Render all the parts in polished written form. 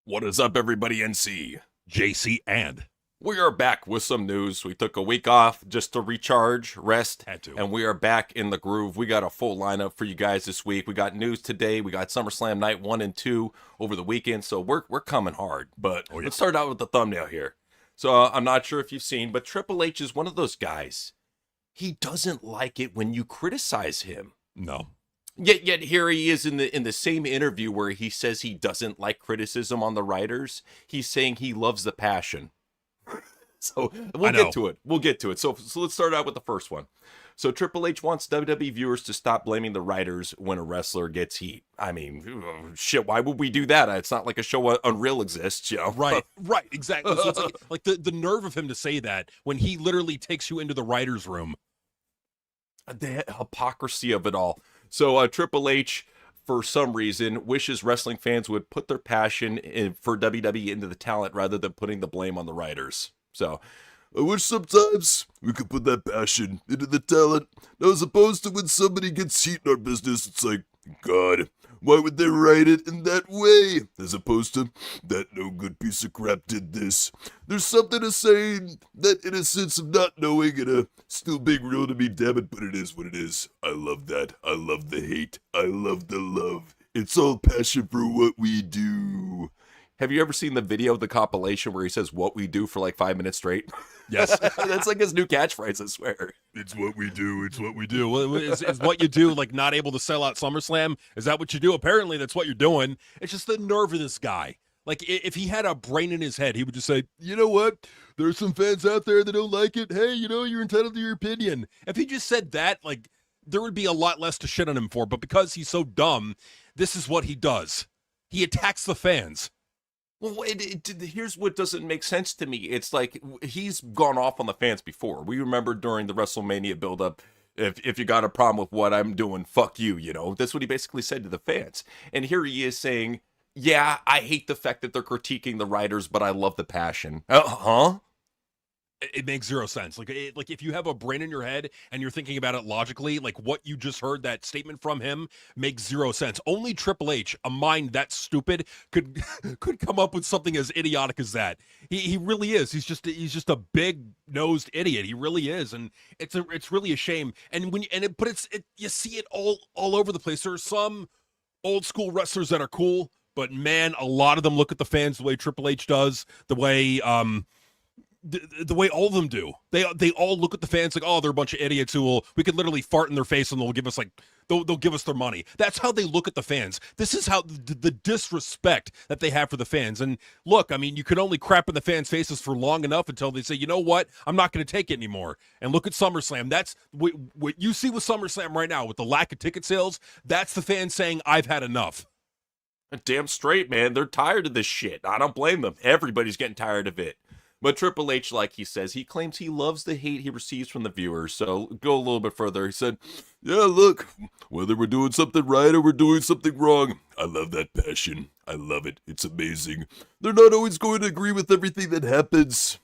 What is up, everybody, NC? JC and We are back with some news. We took a week off just to recharge, rest, had to. and we are back in the groove. We got a full lineup for you guys this week. We got news today. We got SummerSlam Night 1 and 2 over the weekend, so we're coming hard. But Oh, yeah. let's start out with the thumbnail here. So I'm not sure if you've seen, but Triple H is one of those guys. He doesn't like it when you criticize him. No. Yet here he is in the same interview where he says he doesn't like criticism on the writers. He's saying he loves the passion. So we'll get to it. We'll get to it. So let's start out with the first one. So Triple H wants WWE viewers to stop blaming the writers when a wrestler gets heat. I mean, shit, why would we do that? It's not like a show Unreal exists, you know? Right, exactly. So it's like the nerve of him to say that when he literally takes you into the writer's room. The hypocrisy of it all. So Triple H, for some reason, wishes wrestling fans would put their passion for WWE into the talent rather than putting the blame on the writers. So, I wish sometimes we could put that passion into the talent. Now, as opposed to when somebody gets heat in our business, it's like, God, why would they write it in that way? As opposed to, that no good piece of crap did this. There's something to saying that innocence of not knowing and still being real to me, damn it, but it is what it is. I love that. I love the hate. I love the love. It's all passion for what we do. have you ever seen the video of the compilation where he says what we do for like 5 minutes straight? Yes. That's like his new catchphrase, I swear. It's what we do. It's what we do. Well, is what you do, like not able to sell out SummerSlam? Is that what you do? Apparently, that's what you're doing. It's just the nerve of this guy. Like, if he had a brain in his head, he would just say, you know what? There's some fans out there that don't like it. Hey, you're entitled to your opinion. If he just said that, like, there would be a lot less to shit on him for. But because he's so dumb, this is what he does. He attacks the fans. Well, here's what doesn't make sense to me. It's like he's gone off on the fans before. We remember during the WrestleMania buildup, if you got a problem with what I'm doing, fuck you, you know. That's what he basically said to the fans. And here he is saying, yeah, I hate the fact that they're critiquing the writers, but I love the passion. Huh? It makes zero sense. Like if you have a brain in your head and you're thinking about it logically, like what you just heard, that statement from him makes zero sense. Only Triple H, a mind that stupid, could come up with something as idiotic as that. He really is. He's just a big nosed idiot. He really is, and it's really a shame. And you see it all over the place. There are some old school wrestlers that are cool, but man, a lot of them look at the fans the way Triple H does, the way the way all of them do. They all look at the fans like, oh, they're a bunch of idiots we could literally fart in their face and they'll give us they'll give us their money. That's how they look at the fans. This is how the disrespect that they have for the fans. And look, I mean, you can only crap in the fans' faces for long enough until they say, you know what, I'm not going to take it anymore. And look at SummerSlam. That's what you see with SummerSlam right now with the lack of ticket sales. That's the fans saying, I've had enough. Damn straight, man. They're tired of this shit. I don't blame them. Everybody's getting tired of it. But Triple H, like he says, he claims he loves the hate he receives from the viewers. So go a little bit further. He said, Yeah, look, whether we're doing something right or we're doing something wrong, I love that passion. I love it. It's amazing. They're not always going to agree with everything that happens.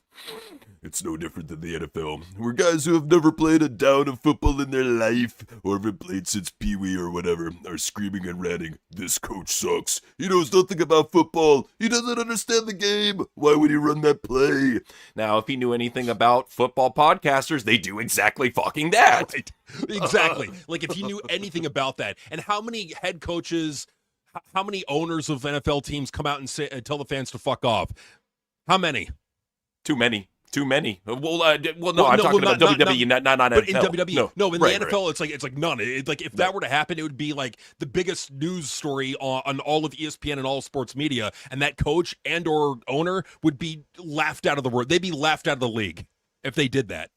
It's no different than the NFL. We're guys who have never played a down of football in their life, or haven't played since Pee Wee or whatever, are screaming and ranting, this coach sucks. He knows nothing about football. He doesn't understand the game. Why would he run that play? now, if he knew anything about football podcasters, they do exactly fucking that. Right. Exactly. Like if you knew anything about that, and how many head coaches, how many owners of NFL teams come out and tell the fans to fuck off? How many? Too many. Too many. Well, I'm talking about WWE, not NFL. But in WWE, no, in the NFL, right. it's like none. Like if that were to happen, it would be like the biggest news story on all of ESPN and all sports media, and that coach and or owner would be laughed out of the world. They'd be laughed out of the league if they did that.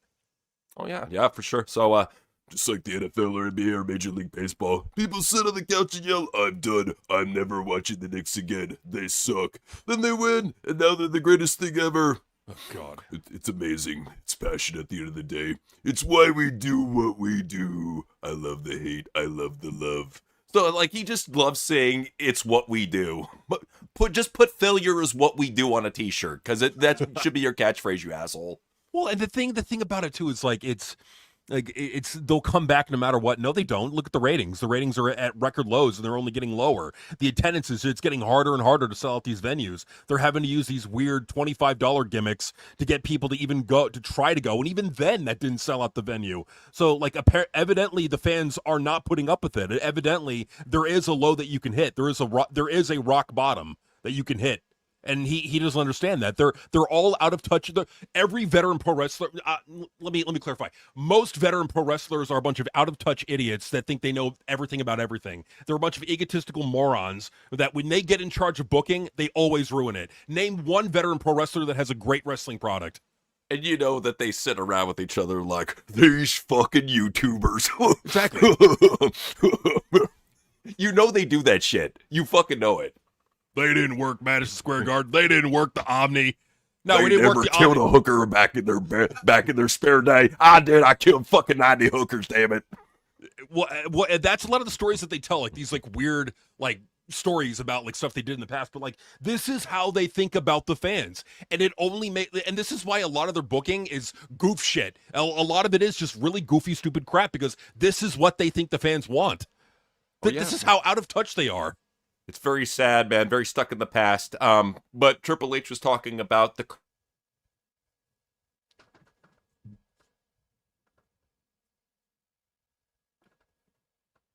Oh yeah, for sure. So, Just like the NFL or NBA or Major League Baseball, people sit on the couch and yell, I'm done. I'm never watching the Knicks again. They suck. Then they win, and now they're the greatest thing ever. Oh, God. It's amazing. It's passion at the end of the day. It's why we do what we do. I love the hate. I love the love. so like he just loves saying it's what we do. But put failure is what we do on a T-shirt because that should be your catchphrase, you asshole. Well, and the thing about it too is like it's Like they'll come back no matter what. No, they don't. Look at the ratings. The ratings are at record lows, and they're only getting lower. The attendance it's getting harder and harder to sell out these venues. They're having to use these weird $25 gimmicks to get people to even go, to try to go, and even then that didn't sell out the venue. So like evidently the fans are not putting up with it. Evidently there is a low that you can hit. There is a rock bottom that you can hit. And he doesn't understand that. They're all out of touch. Every veteran pro wrestler. Let me clarify. Most veteran pro wrestlers are a bunch of out of touch idiots that think they know everything about everything. They're a bunch of egotistical morons that when they get in charge of booking, they always ruin it. Name one veteran pro wrestler that has a great wrestling product. And you know that they sit around with each other like, these fucking YouTubers. Exactly. You know they do that shit. You fucking know it. They didn't work Madison Square Garden. They didn't work the Omni. No, they we didn't never work the killed Omni. a hooker back in their spare day. I did. I killed fucking 90 hookers. Damn it. Well, that's a lot of the stories that they tell, like these like weird like stories about like stuff they did in the past. But like this is how they think about the fans, and and this is why a lot of their booking is goof shit. A lot of it is just really goofy, stupid crap because this is what they think the fans want. This is how out of touch they are. It's very sad, man. Very stuck in the past. But Triple H was talking about the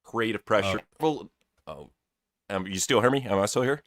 creative pressure. You still hear me? Am I still here?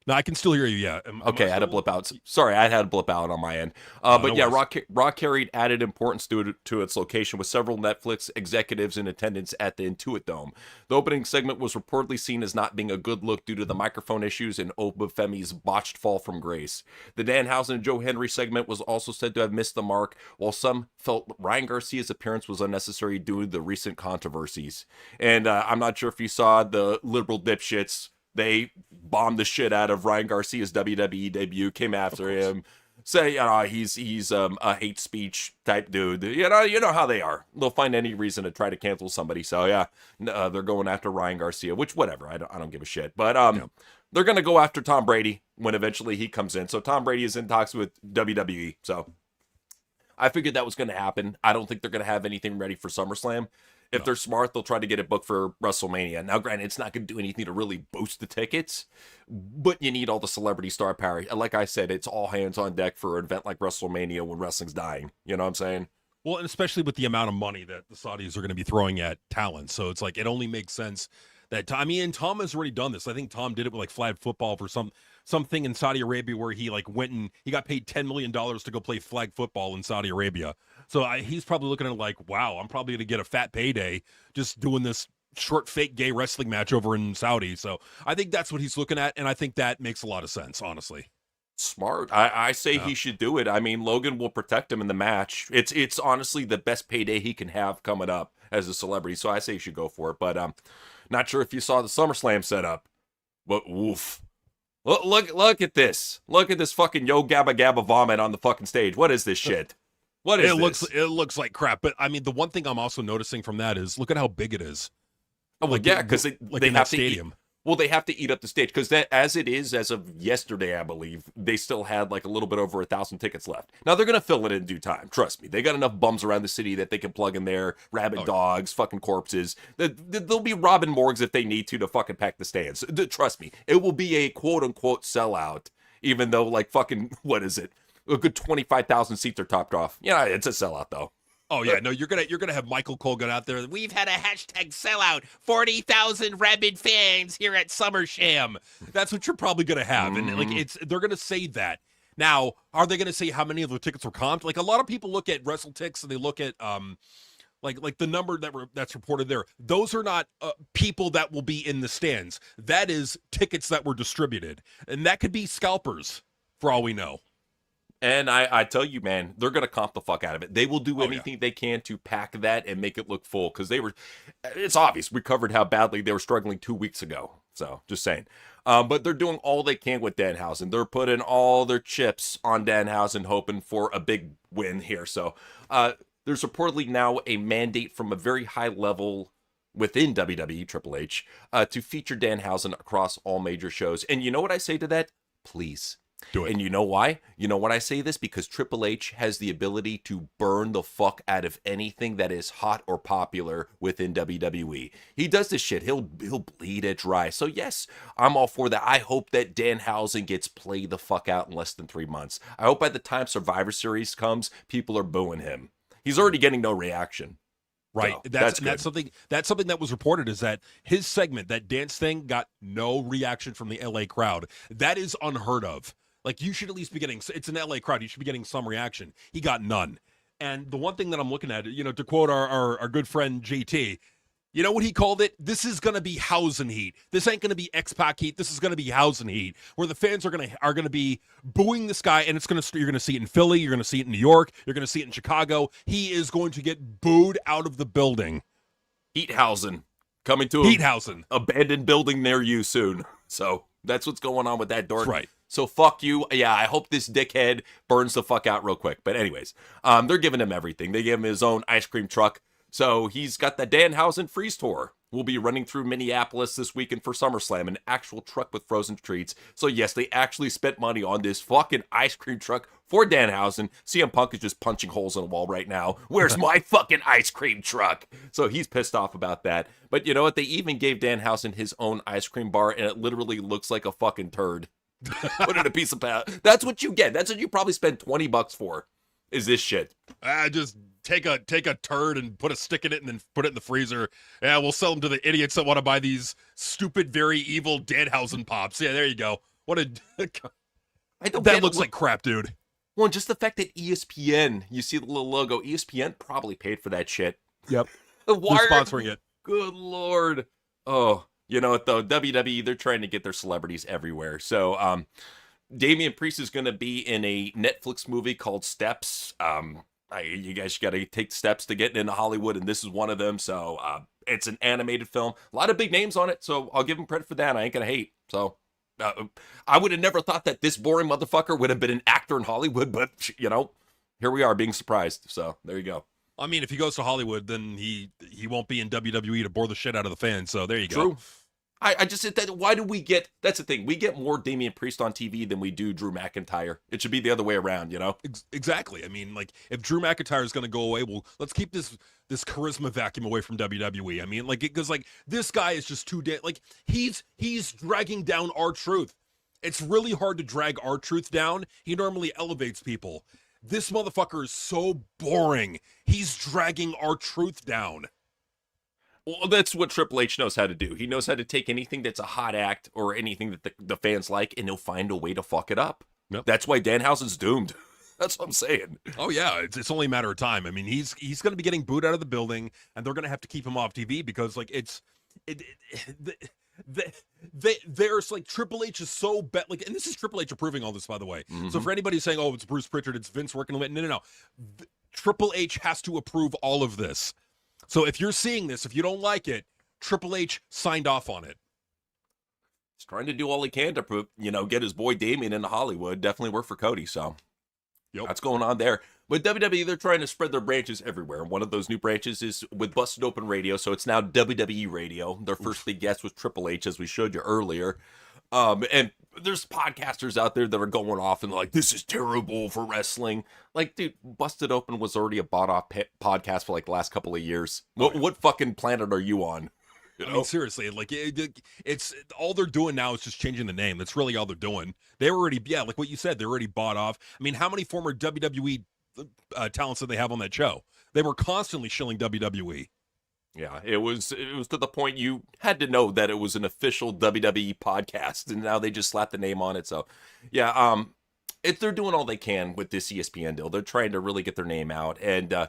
No, I can still hear you. Yeah. Okay, I had a blip out. Sorry, I had a blip out on my end. But yeah, Raw carried added importance to its location with several Netflix executives in attendance at the Intuit Dome. The opening segment was reportedly seen as not being a good look due to the microphone issues and Obafemi's botched fall from grace. The Danhausen and Joe Henry segment was also said to have missed the mark, while some felt Ryan Garcia's appearance was unnecessary due to the recent controversies. And I'm not sure if you saw the liberal dipshits. They bombed the shit out of Ryan Garcia's WWE debut, came after him, say he's a hate speech type dude. You know how they are. They'll find any reason to try to cancel somebody. So yeah, they're going after Ryan Garcia, which whatever. I don't give a shit. But they're gonna go after Tom Brady when eventually he comes in. So Tom Brady is in talks with WWE. So I figured that was gonna happen. I don't think they're gonna have anything ready for SummerSlam. If they're smart, they'll try to get it booked for WrestleMania. Now, granted, it's not going to do anything to really boost the tickets, but you need all the celebrity star power. And like I said, it's all hands on deck for an event like WrestleMania when wrestling's dying. You know what I'm saying? Well, and especially with the amount of money that the Saudis are going to be throwing at talent. So it's like, it only makes sense that, and Tom has already done this. I think Tom did it with like flag football for something in Saudi Arabia where he like went and he got paid $10 million to go play flag football in Saudi Arabia. So he's probably looking at it like, wow, I'm probably going to get a fat payday just doing this short fake gay wrestling match over in Saudi. So I think that's what he's looking at, and I think that makes a lot of sense, honestly. Smart. I say he should do it. I mean, Logan will protect him in the match. It's honestly the best payday he can have coming up as a celebrity. So I say he should go for it. But not sure if you saw the SummerSlam setup, but woof. Look at this. Look at this fucking Yo Gabba Gabba vomit on the fucking stage. What is this shit? What is this? It looks like crap. But I mean, the one thing I'm also noticing from that is look at how big it is. Oh, well, yeah, because they have to stadium. They have to eat up the stage because that, as it is, as of yesterday, I believe they still had like a little bit over 1,000 tickets left. Now they're gonna fill it in due time. Trust me, they got enough bums around the city that they can plug in there, rabid dogs, fucking corpses. They'll be robbing morgues if they need to fucking pack the stands. Trust me, it will be a quote unquote sellout, even though like fucking what is it? A good 25,000 seats are topped off. Yeah, it's a sellout though. Oh yeah, no, you're gonna have Michael Cole go out there. We've had a hashtag sellout, 40,000 rabid fans here at SummerSlam. That's what you're probably gonna have, and like they're gonna say that. Now, are they gonna say how many of the tickets were comped? Like a lot of people look at WrestleTix and they look at like the number that's reported there. Those are not people that will be in the stands. That is tickets that were distributed, and that could be scalpers for all we know. And I tell you, man, they're going to comp the fuck out of it. They will do anything they can to pack that and make it look full because it's obvious. We covered how badly they were struggling 2 weeks ago. So just saying. But they're doing all they can with Danhausen. They're putting all their chips on Danhausen, hoping for a big win here. So there's reportedly now a mandate from a very high level within WWE, Triple H, to feature Danhausen across all major shows. And you know what I say to that? Please. Do it. And you know why? You know when I say this? Because Triple H has the ability to burn the fuck out of anything that is hot or popular within WWE. He does this shit. He'll bleed it dry. So yes, I'm all for that. I hope that Danhausen gets played the fuck out in less than 3 months. I hope by the time Survivor Series comes, people are booing him. He's already getting no reaction. Right. So, that's something that was reported, is that his segment, that dance thing, got no reaction from the LA crowd. That is unheard of. Like, you should at least be getting, it's an LA crowd, you should be getting some reaction. He got none. And the one thing that I'm looking at, to quote our good friend JT, you know what he called it? This is going to be Hausen heat. This ain't going to be X-Pac heat. This is going to be Hausen heat, where the fans are going to be booing this guy, and you're going to see it in Philly, you're going to see it in New York, you're going to see it in Chicago. He is going to get booed out of the building. Heathausen coming to Heathausen, abandoned building near you soon. So that's what's going on with that dork. That's right. So fuck you. Yeah, I hope this dickhead burns the fuck out real quick. But anyways, they're giving him everything. They gave him his own ice cream truck. So he's got the Danhausen Freeze Tour. We'll be running through Minneapolis this weekend for SummerSlam, an actual truck with frozen treats. So yes, they actually spent money on this fucking ice cream truck for Danhausen. CM Punk is just punching holes in a wall right now. Where's my fucking ice cream truck? So he's pissed off about that. But you know what? They even gave Danhausen his own ice cream bar, and it literally looks like a fucking turd. Put in a piece of pie. That's what you get. That's what you probably spend $20 for. Is this shit? Just take a turd and put a stick in it and then put it in the freezer. Yeah, we'll sell them to the idiots that want to buy these stupid, very evil Danhausen pops. Yeah, there you go. What a that looks like crap, dude. Well, just the fact that ESPN, you see the little logo, ESPN probably paid for that shit. Yep. Why They're sponsoring it. Good Lord. Oh, you know what though? WWE, they're trying to get their celebrities everywhere. So, Damian Priest is going to be in a Netflix movie called Steps. You guys got to take steps to get into Hollywood, and this is one of them. So it's an animated film. A lot of big names on it, so I'll give him credit for that. I ain't going to hate. So I would have never thought that this boring motherfucker would have been an actor in Hollywood, but, here we are being surprised. So there you go. I mean, if he goes to Hollywood, then he won't be in WWE to bore the shit out of the fans. So there you go. True. I just said that. Why do we get? That's the thing. We get more Damian Priest on TV than we do Drew McIntyre. It should be the other way around, Exactly. I mean, like, if Drew McIntyre is going to go away, well, let's keep this charisma vacuum away from WWE. I mean, like, because this guy is just too he's dragging down R-Truth. It's really hard to drag R-Truth down. He normally elevates people. This motherfucker is so boring. He's dragging R-Truth down. Well, that's what Triple H knows how to do. He knows how to take anything that's a hot act or anything that the fans like, and he'll find a way to fuck it up. Yep. That's why Danhausen's doomed. That's what I'm saying. Oh, yeah. It's only a matter of time. I mean, he's going to be getting booed out of the building, and they're going to have to keep him off TV because, like, there's, like, Triple H is so bad. Like, and this is Triple H approving all this, by the way. Mm-hmm. So for anybody saying, oh, it's Bruce Pritchard, it's Vince working with it, no. Triple H has to approve all of this. So if you're seeing this, if you don't like it, Triple H signed off on it. He's trying to do all he can to, get his boy Damian into Hollywood. Definitely work for Cody, so That's going on there. But WWE, they're trying to spread their branches everywhere. One of those new branches is with Busted Open Radio, so it's now WWE Radio. Their first big guest was Triple H, as we showed you earlier. And there's podcasters out there that are going off and like, this is terrible for wrestling. Like, dude, Busted Open was already a bought-off podcast for like the last couple of years. What fucking planet are you on? I mean, seriously, like, it's all they're doing now is just changing the name. That's really all they're doing. They were already, like what you said, they're already bought off. I mean, how many former WWE talents did they have on that show? They were constantly shilling WWE. Yeah, it was to the point you had to know that it was an official WWE podcast, and now they just slapped the name on it. So, yeah, they're doing all they can with this ESPN deal. They're trying to really get their name out, and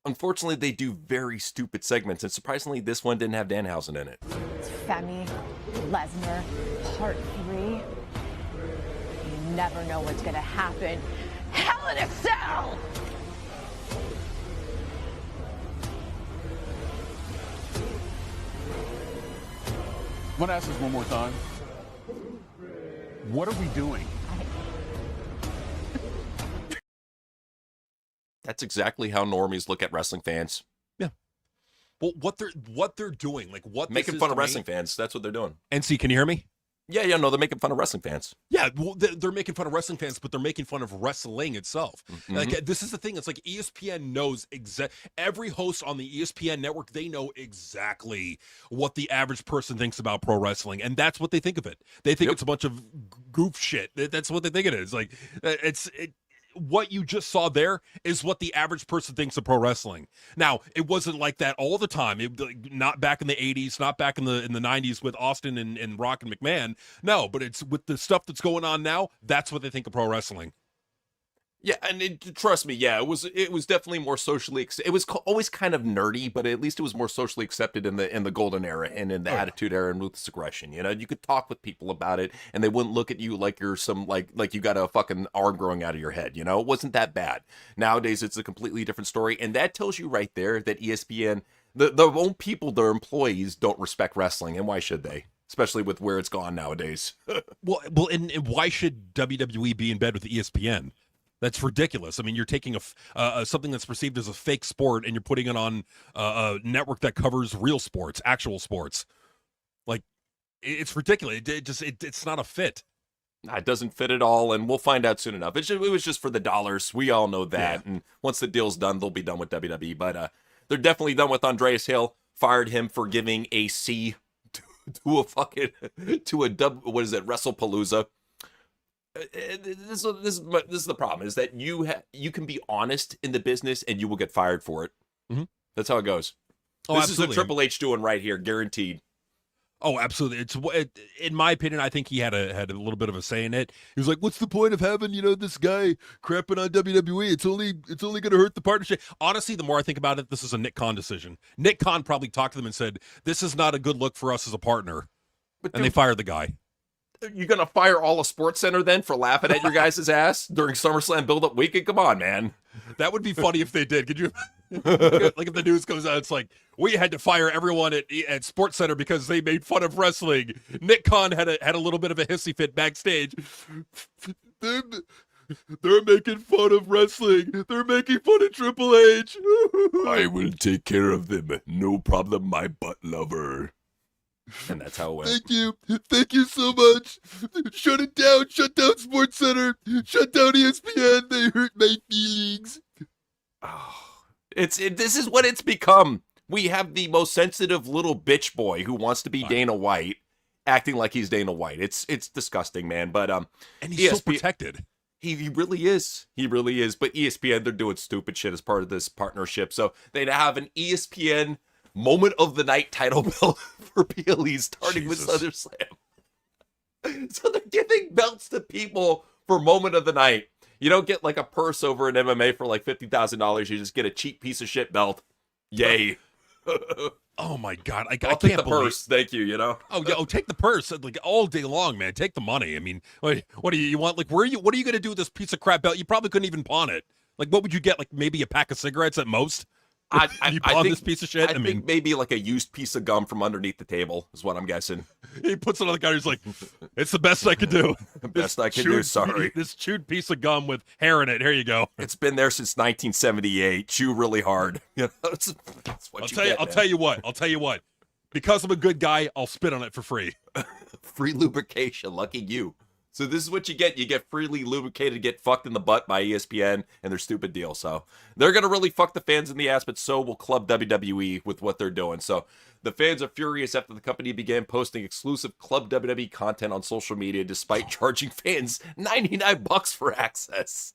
unfortunately, they do very stupid segments. And surprisingly, this one didn't have Danhausen in it. It's Femi, Lesnar, Part 3. You never know what's gonna happen. Hell in a Cell! I want to ask this one more time. What are we doing? That's exactly how normies look at wrestling fans. Yeah. Well, what they're doing, like what making fun of wrestling fans. That's what they're doing. NC, can you hear me? Yeah, no, they're making fun of wrestling fans. Yeah, well, they're making fun of wrestling fans, but they're making fun of wrestling itself. Like, this is the thing. It's like ESPN knows every host on the ESPN network. They know exactly what the average person thinks about pro wrestling, and that's what they think of it. They think it's a bunch of goof shit. That's what they think it is. Like, what you just saw there is what the average person thinks of pro wrestling. Now, it wasn't like that all the time. Not back in the 80s, not back in the 90s with Austin and Rock and McMahon. No, but it's with the stuff that's going on now, that's what they think of pro wrestling. Yeah, and trust me, yeah, it was definitely more socially. It was always kind of nerdy, but at least it was more socially accepted in the golden era and in the Attitude Era and Ruthless Aggression. You know, you could talk with people about it, and they wouldn't look at you like you're some like you got a fucking arm growing out of your head. You know, it wasn't that bad. Nowadays, it's a completely different story, and that tells you right there that ESPN, their own people, their employees, don't respect wrestling, and why should they? Especially with where it's gone nowadays. well, and why should WWE be in bed with ESPN? That's ridiculous. I mean, you're taking something that's perceived as a fake sport and you're putting it on a network that covers real sports, actual sports. Like, it's ridiculous. It's not a fit. It doesn't fit at all, and we'll find out soon enough. It was just for the dollars. We all know that. Yeah. And once the deal's done, they'll be done with WWE. But they're definitely done with Andreas Hill. Fired him for giving a C to a fucking what is it, WrestlePalooza. This is the problem, is that you can be honest in the business and you will get fired for it. Mm-hmm. That's how it goes. This is what Triple H doing right here, guaranteed. Oh, absolutely. In my opinion, I think he had a little bit of a say in it. He was like, "What's the point of having this guy crapping on WWE? It's only going to hurt the partnership." Honestly, the more I think about it, this is a Nick Khan decision. Nick Khan probably talked to them and said, "This is not a good look for us as a partner," and they fired the guy. You're going to fire all of SportsCenter then for laughing at your guys' ass during SummerSlam build-up weekend? Come on, man. That would be funny if they did. Could you? Like if the news comes out, it's like, we had to fire everyone at SportsCenter because they made fun of wrestling. Nick Khan had a little bit of a hissy fit backstage. They're making fun of wrestling. They're making fun of Triple H. I will take care of them. No problem, my butt lover. And that's how it went. Thank you so much. Shut it down. Shut down SportsCenter. Shut down ESPN. They hurt my feelings. Oh, this is what it's become. We have the most sensitive little bitch boy who wants to be Dana White, acting like he's Dana White. It's disgusting, man. But and he's so protected. He really is. He really is. But ESPN, they're doing stupid shit as part of this partnership. So they'd have an ESPN Moment of the Night title belt for PLE starting with SummerSlam. So they're giving belts to people for Moment of the Night. You don't get like a purse over in MMA for like $50,000. You just get a cheap piece of shit belt. Yay. Oh my God. I I'll can't take the believe. purse. Thank you, Oh, yeah. Oh, take the purse like all day long, man. Take the money. I mean, what do you want? Like, what are you going to do with this piece of crap belt? You probably couldn't even pawn it. Like, what would you get? Like maybe a pack of cigarettes at most? I think this piece of shit. I mean, maybe like a used piece of gum from underneath the table is what I'm guessing. He puts it on the counter. He's like, "It's the best I can do. Best I can do. Sorry, this chewed piece of gum with hair in it. Here you go. It's been there since 1978. Chew really hard. You know, that's what I'll tell you what. Because I'm a good guy, I'll spit on it for free. Free lubrication. Lucky you. So this is what you get. You get freely lubricated, get fucked in the butt by ESPN and their stupid deal. So they're going to really fuck the fans in the ass, but so will Club WWE with what they're doing. So the fans are furious after the company began posting exclusive Club WWE content on social media despite charging fans $99 for access.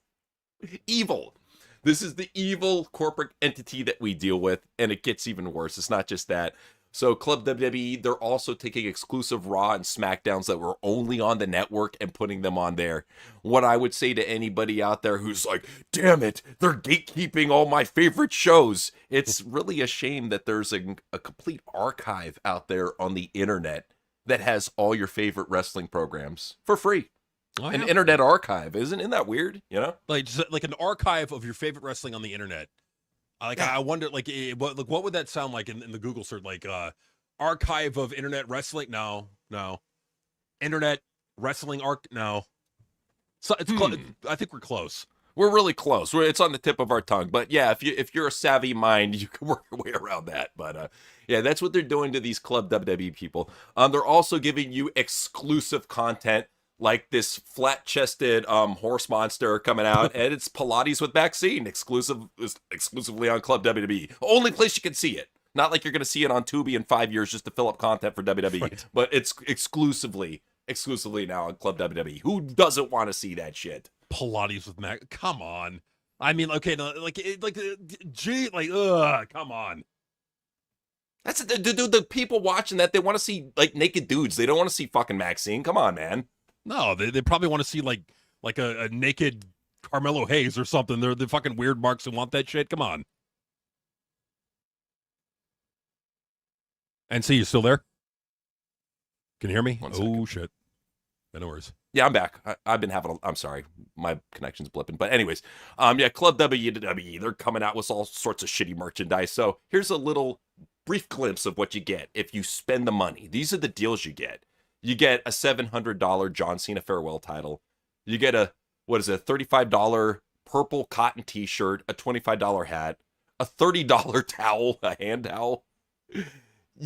Evil. This is the evil corporate entity that we deal with, and it gets even worse. It's not just that. So Club WWE, they're also taking exclusive Raw and SmackDowns that were only on the network and putting them on there. What I would say to anybody out there who's like, damn it, they're gatekeeping all my favorite shows. It's really a shame that there's a complete archive out there on the internet that has all your favorite wrestling programs for free. An internet archive. Isn't that weird? You know? Like an archive of your favorite wrestling on the internet. I wonder, what would that sound like in the Google search? Like, archive of internet wrestling? No. Internet wrestling no. So it's I think we're close. We're really close. It's on the tip of our tongue. But yeah, if you're a savvy mind, you can work your way around that. But yeah, that's what they're doing to these Club WWE people. They're also giving you exclusive content like this flat-chested horse monster coming out, and it's Pilates with vaccine, exclusively on Club WWE. Only place you can see it. Not like you're going to see it on Tubi in 5 years just to fill up content for WWE, right. But it's exclusively now on Club WWE. Who doesn't want to see that shit? Pilates with Mac. Come on. I mean, okay, no, come on. That's the people watching that, they want to see like naked dudes. They don't want to see fucking Maxine. Come on, man. No, they probably want to see like a naked Carmelo Hayes or something. They're the fucking weird marks who want that shit. Come on. And see, you still there? Can you hear me? Oh shit. No worries. Yeah, I'm back. I've been having I'm sorry. My connection's blipping. But anyways, yeah, Club WWE, they're coming out with all sorts of shitty merchandise. So here's a little brief glimpse of what you get if you spend the money. These are the deals you get. You get a $700 John Cena farewell title. You get a $35 purple cotton t-shirt, a $25 hat, a $30 towel, a hand towel.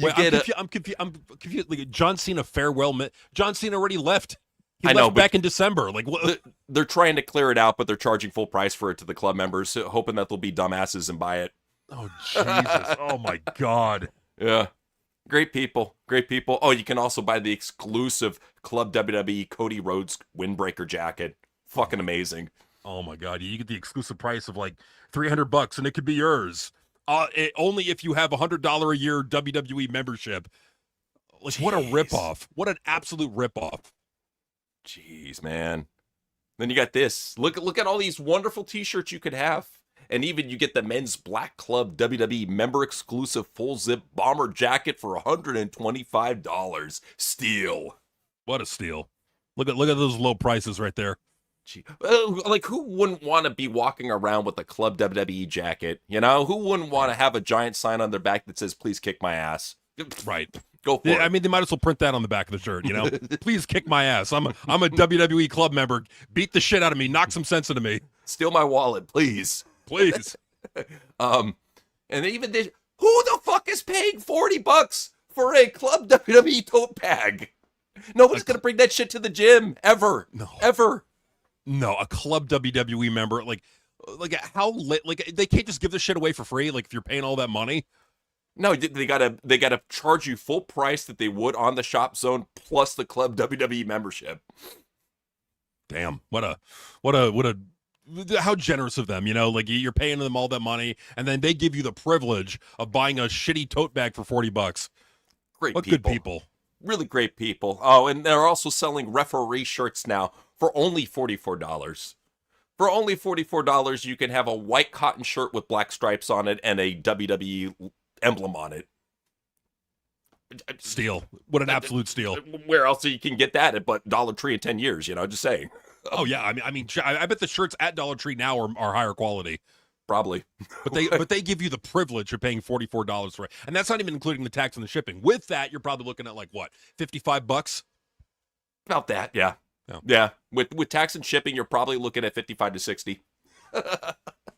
I'm confused. Like John Cena farewell. John Cena already left. He left back in December. Like what? They're trying to clear it out, but they're charging full price for it to the club members, hoping that they'll be dumbasses and buy it. Oh Jesus! Oh my God! Yeah, great people. Oh, you can also buy the exclusive Club WWE Cody Rhodes windbreaker jacket. Fucking amazing. Oh my God! You get the exclusive price of like $300, and it could be yours. Only if you have $100 a year WWE membership. Like, jeez. What a ripoff! What an absolute ripoff! Jeez, man. Then you got this. Look at all these wonderful T-shirts you could have, and even you get the men's Black Club WWE member exclusive full zip bomber jacket for $125. Steal. What a steal! Look at those low prices right there. Like, who wouldn't want to be walking around with a Club WWE jacket? You know, who wouldn't want to have a giant sign on their back that says, "Please kick my ass"? Right. Go for it. I mean, they might as well print that on the back of the shirt, you know? Please kick my ass. I'm a WWE club member. Beat the shit out of me. Knock some sense into me. Steal my wallet, please. Please. And even this, who the fuck is paying $40 for a Club WWE tote bag? Nobody's going to bring that shit to the gym, ever. No. Ever. No, a Club WWE member, like how lit? Like they can't just give this shit away for free. Like if you're paying all that money, no, they gotta charge you full price that they would on the Shop Zone plus the Club WWE membership. Damn, what a how generous of them, you know? Like you're paying them all that money, and then they give you the privilege of buying a shitty tote bag for $40. Great, what people. Good people, really great people. Oh, and they're also selling referee shirts now. For only $44. For only $44, you can have a white cotton shirt with black stripes on it and a WWE emblem on it. Steal. What an absolute steal. Where else you can get that at but Dollar Tree in 10 years, you know, just saying. Oh, yeah. I mean, I bet the shirts at Dollar Tree now are higher quality. Probably. But they give you the privilege of paying $44 for it. And that's not even including the tax and the shipping. With that, you're probably looking at like, what, $55? About that, yeah. No. Yeah, with tax and shipping, you're probably looking at 55 to 60.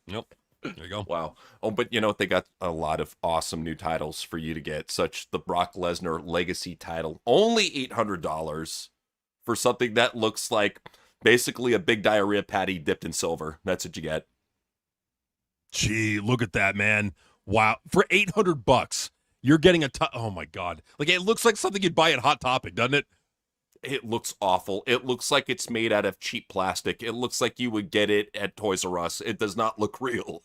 Nope. There you go. Wow. Oh, but you know what? They got a lot of awesome new titles for you to get, such the Brock Lesnar Legacy title, only $800 for something that looks like basically a big diarrhea patty dipped in silver. That's what you get. Gee, look at that, man! Wow, for $800, you're getting oh my God! Like it looks like something you'd buy at Hot Topic, doesn't it? It looks awful. It looks like it's made out of cheap plastic. It looks like you would get it at Toys R Us. It does not look real.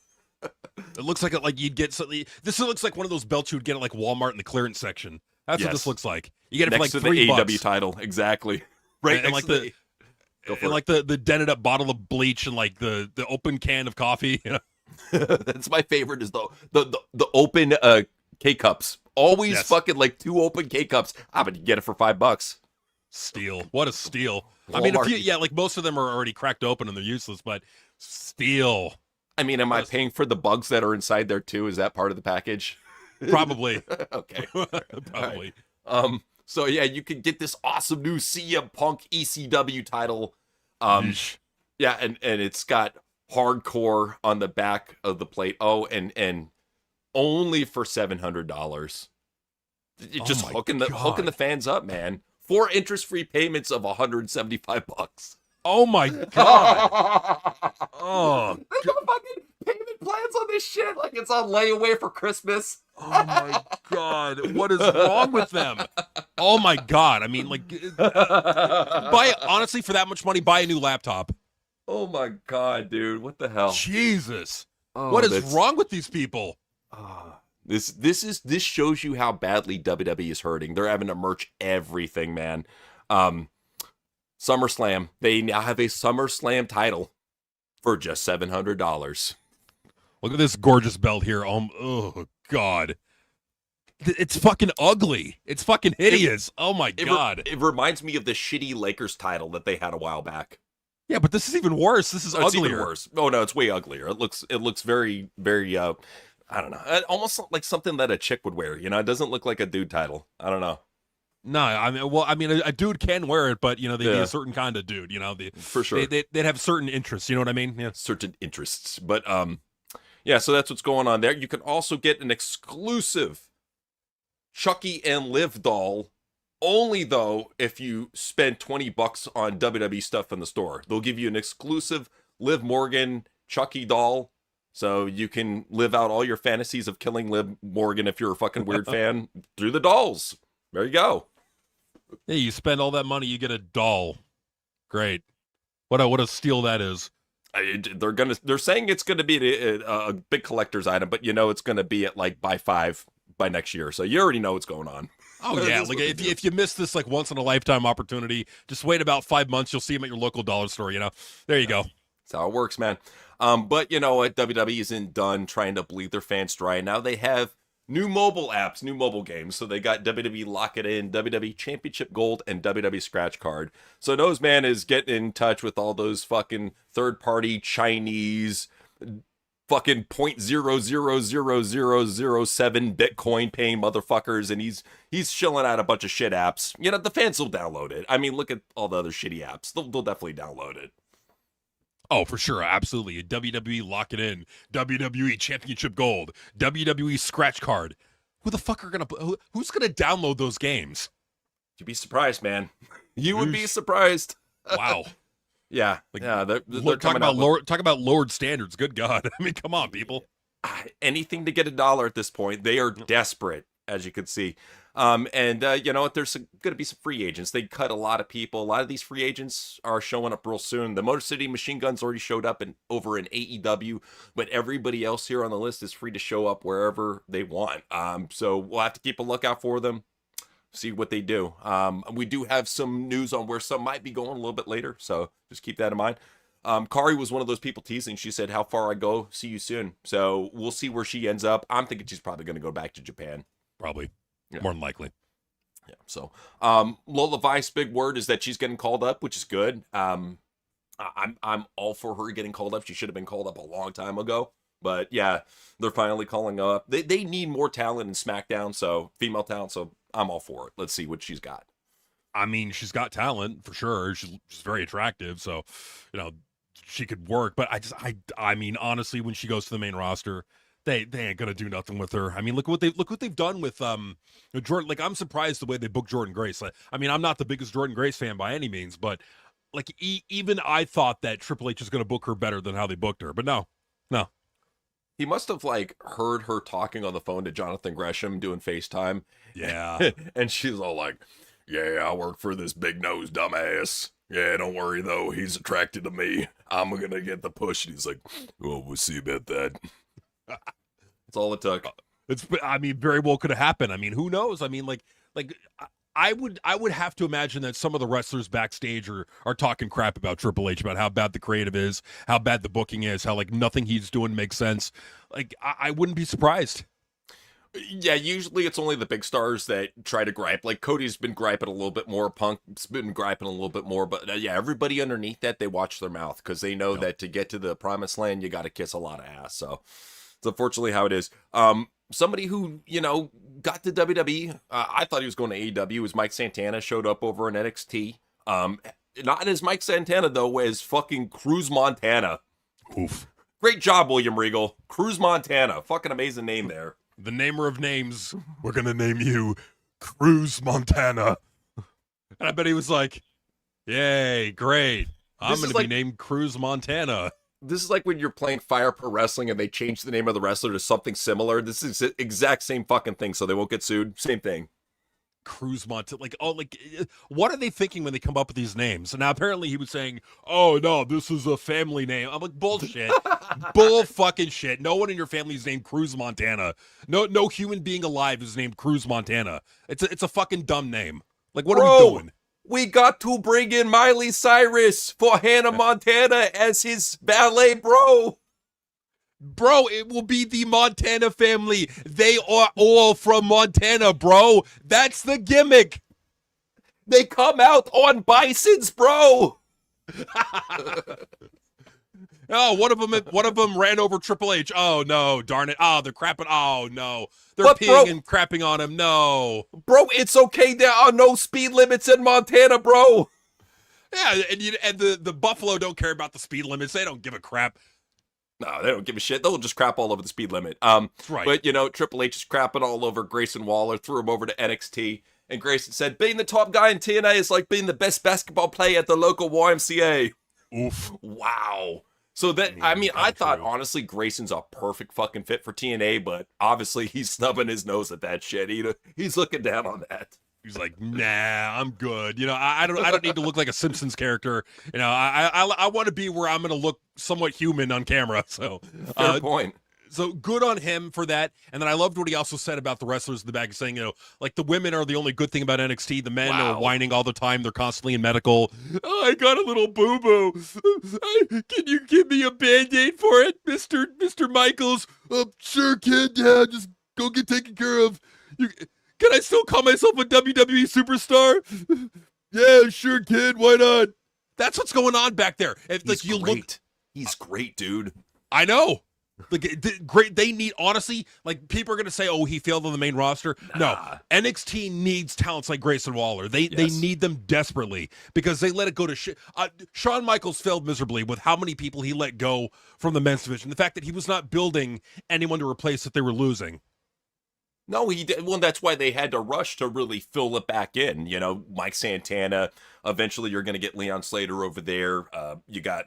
It looks like you'd get something. This looks like one of those belts you would get at like Walmart in the clearance section. That's what this looks like. You get it next for like to $3. the AEW title, exactly. Right, and like the dented up bottle of bleach and like the open can of coffee. You know? That's my favorite. Is the open K cups. Always fucking like 2 open K cups. But you get it for $5. Steal. What a steal. Walmart. I mean, like most of them are already cracked open and they're useless, but steal. I mean, am I paying for the bugs that are inside there too? Is that part of the package? Probably. Okay. Probably. Right. So yeah, you can get this awesome new CM Punk ECW title. Yeah, and it's got hardcore on the back of the plate. Oh, and only for $700. Just hooking the fans up, man. 4 interest-free payments of $175. Oh my god. Oh, They got fucking payment plans on this shit like it's on layaway for Christmas. oh my god. What is wrong with them? Oh my god. I mean, like, honestly, for that much money, buy a new laptop. Oh my god, dude. What the hell? Jesus. Oh, What is wrong with these people? This shows you how badly WWE is hurting. They're having to merch everything, man. SummerSlam. They now have a SummerSlam title for just $700. Look at this gorgeous belt here. Oh god. It's fucking ugly. It's fucking hideous. Oh my god. It reminds me of the shitty Lakers title that they had a while back. Yeah, but this is even worse. This is It's uglier. even worse. Oh no, it's way uglier. It looks very, very I don't know. Almost like something that a chick would wear. You know, it doesn't look like a dude title. I don't know. No, I mean, a dude can wear it, but you know, they'd be a certain kind of dude. You know, For sure. They'd have certain interests. You know what I mean? Yeah. Certain interests. But yeah, so that's what's going on there. You can also get an exclusive Chucky and Liv doll, only though if you spend $20 on WWE stuff in the store. They'll give you an exclusive Liv Morgan Chucky doll, so you can live out all your fantasies of killing Liv Morgan if you're a fucking weird fan through the dolls. There you go. Yeah, you spend all that money, you get a doll. Great. What a steal that is. They're saying it's gonna be a big collector's item, but you know it's gonna be at like buy 5 by next year, so you already know what's going on. Oh yeah, like if you miss this like once in a lifetime opportunity, just wait about 5 months. You'll see them at your local dollar store. You know, there you go. That's how it works, man. But you know what? WWE isn't done trying to bleed their fans dry. Now they have new mobile apps, new mobile games. So they got WWE Lock It In, WWE Championship Gold, and WWE Scratch Card. So Noseman is getting in touch with all those fucking third-party Chinese fucking 0.000007 Bitcoin paying motherfuckers, and he's shilling out a bunch of shit apps. You know, the fans will download it. I mean, look at all the other shitty apps. They'll definitely download it. Oh, for sure, absolutely. WWE Lock It In, WWE Championship Gold, WWE Scratch Card. Who the fuck who's gonna download those games? You'd be surprised, man. You would be surprised. Wow. Yeah, yeah. They're talk about lowered standards. Good God. I mean, come on, people. Anything to get $1 at this point. They are desperate, as you can see. And you know what? There's going to be some free agents. They cut a lot of people. A lot of these free agents are showing up real soon. The Motor City Machine Guns already showed up over in AEW, but everybody else here on the list is free to show up wherever they want. So we'll have to keep a lookout for them, see what they do. We do have some news on where some might be going a little bit later, so just keep that in mind. Kari was one of those people teasing. She said, "How far I go, see you soon." So we'll see where she ends up. I'm thinking she's probably going to go back to Japan. Probably. Yeah. More than likely. Yeah. So Lola Vice, big word is that she's getting called up, which is good. I'm all for her getting called up. She should have been called up a long time ago. But yeah, they're finally calling up. They need more talent in SmackDown, so female talent. So I'm all for it. Let's see what she's got. I mean, she's got talent for sure. She's very attractive, so you know she could work. But I mean, honestly, when she goes to the main roster, they ain't gonna do nothing with her. I mean, look what they've done with Jordan. Like, I'm surprised the way they booked Jordan Grace. Like, I mean, I'm not the biggest Jordan Grace fan by any means, but like even I thought that Triple H is gonna book her better than how they booked her. But no. He must have like heard her talking on the phone to Jonathan Gresham doing FaceTime. Yeah. And she's all like, "Yeah, I work for this big nose dumbass. Yeah, don't worry though. He's attracted to me. I'm gonna get the push." And he's like, "Well, we'll see about that." That's all it took. I mean, very well could have happened. I mean, who knows? I mean, like I would have to imagine that some of the wrestlers backstage are talking crap about Triple H, about how bad the creative is, how bad the booking is, how like nothing he's doing makes sense. Like I wouldn't be surprised. Yeah, usually it's only the big stars that try to gripe. Like Cody's been griping a little bit more, Punk's been griping a little bit more, but yeah, everybody underneath that, they watch their mouth because they know that to get to the promised land, you got to kiss a lot of ass. So it's unfortunately how it is. Somebody who, you know, got to WWE, I thought he was going to AEW, was Mike Santana, showed up over in NXT. Not as Mike Santana, though, as fucking Cruz Montana. Oof. Great job, William Regal. Cruz Montana. Fucking amazing name there. The namer of names. We're going to name you Cruz Montana. And I bet he was like, yay, great. I'm going to be named Cruz Montana. This is like when you're playing Fire Pro Wrestling and they change the name of the wrestler to something similar. This is the exact same fucking thing, so they won't get sued. Same thing. Cruz Montana. What are they thinking when they come up with these names? So now apparently he was saying, oh no, this is a family name. I'm like, bullshit. Bull fucking shit. No one in your family is named Cruz Montana. No human being alive is named Cruz Montana. It's a fucking dumb name. Like, what are we doing? We got to bring in Miley Cyrus for Hannah Montana as his ballet bro. Bro, it will be the Montana family. They are all from Montana, bro. That's the gimmick. They come out on bisons, bro. Oh, one of them ran over Triple H. Oh no, darn it. Oh, they're crapping. Oh no. They're peeing and crapping on him. No. Bro, it's okay. There are no speed limits in Montana, bro. Yeah, and the Buffalo don't care about the speed limits. They don't give a crap. No, they don't give a shit. They'll just crap all over the speed limit. That's right. But, Triple H is crapping all over Grayson Waller, threw him over to NXT, and Grayson said, being the top guy in TNA is like being the best basketball player at the local YMCA. Oof. Wow. So I thought, honestly, Grayson's a perfect fucking fit for TNA, but obviously he's snubbing his nose at that shit. He's looking down on that. He's like, nah, I'm good. I don't need to look like a Simpsons character. I want to be where I'm going to look somewhat human on camera. So fair point. So good on him for that. And then I loved what he also said about the wrestlers in the back, saying, like the women are the only good thing about NXT. The men are whining all the time. They're constantly in medical. Oh, I got a little boo-boo. Can you give me a Band-Aid for it, Mr. Michaels? Sure, kid. Yeah, just go get taken care of. Can I still call myself a WWE superstar? Yeah, sure, kid. Why not? That's what's going on back there. He's great, dude. I know. Great. They need, honestly, like, people are going to say, oh, he failed on the main roster. Nah. No, NXT needs talents like Grayson Waller. They need them desperately because they let it go to shit. Shawn Michaels failed miserably with how many people he let go from the men's division. The fact that he was not building anyone to replace that they were losing. No, he did. Well, that's why they had to rush to really fill it back in. Mike Santana. Eventually, you're going to get Leon Slater over there. You got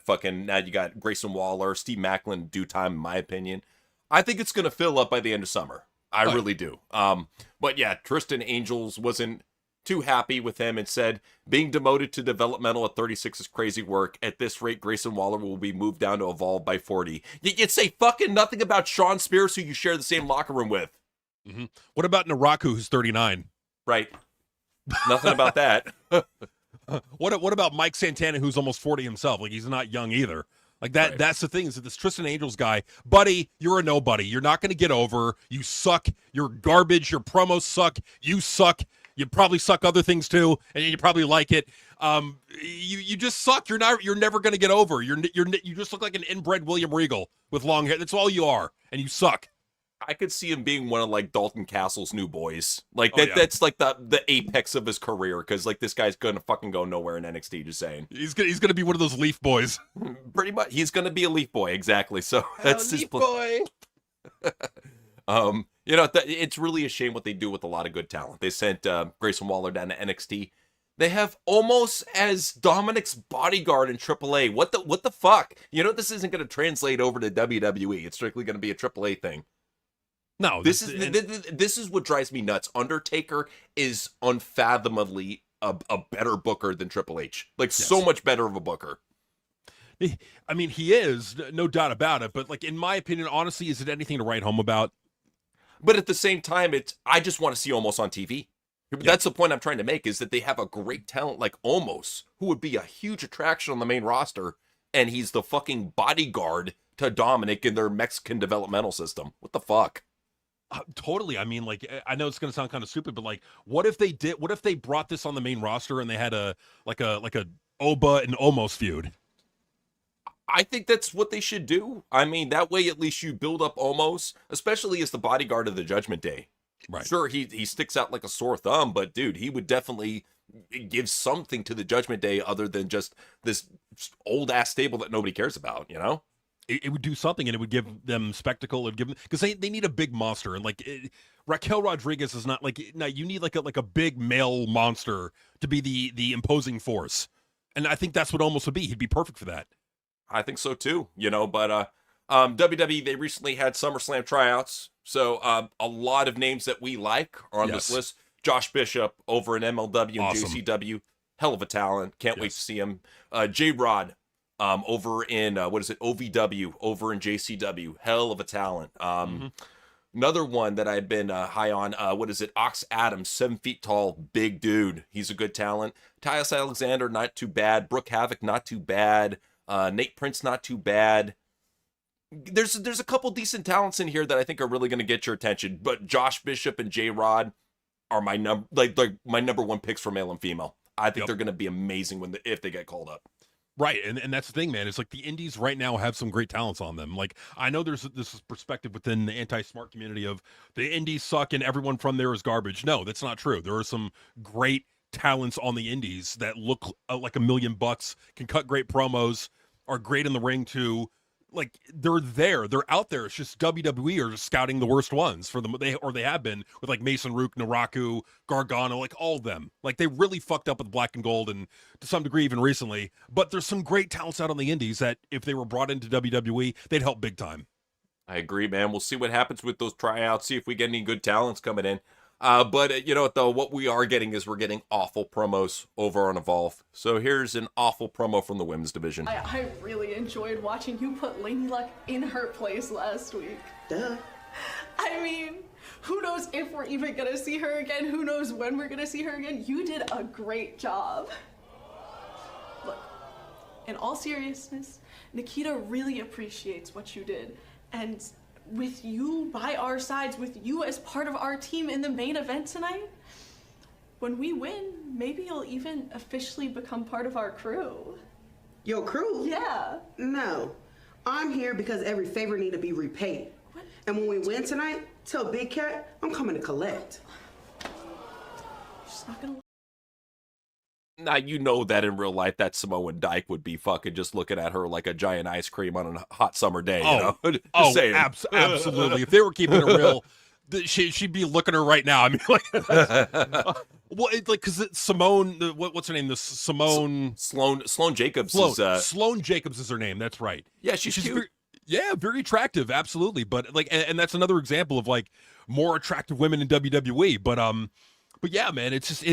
Grayson Waller, Steve Macklin in due time, in my opinion. I think it's going to fill up by the end of summer. I really do. But yeah, Tristan Angels wasn't too happy with him and said, being demoted to developmental at 36 is crazy work. At this rate, Grayson Waller will be moved down to Evolve by 40. You'd say fucking nothing about Sean Spears, who you share the same locker room with. Mm-hmm. What about Naraku, who's 39? Right. Nothing about that. What about Mike Santana, who's almost 40 himself? Like, he's not young either. Like, that. Right. That's the thing, is that this Tristan Angels guy, buddy, you're a nobody. You're not going to get over. You suck. You're garbage. Your promos suck. You suck. You probably suck other things too, and you probably like it. You just suck. You're never going to get over. You just look like an inbred William Regal with long hair. That's all you are, and you suck. I could see him being one of like Dalton Castle's new boys. Like that's like the apex of his career, because like this guy's gonna fucking go nowhere in NXT. Just saying, he's gonna be one of those Leaf boys. Pretty much, he's gonna be a Leaf boy, exactly. So that's his boy. It's really a shame what they do with a lot of good talent. They sent Grayson Waller down to NXT. They have Omos as Dominic's bodyguard in AAA. What the fuck? This isn't gonna translate over to WWE. It's strictly gonna be a AAA thing. No, this is what drives me nuts. Undertaker is unfathomably a better booker than Triple H. Like, so much better of a booker. I mean, he is, no doubt about it. But, like, in my opinion, honestly, is it anything to write home about? But at the same time, I just want to see Omos on TV. That's the point I'm trying to make, is that they have a great talent like Omos, who would be a huge attraction on the main roster, and he's the fucking bodyguard to Dominic in their Mexican developmental system. What the fuck? Totally. I mean, like, I know it's going to sound kind of stupid, but like, what if they brought this on the main roster and they had a Oba and Omos feud? I think that's what they should do. I mean, that way at least you build up Omos, especially as the bodyguard of the Judgment Day. Right. Sure, he sticks out like a sore thumb, but dude, he would definitely give something to the Judgment Day other than just this old ass stable that nobody cares about, it would do something, and it would give them spectacle. It would give them, because they need a big monster, and Raquel Rodriguez is not like, now you need like a big male monster to be the imposing force, and I think that's what Omos would be. He'd be perfect for that. I think so too, but WWE, they recently had SummerSlam tryouts, so a lot of names that we like are on this list. Josh Bishop over in MLW and JCW, hell of a talent. Can't wait to see him. J-Rod over in, OVW, over in JCW, hell of a talent. Another one that I've been high on, Ox Adams, 7 feet tall, big dude. He's a good talent. Tyus Alexander, not too bad. Brooke Havoc, not too bad. Nate Prince, not too bad. There's a couple decent talents in here that I think are really going to get your attention. But Josh Bishop and J-Rod are my my number one picks for male and female. I think they're going to be amazing if they get called up. Right, and that's the thing, man. It's like the indies right now have some great talents on them. Like, I know there's this perspective within the anti-smart community of the indies suck and everyone from there is garbage. No, that's not true. There are some great talents on the indies that look like $1 million, can cut great promos, are great in the ring too. Like, they're out there. It's just WWE are just scouting the worst ones for them. They have been with like Mason Rook, Naraku, Gargano, like all of them. Like, they really fucked up with Black and Gold, and to some degree even recently. But there's some great talents out on the indies that if they were brought into WWE, they'd help big time. I agree, man. We'll see what happens with those tryouts. See if we get any good talents coming in. But you know what, though? What we are getting is we're getting awful promos over on Evolve. So here's an awful promo from the women's division. I really enjoyed watching you put Lady Luck in her place last week. Duh. I mean, who knows if we're even going to see her again? Who knows when we're going to see her again? You did a great job. Look, in all seriousness, Nikita really appreciates what you did. And with you by our sides, with you as part of our team in the main event tonight, when we win, maybe you'll even officially become part of our crew. Your crew? Yeah. No. I'm here because every favor need to be repaid. What? And when we win tonight, tell Big Cat I'm coming to collect. She's not gonna. Now, you know that in real life, that Samoan dyke would be fucking just looking at her like a giant ice cream on a hot summer day. Just saying. Absolutely. If they were keeping it real, she'd be looking at her right now. I mean, well, because Simone, what's her name? Simone Sloane Jacobs. Sloane Jacobs is her name. That's right. Yeah, she's cute. Very attractive. Absolutely. But and that's another example of like more attractive women in WWE. But yeah, man, it's just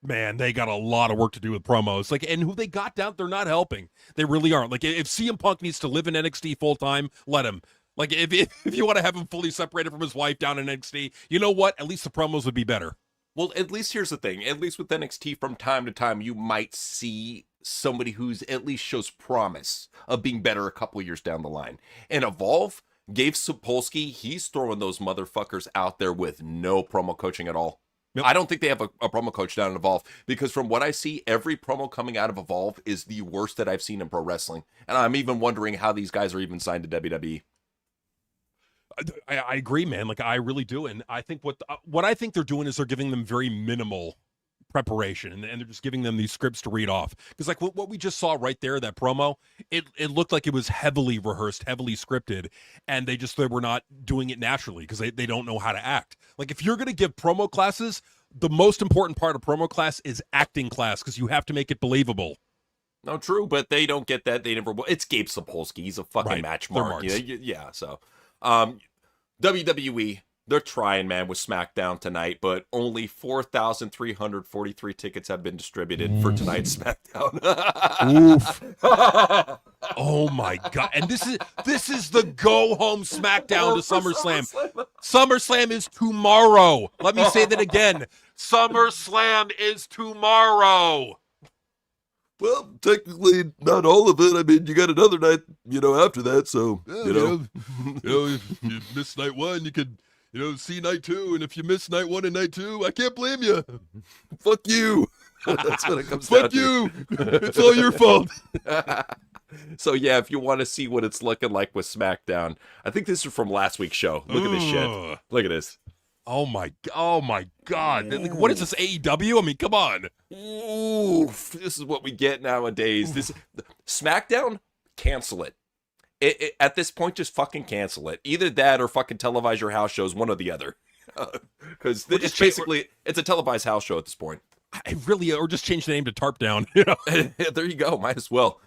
Man, they got a lot of work to do with promos. Like, and who they got down, they're not helping. They really aren't. Like, if CM Punk needs to live in NXT full time, let him. Like, if you want to have him fully separated from his wife down in NXT, you know what? At least the promos would be better. Well, at least here's the thing. At least with NXT, from time to time, you might see somebody who's at least shows promise of being better a couple years down the line. And Evolve gave Sapolsky, he's throwing those motherfuckers out there with no promo coaching at all. Yep. I don't think they have a promo coach down in Evolve, because from what I see, every promo coming out of Evolve is the worst that I've seen in pro wrestling. And I'm even wondering how these guys are even signed to WWE. I agree, man. Like, I really do. And I think what I think they're doing is they're giving them very minimal preparation, and they're just giving them these scripts to read off. Because like what we just saw right there, that promo, it looked like it was heavily rehearsed, heavily scripted, and they were not doing it naturally because they don't know how to act. Like, if you're going to give promo classes, the most important part of promo class is acting class, because you have to make it believable. No, true, but they don't get that. They never. It's Gabe Sapolsky. He's a fucking match mark. Yeah. So, WWE. They're trying, man, with SmackDown tonight, but only 4,343 tickets have been distributed for tonight's SmackDown. Oof. Oh my God. And this is the go home SmackDown to SummerSlam. SummerSlam is tomorrow. Let me say that again. SummerSlam is tomorrow. Well, technically, not all of it. I mean, you got another night, after that, so, if you miss night one, you could, see night two, and if you miss night one and night two, I can't blame you. Fuck you. That's what it comes down Fuck to. you. It's all your fault. So, yeah, if you want to see what it's looking like with SmackDown, I think this is from last week's show. Look at this shit. Look at this. Oh my God. Like, what is this, AEW? I mean, come on. Oof. This is what we get nowadays. This SmackDown, cancel it. At this point, just fucking cancel it. Either that or fucking televise your house shows, one or the other. Because it's basically it's a televised house show at this point. Or just change the name to Tarp Down. You know? There you go. Might as well.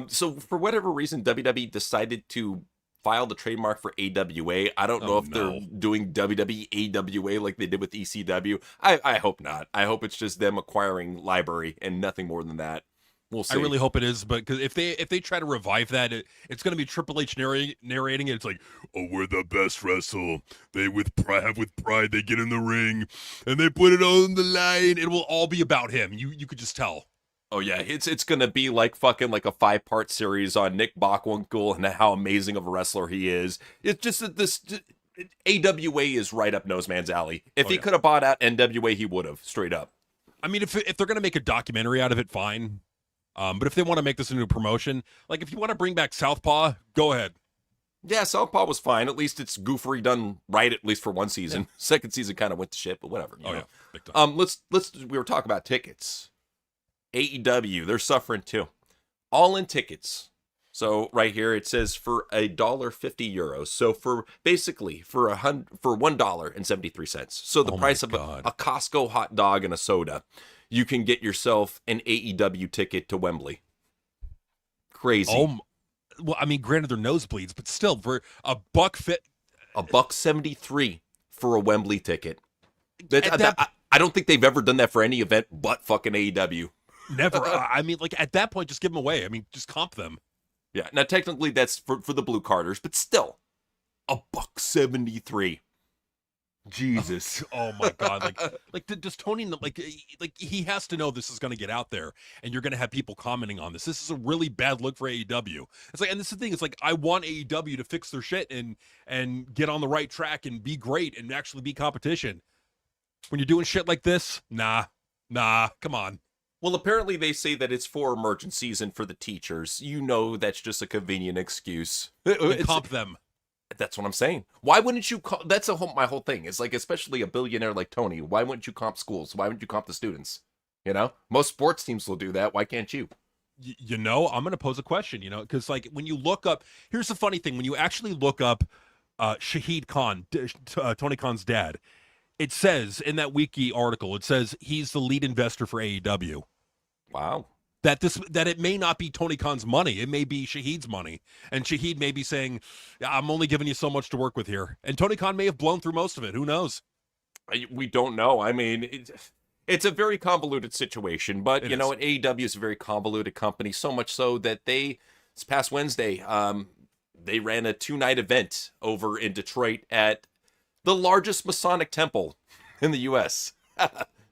So for whatever reason, WWE decided to file the trademark for AWA. I don't know if they're doing WWE AWA like they did with ECW. I hope not. I hope it's just them acquiring library and nothing more than that. We'll see. I really hope it is, but because if they try to revive that, it's going to be Triple H narrating it. It's like, oh, we're the best wrestle. They with pride they get in the ring and they put it on the line. it will all be about him. You could just tell. Oh yeah, it's gonna be like fucking like a 5-part series on Nick Bockwinkel and how amazing of a wrestler he is. It's just that this AWA is right up Noseman's alley. If he could have bought out NWA, he would have, straight up. I mean, if they're gonna make a documentary out of it, fine. But if they want to make this into a promotion, like if you want to bring back Southpaw, go ahead. Yeah, Southpaw was fine. At least it's goofery done right, at least for one season. Yeah. Second season kind of went to shit, but whatever. You know? Yeah, big time. Let's we were talking about tickets. AEW, they're suffering too. All in tickets. So right here it says for €1.50. So for basically for $1.73. So the price of a Costco hot dog and a soda, you can get yourself an AEW ticket to Wembley. Crazy. Well, I mean, granted they're nosebleeds, but still for $1.73 for a Wembley ticket. I don't think they've ever done that for any event but fucking AEW. Never. I mean, like at that point, just give them away. I mean, just comp them. Yeah. Now, technically, that's for the blue carders, but still, $1.73. Jesus. Oh my God. Does Tony like he has to know this is going to get out there, and you're going to have people commenting on this. This is a really bad look for AEW. It's like, and this is the thing. It's like I want AEW to fix their shit and get on the right track and be great and actually be competition. When you're doing shit like this, nah, come on. Well, apparently they say that it's for emergencies and for the teachers. You know that's just a convenient excuse. Comp them. That's what I'm saying. Why wouldn't you that's my whole thing. It's like, especially a billionaire like Tony, why wouldn't you comp schools? Why wouldn't you comp the students? You know? Most sports teams will do that. Why can't you? You know, I'm going to pose a question, because like when you look up, here's the funny thing. When you actually look up Shahid Khan, Tony Khan's dad, it says in that wiki article, it says he's the lead investor for AEW. Wow. That it may not be Tony Khan's money. It may be Shahid's money. And Shahid may be saying, I'm only giving you so much to work with here. And Tony Khan may have blown through most of it. Who knows? We don't know. I mean, it's a very convoluted situation. But, you know what? AEW is a very convoluted company. So much so that this past Wednesday, they ran a 2-night event over in Detroit at the largest Masonic temple in the U.S.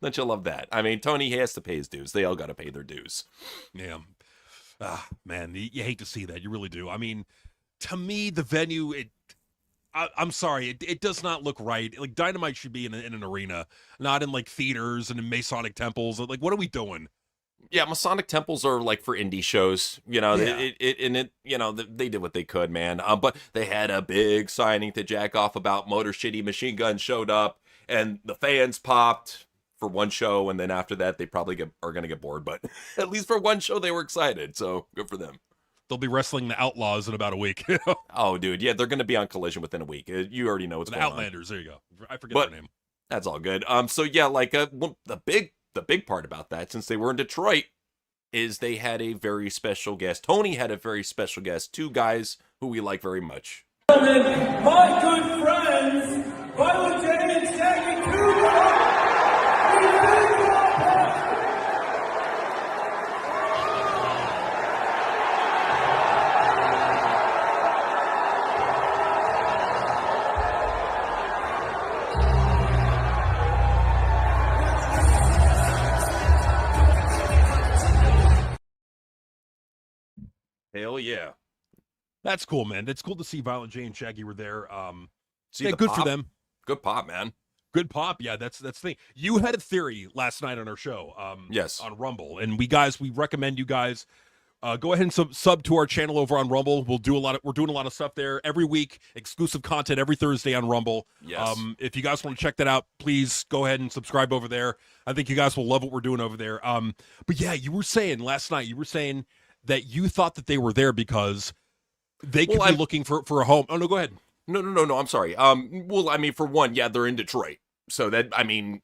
Don't you love that? I mean, Tony has to pay his dues. They all got to pay their dues. Yeah. Man, you hate to see that. You really do. I mean, to me, the venue, I'm sorry, it does not look right. Like, Dynamite should be in an arena, not in, like, theaters and in Masonic temples. Like, what are we doing? Yeah, Masonic temples are like for indie shows, they did what they could, man. But they had a big signing to jack off about Motor City Machine Gun showed up, and the fans popped for one show, and then after that, they probably are going to get bored. But at least for one show, they were excited, so good for them. They'll be wrestling the Outlaws in about a week. Oh, dude, yeah, they're going to be on Collision within a week. You already know what's going on. The Outlanders, there you go. I forget their name. That's all good. So yeah, like the big part about that, since they were in Detroit, is they had a very special guest. Tony had a very special guest. 2 guys who we like very much. My good friends, Violent J and Shaggy 2. Hell yeah. That's cool, man. It's cool to see Violent J and Shaggy were there. Good for them. Good pop, man. Good pop. Yeah, that's the thing. You had a theory last night on our show. Yes. On Rumble. And we recommend you guys go ahead and sub to our channel over on Rumble. We're doing a lot of stuff there every week, exclusive content every Thursday on Rumble. Yes. If you guys want to check that out, please go ahead and subscribe over there. I think you guys will love what we're doing over there. But yeah, you were saying last night, that you thought that they were there because They could be looking for a home. Oh, no, go ahead. No. I'm sorry. Well, I mean, for one, yeah, they're in Detroit, so that I mean,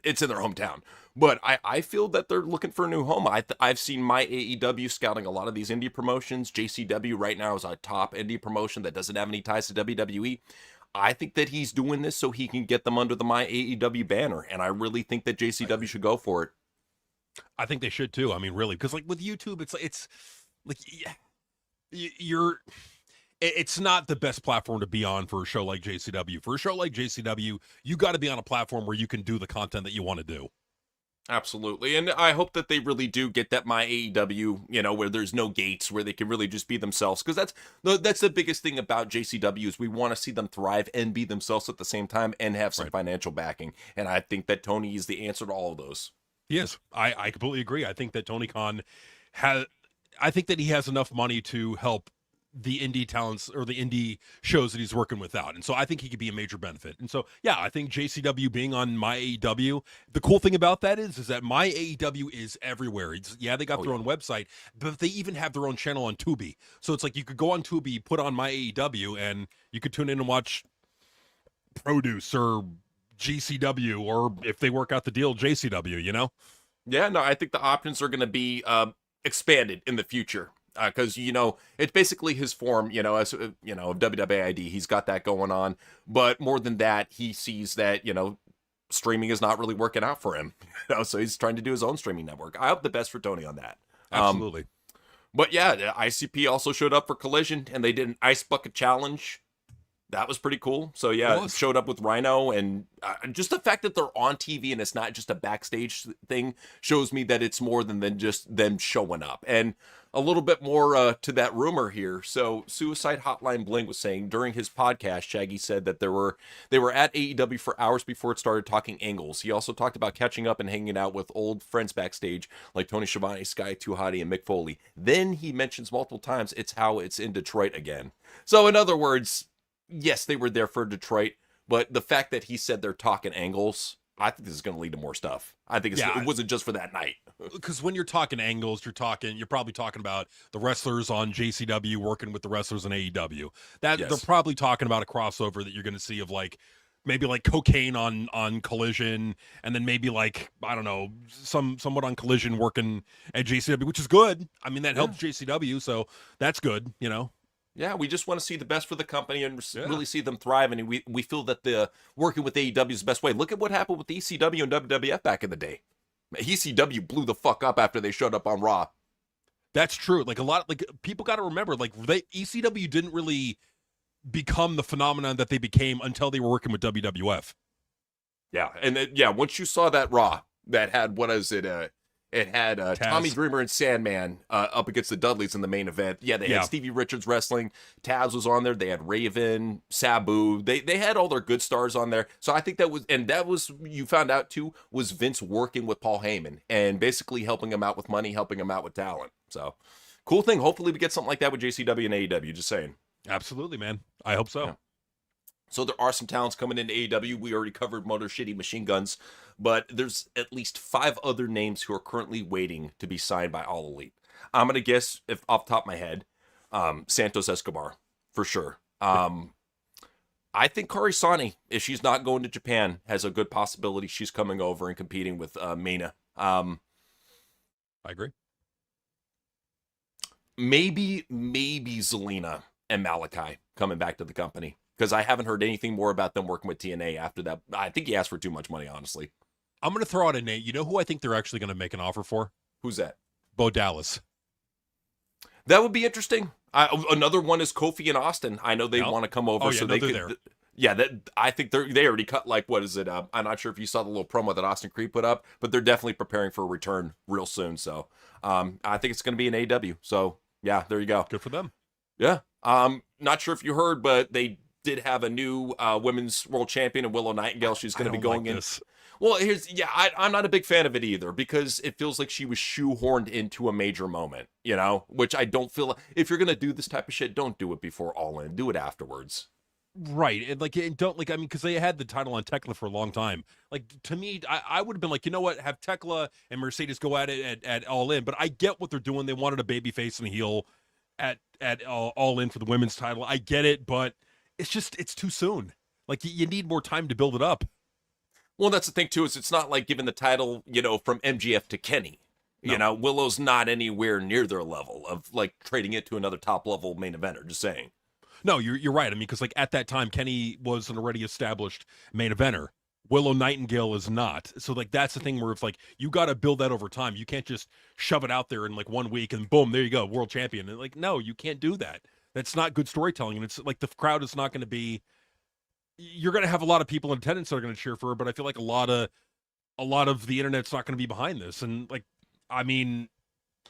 it's in their hometown. But I feel that they're looking for a new home. I've seen my AEW scouting a lot of these indie promotions. JCW right now is a top indie promotion that doesn't have any ties to WWE. I think that he's doing this so he can get them under the my AEW banner, and I really think that JCW should go for it. I think they should too. I mean, really, because like with YouTube, it's like it's not the best platform to be on for a show like JCW. For a show like JCW, you got to be on a platform where you can do the content that you want to do. Absolutely. And I hope that they really do get that my AEW, where there's no gates, where they can really just be themselves. Because that's the biggest thing about JCW is we want to see them thrive and be themselves at the same time and have some financial backing. And I think that Tony is the answer to all of those. Yes, I completely agree. I think that Tony Khan I think that he has enough money to help the indie talents or the indie shows that he's working with out. And so I think he could be a major benefit. And so, yeah, I think JCW being on my AEW, the cool thing about that is that my AEW is everywhere. They got their own website, but they even have their own channel on Tubi. So it's like you could go on Tubi, put on my AEW, and you could tune in and watch Produce or GCW, or if they work out the deal, JCW, Yeah, no, I think the options are going to be expanded in the future. Because, it's basically his form, as, of WWID. He's got that going on. But more than that, he sees that, streaming is not really working out for him. So he's trying to do his own streaming network. I hope the best for Tony on that. Absolutely. But yeah, the ICP also showed up for Collision, and they did an Ice Bucket Challenge. That was pretty cool. So yeah, it showed up with Rhino, and just the fact that they're on TV and it's not just a backstage thing shows me that it's more than just them showing up. And a little bit more to that rumor here. So Suicide Hotline Bling was saying during his podcast, Shaggy said that they were at AEW for hours before it started talking angles. He also talked about catching up and hanging out with old friends backstage like Tony Schiavone, Sky Too Hotty, and Mick Foley. Then he mentions multiple times it's how it's in Detroit again. So in other words, yes, they were there for Detroit, but the fact that he said they're talking angles, I think this is going to lead to more stuff. I think it wasn't just for that night. Because when you're talking angles, you're probably talking about the wrestlers on JCW working with the wrestlers on AEW. They're probably talking about a crossover that you're going to see of maybe cocaine on Collision, and then maybe I don't know, somewhat on Collision working at JCW, which is good. I mean, that helps JCW, so that's good, Yeah, we just want to see the best for the company and really see them thrive. And we feel that the working with AEW is the best way. Look at what happened with ECW and WWF back in the day. ECW blew the fuck up after they showed up on Raw. That's true. People got to remember, ECW didn't really become the phenomenon that they became until they were working with WWF. Yeah, and once you saw that Raw that had it had Tommy Dreamer and Sandman up against the Dudleys in the main event. Yeah, they had Stevie Richards wrestling. Taz was on there. They had Raven, Sabu. They had all their good stars on there. So I think that was you found out too, was Vince working with Paul Heyman and basically helping him out with money, helping him out with talent. So cool thing. Hopefully we get something like that with JCW and AEW. Just saying. Absolutely, man. I hope so. Yeah. So there are some talents coming into AEW. We already covered Motor City Machine Guns, but there's at least 5 other names who are currently waiting to be signed by All Elite. I'm going to guess, if off the top of my head, Santos Escobar, for sure. I think Kairi Sane, if she's not going to Japan, has a good possibility she's coming over and competing with Mina. I agree. Maybe Zelina and Malachi coming back to the company. Because I haven't heard anything more about them working with TNA after that. I think he asked for too much money, honestly. I'm going to throw out a name. You know who I think they're actually going to make an offer for? Who's that? Bo Dallas. That would be interesting. Another one is Kofi and Austin. I know they want to come over, so they could. There. Yeah, I think they already cut what is it? I'm not sure if you saw the little promo that Austin Creed put up, but they're definitely preparing for a return real soon. So I think it's going to be an AEW. So yeah, there you go. Good for them. Yeah. Not sure if you heard, but they did have a new women's world champion in Willow Nightingale. She's going to be going in. This. Well, I'm not a big fan of it either because it feels like she was shoehorned into a major moment, which I don't feel. If you're going to do this type of shit, don't do it before All In. Do it afterwards. Right. And because they had the title on Tekla for a long time. To me, I would have been you know what? Have Tekla and Mercedes go at it at All In. But I get what they're doing. They wanted a baby face and a heel at all in for the women's title. I get it, but it's too soon. Like you need more time to build it up. Well, that's the thing too, is it's not like giving the title, from MGF to Kenny. No. Willow's not anywhere near their level of like trading it to another top level main eventer. Just saying. No, you're right. I mean, because like at that time, Kenny was an already established main eventer. Willow Nightingale is not. So like that's the thing where it's like you got to build that over time. You can't just shove it out there in like 1 week and boom, there you go, world champion. And like no, you can't do that. That's not good storytelling, and it's like the crowd is not going to be. You're going to have a lot of people in attendance that are going to cheer for her, but I feel like a lot of the internet's not going to be behind this. And like, I mean,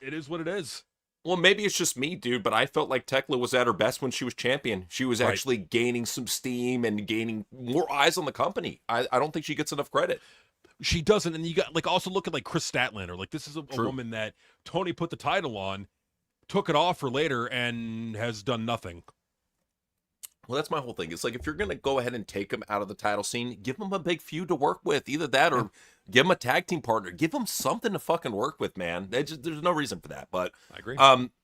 it is what it is. Well, maybe it's just me, dude, but I felt like Tekla was at her best when she was champion. She was Right. actually gaining some steam and gaining more eyes on the company. I don't think she gets enough credit. She doesn't, and you got like also look at like Chris Statlander. Like this is a woman that Tony put the title on, took it off for later, and has done nothing. Well, that's my whole thing. It's like if you're going to go ahead and take him out of the title scene, give him a big feud to work with. Either that or give him a tag team partner. Give him something to fucking work with, man. There's no reason for that. But I agree.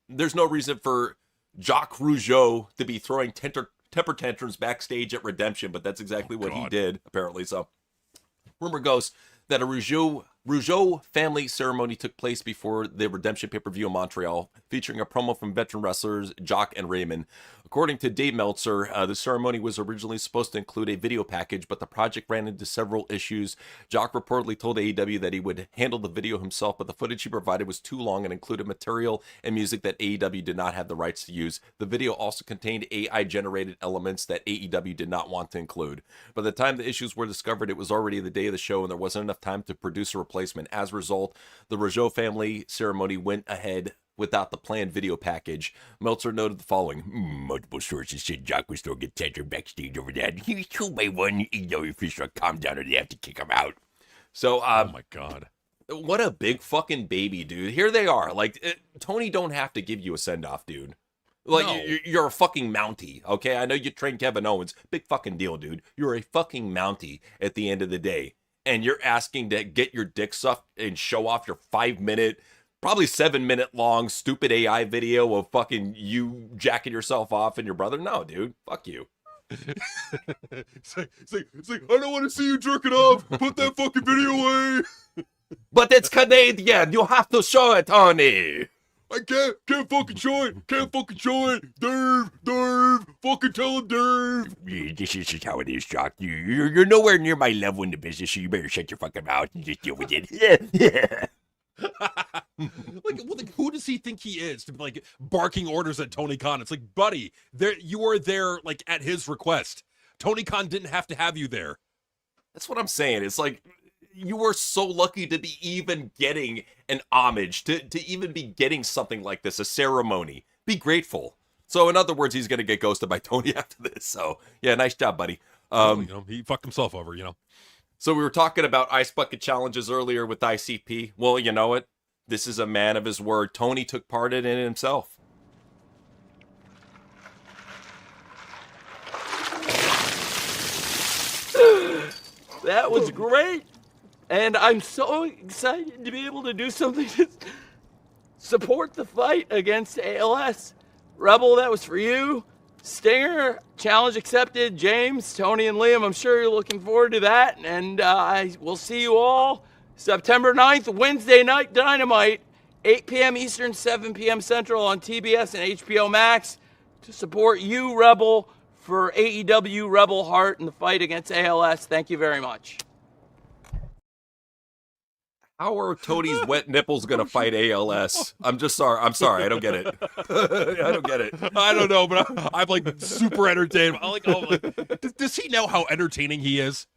There's no reason for Jacques Rougeau to be throwing temper tantrums backstage at Redemption, but that's exactly what he did, apparently. So rumor goes that a Rougeau family ceremony took place before the Redemption pay-per-view in Montreal, featuring a promo from veteran wrestlers Jock and Raymond. According to Dave Meltzer, the ceremony was originally supposed to include a video package, but the project ran into several issues. Jock reportedly told AEW that he would handle the video himself, but the footage he provided was too long and included material and music that AEW did not have the rights to use. The video also contained AI-generated elements that AEW did not want to include. By the time the issues were discovered, it was already the day of the show, and there wasn't enough time to produce a replacement. As a result, the Rougeau family ceremony went ahead without the planned video package. Meltzer noted the following. Multiple sources said Jock was throwing a tantrum backstage over that. He was 2-by-1. Official calm down or they have to kick him out. So, oh my God. What a big fucking baby, dude. Here they are. Like, Tony don't have to give you a send-off, dude. Like, No. you're a fucking Mountie, okay? I know you trained Kevin Owens. Big fucking deal, dude. You're a fucking Mountie at the end of the day. And you're asking to get your dick sucked and show off your 5-minute, probably 7-minute long stupid AI video of fucking you jacking yourself off and your brother? No, dude. Fuck you. It's like, I don't want to see you jerking off. Put that fucking video away. But it's Canadian. You have to show it, Tony. I can't fucking show it. Can't fucking show it. Dave, fucking tell him, Dave. This is how it is, Jock. You're nowhere near my level in the business, so you better shut your fucking mouth and just deal with it. Yeah. like who does he think he is to be like barking orders at Tony Khan? It's like, buddy, you were there like at his request. Tony Khan didn't have to have you there. That's what I'm saying. It's like you were so lucky to be even getting an homage, to even be getting something like this, a ceremony. Be grateful. So in other words, he's gonna get ghosted by Tony after this. So yeah, nice job, buddy. He fucked himself over, So we were talking about ice bucket challenges earlier with ICP. Well, you know what? This is a man of his word. Tony took part in it himself. That was great. And I'm so excited to be able to do something to support the fight against ALS. Rebel, that was for you. Stinger, challenge accepted. James, Tony, and Liam, I'm sure you're looking forward to that. And I will see you all September 9th, Wednesday night Dynamite, 8 p.m. Eastern, 7 p.m. Central on TBS and HBO Max to support you, Rebel, for AEW Rebel Heart in the fight against ALS. Thank you very much. How are Tony's wet nipples gonna fight ALS? I'm just sorry. I'm sorry. I don't get it. I don't get it. I don't know, but I'm like super entertained. I'm like, does he know how entertaining he is?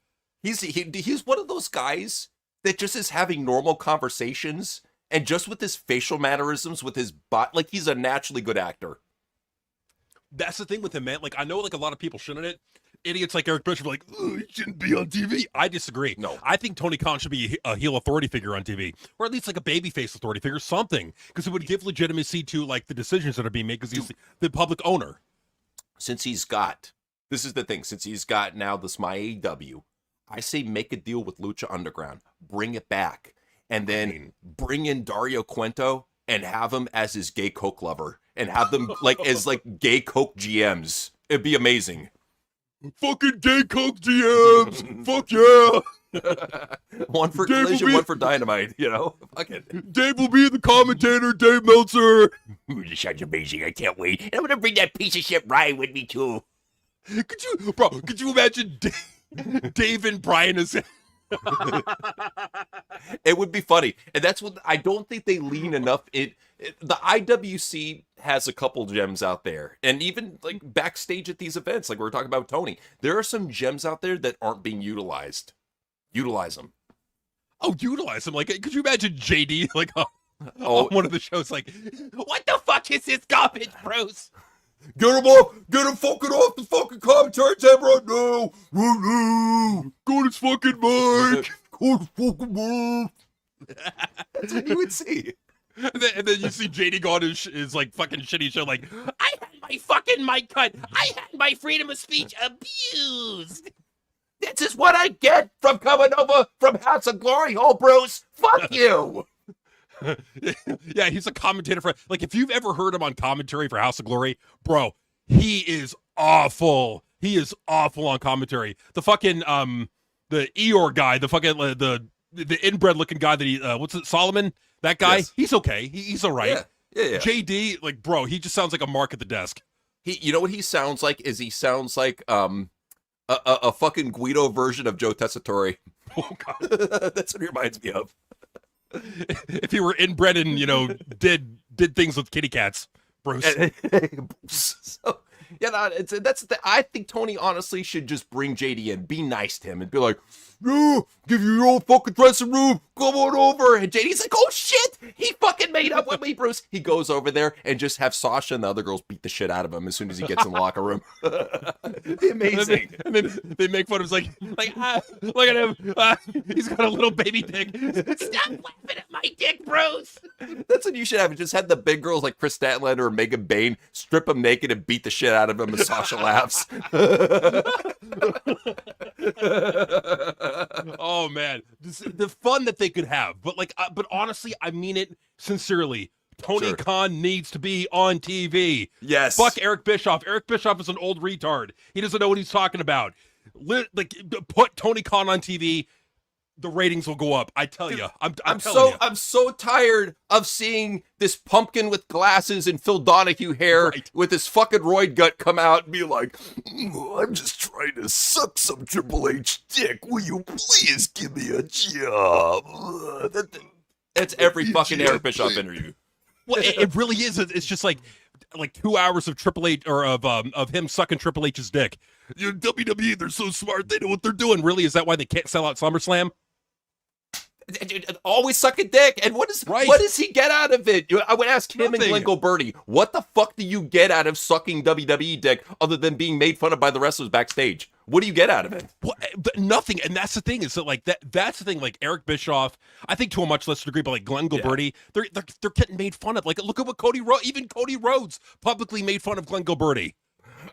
He's one of those guys that just is having normal conversations and just with his facial mannerisms, with his body, like he's a naturally good actor. That's the thing with him, man. Like, I know like a lot of people shouldn't it. Idiots like Eric Bischoff are like, he shouldn't be on TV. I disagree. No. I think Tony Khan should be a heel authority figure on TV, or at least like a babyface authority figure, something, because it would give legitimacy to like the decisions that are being made, because he's the public owner. Since he's got now this My AEW, I say make a deal with Lucha Underground, bring it back, and then bring in Dario Cuento and have him as his gay coke lover. and have them like as like gay Coke GMs. It'd be amazing. Fucking gay Coke GMs. Fuck yeah. One for Dave Collision, will be- one for Dynamite, you know? Fucking. Dave will be the commentator, Dave Meltzer. This sounds amazing. I can't wait. And I'm going to bring that piece of shit Ryan with me, too. Could you imagine Dave and Brian as It would be funny. And that's what I don't think they lean enough. The IWC has a couple gems out there. And even like backstage at these events, like we were talking about Tony, there are some gems out there that aren't being utilized. Utilize them. Oh, utilize them. Like, could you imagine JD like on one of the shows like, what the fuck is this garbage, bros? Get him off! Get him fucking off the fucking commentary table right now! Right now! Go to his fucking mic! Go to his fucking mic! That's what you would see. And then you see JD go on his like fucking shitty show like, I had my fucking mic cut. I had my freedom of speech abused. This is what I get from coming over from House of Glory, oh bros. Fuck you. Yeah, he's a commentator for like if you've ever heard him on commentary for House of Glory, bro, he is awful. He is awful on commentary. The fucking the Eeyore guy, the fucking the inbred looking guy that he what's it, Solomon? That guy, yes. He's okay. He's all right. Yeah. JD, like, bro, he just sounds like a mark at the desk. You know what he sounds like? He sounds like a fucking Guido version of Joe Tessitore. Oh god. That's what he reminds me of. If he were inbred and, did things with kitty cats, Bruce. So, I think Tony honestly should just bring JD in, be nice to him, and be like, Yeah, give you your own fucking dressing room. come on over. And JD's like, oh shit, he fucking made up with me, Bruce. He goes over there and just have Sasha and the other girls beat the shit out of him as soon as he gets in the locker room. Amazing. And then they make fun of him, look at him. He's got a little baby dick. Stop laughing at my dick, Bruce. That's what you should have. Just had the big girls like Chris Statlander or Megan Bain strip him naked and beat the shit out of him as Sasha laughs. Oh man, the fun that they could have, but but honestly, I mean it sincerely. Tony Sure. Khan needs to be on TV. Yes. Fuck Eric Bischoff. Eric Bischoff is an old retard. He doesn't know what he's talking about. Put Tony Khan on TV. The ratings will go up. I tell you. I'm telling you. I'm so tired of seeing this pumpkin with glasses and Phil Donahue hair with his fucking roid gut come out and be like, I'm just trying to suck some Triple H dick. Will you please give me a job? it's every fucking Eric Bischoff interview. Well, it really is. It's just like 2 hours of Triple H or of him sucking Triple H's dick. WWE, they're so smart. They know what they're doing. Really, is that why they can't sell out SummerSlam? Always suck a dick. And what does he get out of it? I would ask him Nothing. and Glenn Gilberti, what the fuck do you get out of sucking WWE dick other than being made fun of by the wrestlers backstage? What do you get out of it? Well, but nothing. And that's the thing is that that's the thing. Like Eric Bischoff, I think to a much lesser degree, but like Glenn Gilberti, they're getting made fun of. Like look at what even Cody Rhodes publicly made fun of Glenn Gilberti.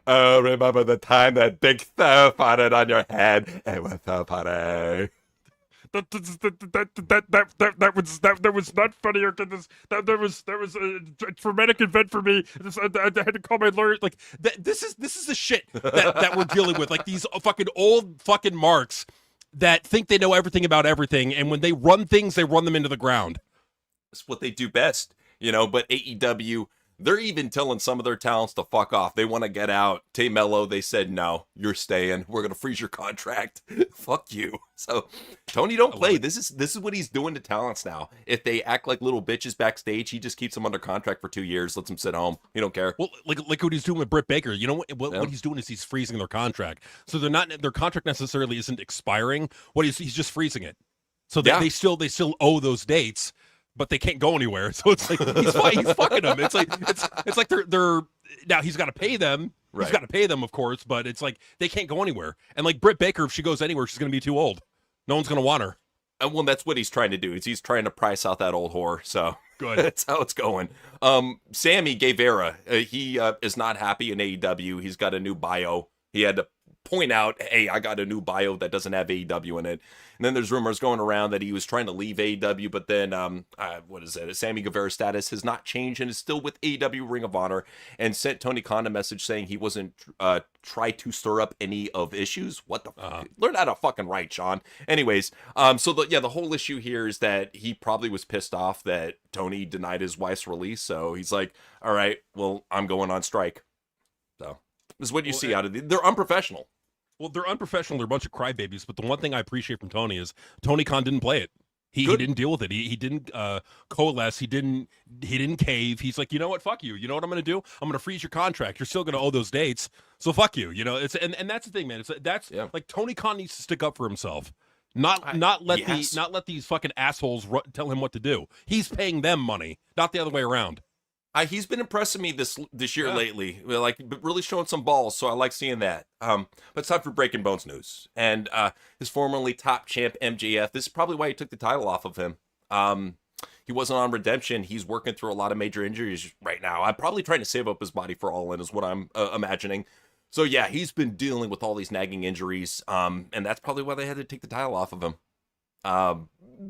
Oh, remember the time that big stuff farted on your head? It was so funny. That was not funny. That was a traumatic event for me. I had to call my lawyer. Like this is the shit that we're dealing with. Like these fucking old fucking marks that think they know everything about everything, and when they run things, they run them into the ground. That's what they do best, But AEW, they're even telling some of their talents to fuck off. They want to get out. Tay Mello, they said, no, you're staying. We're going to freeze your contract. Fuck you. So, Tony, don't play. This is what he's doing to talents now. If they act like little bitches backstage, he just keeps them under contract for 2 years, lets them sit home. He don't care. Well, like what he's doing with Britt Baker. You know what he's doing is he's freezing their contract. So their contract necessarily isn't expiring. He's just freezing it. So they still owe those dates. But they can't go anywhere, so it's like he's fucking them. It's like they're now he's got to pay them. He's got to pay them, of course, but it's like they can't go anywhere. And like Britt Baker, if she goes anywhere, she's going to be too old. No one's going to want her. And well, that's what he's trying to do. He's trying to price out that old whore. So good. That's how it's going. Sammy Guevara, he is not happy in AEW. He's got a new bio. He had to point out, hey, I got a new bio that doesn't have AEW in it. And then there's rumors going around that he was trying to leave AEW, but then, Sammy Guevara's status has not changed and is still with AEW Ring of Honor, and sent Tony Khan a message saying he wasn't try to stir up any of issues. What the fuck? Learn how to fucking write, Sean. Anyways, the whole issue here is that he probably was pissed off that Tony denied his wife's release, so he's like, all right, well, I'm going on strike. So this is what you see out of they're unprofessional. Well, they're unprofessional. They're a bunch of crybabies. But the one thing I appreciate from Tony is Tony Khan didn't play it. He didn't deal with it. He didn't coalesce. He didn't cave. He's like, you know what? Fuck you. You know what I'm going to do? I'm going to freeze your contract. You're still going to owe those dates. So fuck you. You know, it's and that's the thing, man. Like Tony Khan needs to stick up for himself. Not let these fucking assholes tell him what to do. He's paying them money, not the other way around. He's been impressing me this year lately, like really showing some balls. So I like seeing that. But it's time for Breaking Bones news, and his formerly top champ MJF. This is probably why he took the title off of him. He wasn't on Redemption. He's working through a lot of major injuries right now. I'm probably trying to save up his body for All In, is what I'm imagining. So yeah, he's been dealing with all these nagging injuries, and that's probably why they had to take the title off of him.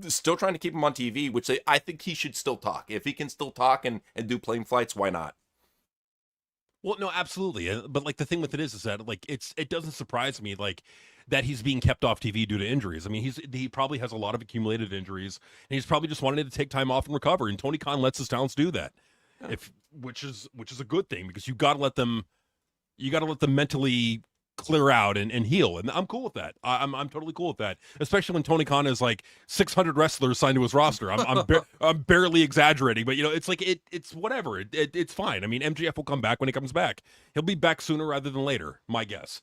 Still trying to keep him on TV, which I think he should still talk. If he can still talk and do plane flights, why not? Well, no, absolutely. But like the thing with it is that like it doesn't surprise me like that he's being kept off TV due to injuries. I mean, he probably has a lot of accumulated injuries, and he's probably just wanted to take time off and recover. And Tony Khan lets his talents do that, which is a good thing, because you got to let them mentally clear out and heal, and I'm cool with that. I'm totally cool with that, especially when Tony Khan is like 600 wrestlers signed to his roster. I'm barely exaggerating, but you know, it's like it's whatever. It's fine. I mean, MJF will come back when he comes back. He'll be back sooner rather than later, my guess.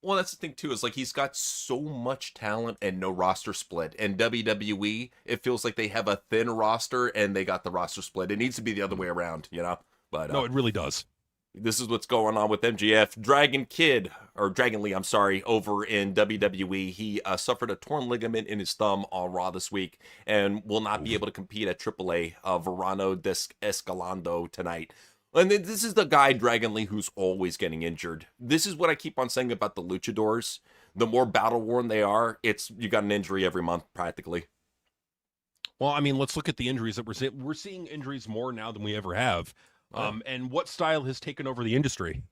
Well, that's the thing too, is like he's got so much talent and no roster split. And WWE, it feels like they have a thin roster and they got the roster split. It needs to be the other way around, you know. But no, it really does. This is what's going on with MJF. Dragon Lee, I'm sorry, over in WWE. He suffered a torn ligament in his thumb on Raw this week and will not be able to compete at AAA Verano Escalando tonight. And this is the guy, Dragon Lee, who's always getting injured. This is what I keep on saying about the luchadors. The more battle-worn they are, you got an injury every month, practically. Well, I mean, let's look at the injuries that we're seeing. We're seeing injuries more now than we ever have. And what style has taken over the industry?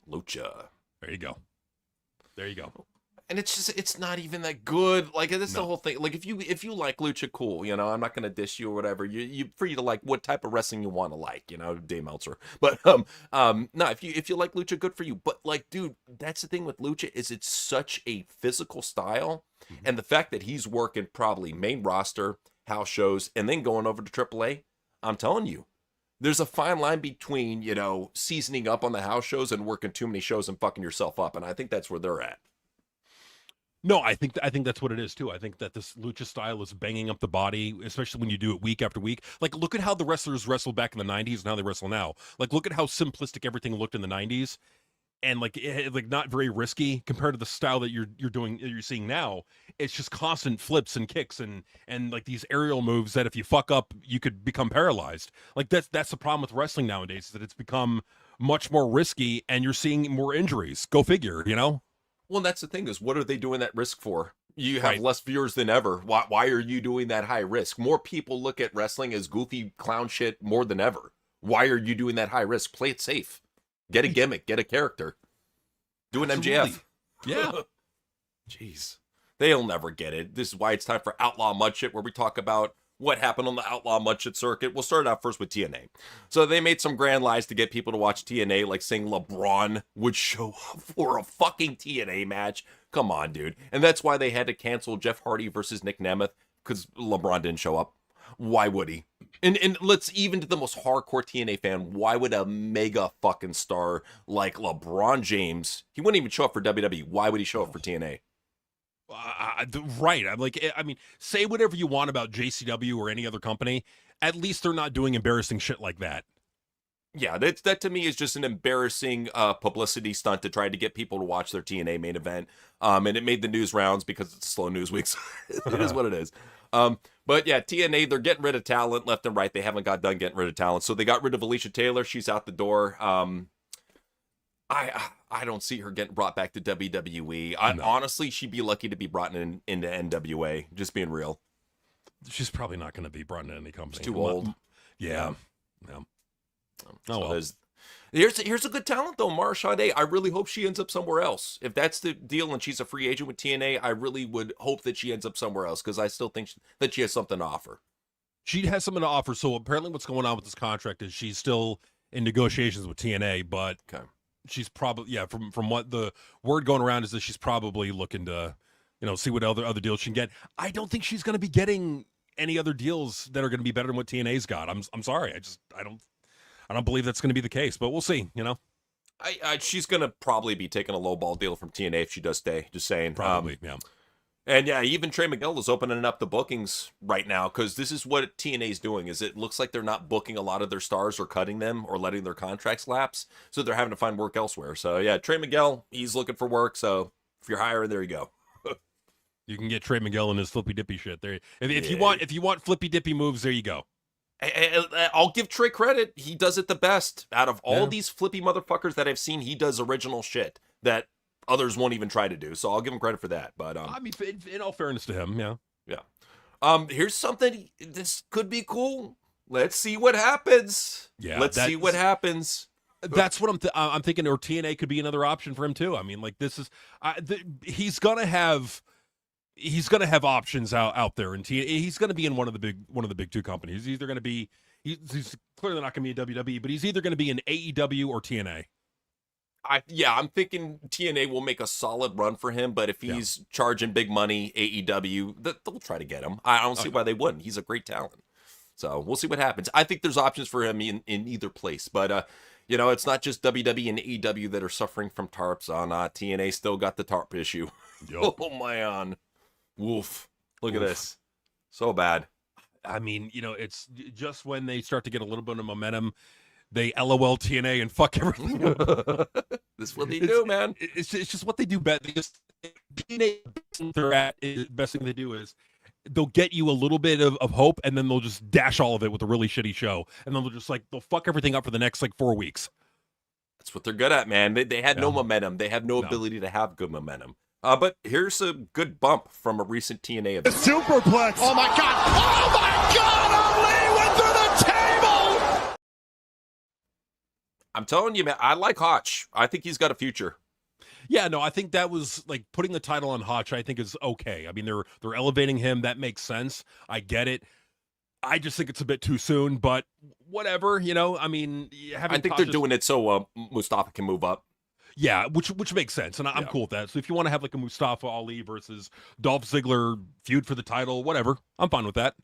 Lucha. There you go. And it's not even that good. Like, that's the whole thing. Like, if you like lucha, cool. You know, I'm not gonna dish you or whatever. You free to like what type of wrestling you want to like. You know, Dave Meltzer. But no, if you like lucha, good for you. But like, dude, that's the thing with lucha, is it's such a physical style, and the fact that he's working probably main roster, house shows, and then going over to AAA. I'm telling you, there's a fine line between, you know, seasoning up on the house shows and working too many shows and fucking yourself up. And I think that's where they're at. No, I think that's what it is too. I think that this lucha style is banging up the body, especially when you do it week after week. Like, look at how the wrestlers wrestled back in the 90s and how they wrestle now. Like, look at how simplistic everything looked in the 90s. And like not very risky compared to the style that you're seeing now. It's just constant flips and kicks and like these aerial moves that if you fuck up, you could become paralyzed. Like that's the problem with wrestling nowadays, is that it's become much more risky and you're seeing more injuries. Go figure, you know? Well, that's the thing, is what are they doing that risk for? You have less viewers than ever. Why are you doing that high risk? More people look at wrestling as goofy clown shit more than ever. Why are you doing that high risk? Play it safe. Get a gimmick, get a character. Do an MJF. Yeah. Jeez. They'll never get it. This is why it's time for Outlaw Mud Shit, where we talk about what happened on the Outlaw Mud Shit circuit. We'll start out first with TNA. So they made some grand lies to get people to watch TNA, like saying LeBron would show up for a fucking TNA match. Come on, dude. And that's why they had to cancel Jeff Hardy versus Nick Nemeth, because LeBron didn't show up. Why would he? And let's, even to the most hardcore TNA fan, why would a mega fucking star like LeBron James, he wouldn't even show up for WWE. Why would he show up for TNA? Right. I'm like, I mean, say whatever you want about JCW or any other company. At least they're not doing embarrassing shit like that. Yeah, that to me is just an embarrassing publicity stunt to try to get people to watch their TNA main event. And it made the news rounds because it's slow news weeks. It is what it is. But yeah, TNA, they're getting rid of talent left and right. They haven't got done getting rid of talent. So they got rid of Alicia Taylor. She's out the door. I'm I don't see her getting brought back to WWE. No. Honestly, she'd be lucky to be brought into NWA. Just being real. She's probably not going to be brought into any company. She's too old. Yeah. So well. Here's a good talent though, Mara Sade. I really hope she ends up somewhere else. If that's the deal and she's a free agent with TNA, I really would hope that she ends up somewhere else because I still think that she has something to offer. She has something to offer. So apparently what's going on with this contract is she's still in negotiations with TNA, but she's probably, from what the word going around is that she's probably looking to, see what other deals she can get. I don't think she's going to be getting any other deals that are going to be better than what TNA's got. I'm sorry. I don't believe that's going to be the case, but we'll see, She's going to probably be taking a lowball deal from TNA if she does stay, just saying. Probably, yeah. And yeah, even Trey Miguel is opening up the bookings right now because this is what TNA is doing. Is it looks like they're not booking a lot of their stars or cutting them or letting their contracts lapse, so they're having to find work elsewhere. So yeah, Trey Miguel, he's looking for work. So if you're hiring, there you go. You can get Trey Miguel in his flippy dippy shit there. If you want flippy dippy moves, there you go. I'll give Trey credit. He does it the best out of all these flippy motherfuckers that I've seen. He does original shit that others won't even try to do. So I'll give him credit for that. But I mean, in all fairness to him, yeah. Here's something. This could be cool. Let's see what happens. Yeah, let's see what happens. That's what I'm thinking. Or TNA could be another option for him too. I mean, like this is he's gonna have options out there, and he's gonna be in one of the big two companies. He's either gonna be he's clearly not gonna be in WWE, but he's either gonna be in AEW or TNA. I'm thinking TNA will make a solid run for him, but if he's charging big money, AEW, they'll try to get him. I don't see why they wouldn't. He's a great talent. So we'll see what happens. I think there's options for him in either place, but it's not just WWE and AEW that are suffering from tarps. TNA still got the tarp issue. Yep. Oh man, woof! Look at this, so bad. I mean, it's just when they start to get a little bit of momentum, they LOL TNA and fuck everything. This is what they do, man. It's just what they do best. TNA, the best thing they do is they'll get you a little bit of hope, and then they'll just dash all of it with a really shitty show, and then they'll fuck everything up for the next 4 weeks. That's what they're good at, man. They had no momentum. They have no ability to have good momentum. But here's a good bump from a recent TNA event. The superplex. Oh my god! Oh my god! Ali went through the table. I'm telling you, man. I like Hotch. I think he's got a future. Yeah, no, I think that was putting the title on Hotch. I think is okay. I mean, they're elevating him. That makes sense. I get it. I just think it's a bit too soon, but whatever. I mean, I think they're doing it so Mustafa can move up. Yeah, which makes sense, and I'm cool with that. So if you want to have a Mustafa Ali versus Dolph Ziggler feud for the title, whatever, I'm fine with that.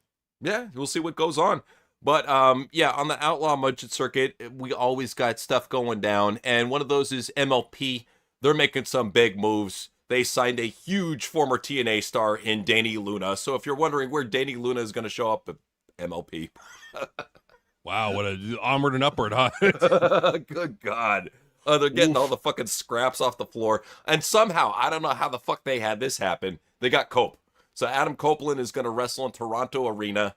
Yeah, we'll see what goes on. But on the Outlaw Budget circuit, we always got stuff going down, and one of those is MLP. They're making some big moves. They signed a huge former TNA star in Danny Luna. So if you're wondering where Danny Luna is going to show up, MLP. Wow, what a onward and upward, huh? Good God. They're getting all the fucking scraps off the floor. And somehow, I don't know how the fuck they had this happen. They got Cope. So Adam Copeland is going to wrestle in Toronto Arena.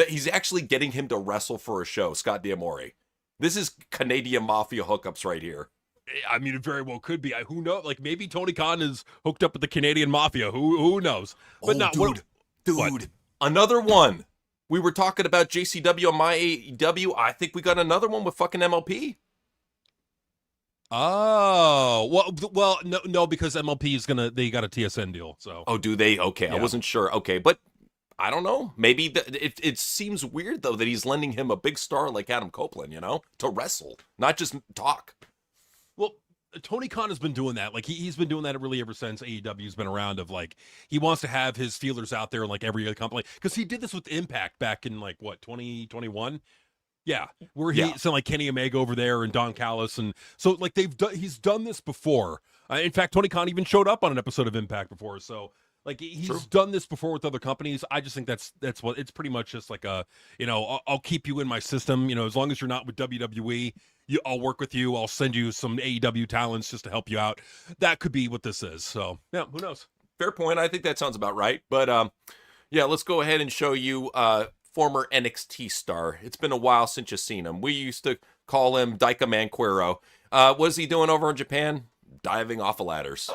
He's actually getting him to wrestle for a show, Scott D'Amore. This is Canadian Mafia hookups right here. I mean, it very well could be. Who knows? Maybe Tony Khan is hooked up with the Canadian Mafia. Who knows? But Dude. Another one. We were talking about JCW on my AEW. I think we got another one with fucking MLP. Oh, well, no, because MLP is they got a TSN deal. So. Oh, do they? Okay, yeah. I wasn't sure. Okay, but I don't know. Maybe it seems weird though that he's lending him a big star like Adam Copeland, to wrestle, not just talk. Well, Tony Khan has been doing that. He's been doing that really ever since AEW's been around. Of he wants to have his feelers out there in every other company, because he did this with Impact back in 2021. Yeah, where he sent Kenny Omega over there and Don Callis, and so he's done this before. In fact, Tony Khan even showed up on an episode of Impact before. So he's done this before with other companies. I just think that's what it's pretty much just I'll keep you in my system. As long as you're not with WWE, I'll work with you. I'll send you some AEW talents just to help you out. That could be what this is. So yeah, who knows? Fair point. I think that sounds about right. But let's go ahead and show you former NXT star. It's been a while since you've seen him. We used to call him Daika Manquero. What's he doing over in Japan? diving off of ladders.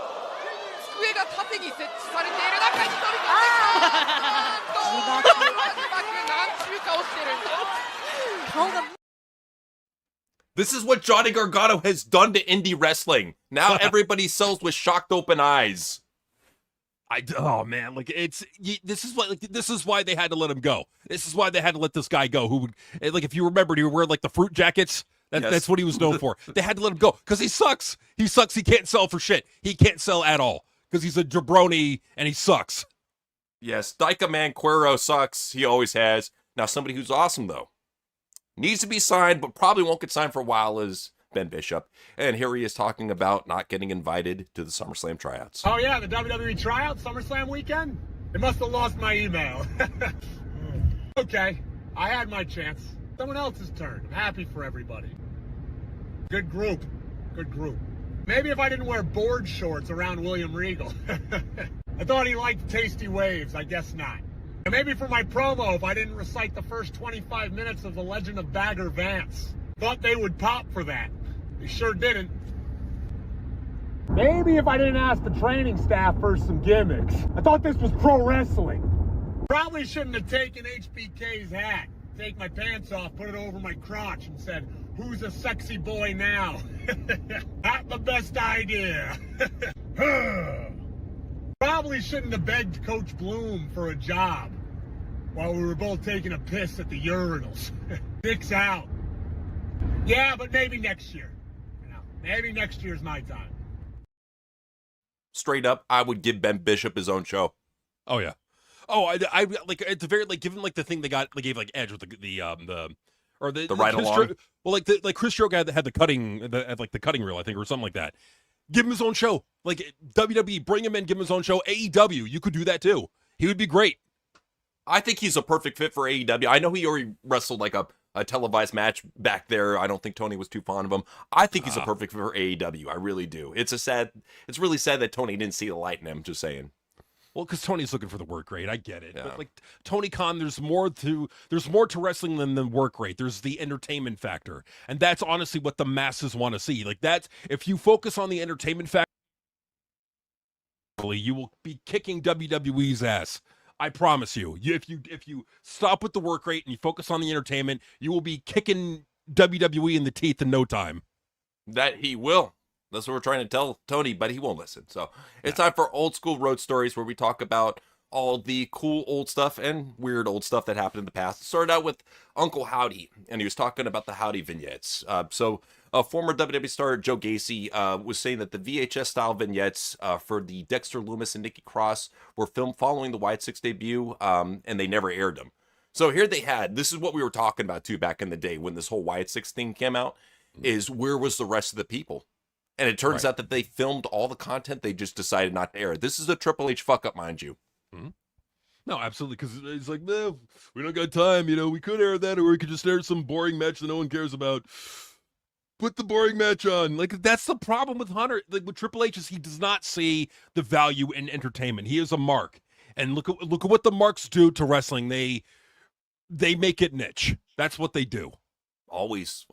This is what Johnny Gargano has done to indie wrestling. Now everybody sells with shocked open eyes. Oh man, like this is why they had to let him go. This is why they had to let this guy go. Who would, like, if you remember, he would wear like the fruit jackets. That's what he was known for. They had to let him go because he sucks. He sucks. He can't sell for shit. He can't sell at all because he's a jabroni and he sucks. Yes, Dyka Man Cuero sucks. He always has. Now somebody who's awesome though, needs to be signed, but probably won't get signed for a while is Ben Bishop. And here he is talking about not getting invited to the SummerSlam tryouts. Oh yeah, the WWE tryout SummerSlam weekend? They must have lost my email. Okay, I had my chance. Someone else's turn. I'm happy for everybody. Good group. Good group. Maybe if I didn't wear board shorts around William Regal. I thought he liked tasty waves. I guess not. And maybe for my promo, if I didn't recite the first 25 minutes of The Legend of Bagger Vance. Thought they would pop for that. They sure didn't. Maybe if I didn't ask the training staff for some gimmicks. I thought this was pro wrestling. Probably shouldn't have taken HBK's hat. Take my pants off, put it over my crotch, and said, "Who's a sexy boy now?" Not the best idea. Probably shouldn't have begged Coach Bloom for a job while we were both taking a piss at the urinals. Dick's out. Yeah, but maybe next year. Maybe next year's my time. Straight up, I would give Ben Bishop his own show. Oh yeah. Oh, I like at the very, like, given like the thing they gave like Edge with the ride along. Well, like Chris Jericho had the cutting reel, I think, or something like that. Give him his own show. Like WWE, bring him in, give him his own show. AEW, you could do that too. He would be great. I think he's a perfect fit for AEW. I know he already wrestled like a televised match back there. I don't think Tony was too fond of him. I think he's a perfect fit for AEW. I really do. It's really sad that Tony didn't see the light in him, just saying. Well, because Tony's looking for the work rate. I get it. Yeah. But like Tony Khan, there's more to wrestling than the work rate. There's the entertainment factor. And that's honestly what the masses want to see. Like that's, if you focus on the entertainment factor, you will be kicking WWE's ass. I promise you. If you stop with the work rate and you focus on the entertainment, you will be kicking WWE in the teeth in no time. That he will. That's what we're trying to tell Tony, but he won't listen. So it's time for Old School Road Stories, where we talk about all the cool old stuff and weird old stuff that happened in the past. It started out with Uncle Howdy, and he was talking about the Howdy vignettes. So former WWE star Joe Gacy was saying that the VHS-style vignettes for the Dexter Lumis and Nikki Cross were filmed following the Wyatt Six debut, and they never aired them. So here they had, this is what we were talking about too back in the day when this whole Wyatt Six thing came out, is where was the rest of the people? And it turns out that they filmed all the content. They just decided not to air it. This is a Triple H fuck up, mind you. Mm-hmm. No, absolutely. Because it's like, no, we don't got time. You know, we could air that, or we could just air some boring match that no one cares about. Put the boring match on. Like, that's the problem with Hunter. Like with Triple H, is he does not see the value in entertainment. He is a mark. And look at what the marks do to wrestling. They make it niche. That's what they do. Always.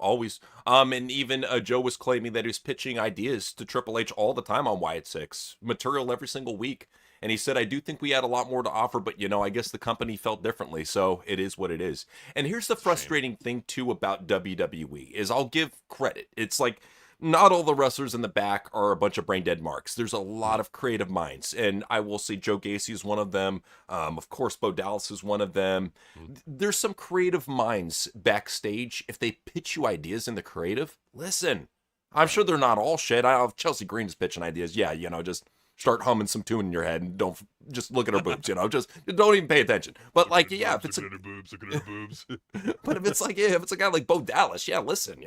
And even Joe was claiming that he was pitching ideas to Triple H all the time on Wyatt Six, material every single week. And he said, I do think we had a lot more to offer, but, I guess the company felt differently. So it is what it is. And here's the frustrating thing, too, about WWE is I'll give credit. It's like not all the wrestlers in the back are a bunch of brain dead marks. There's a lot of creative minds. And I will say Joe Gacy is one of them. Of course, Bo Dallas is one of them. There's some creative minds backstage. If they pitch you ideas in the creative, listen. I'm sure they're not all shit. I have Chelsea Green is pitching ideas. Yeah, just start humming some tune in your head and don't just look at her boobs, just don't even pay attention. But like, yeah, if it's look at her boobs. But if it's like, if it's a guy like Bo Dallas, yeah, listen,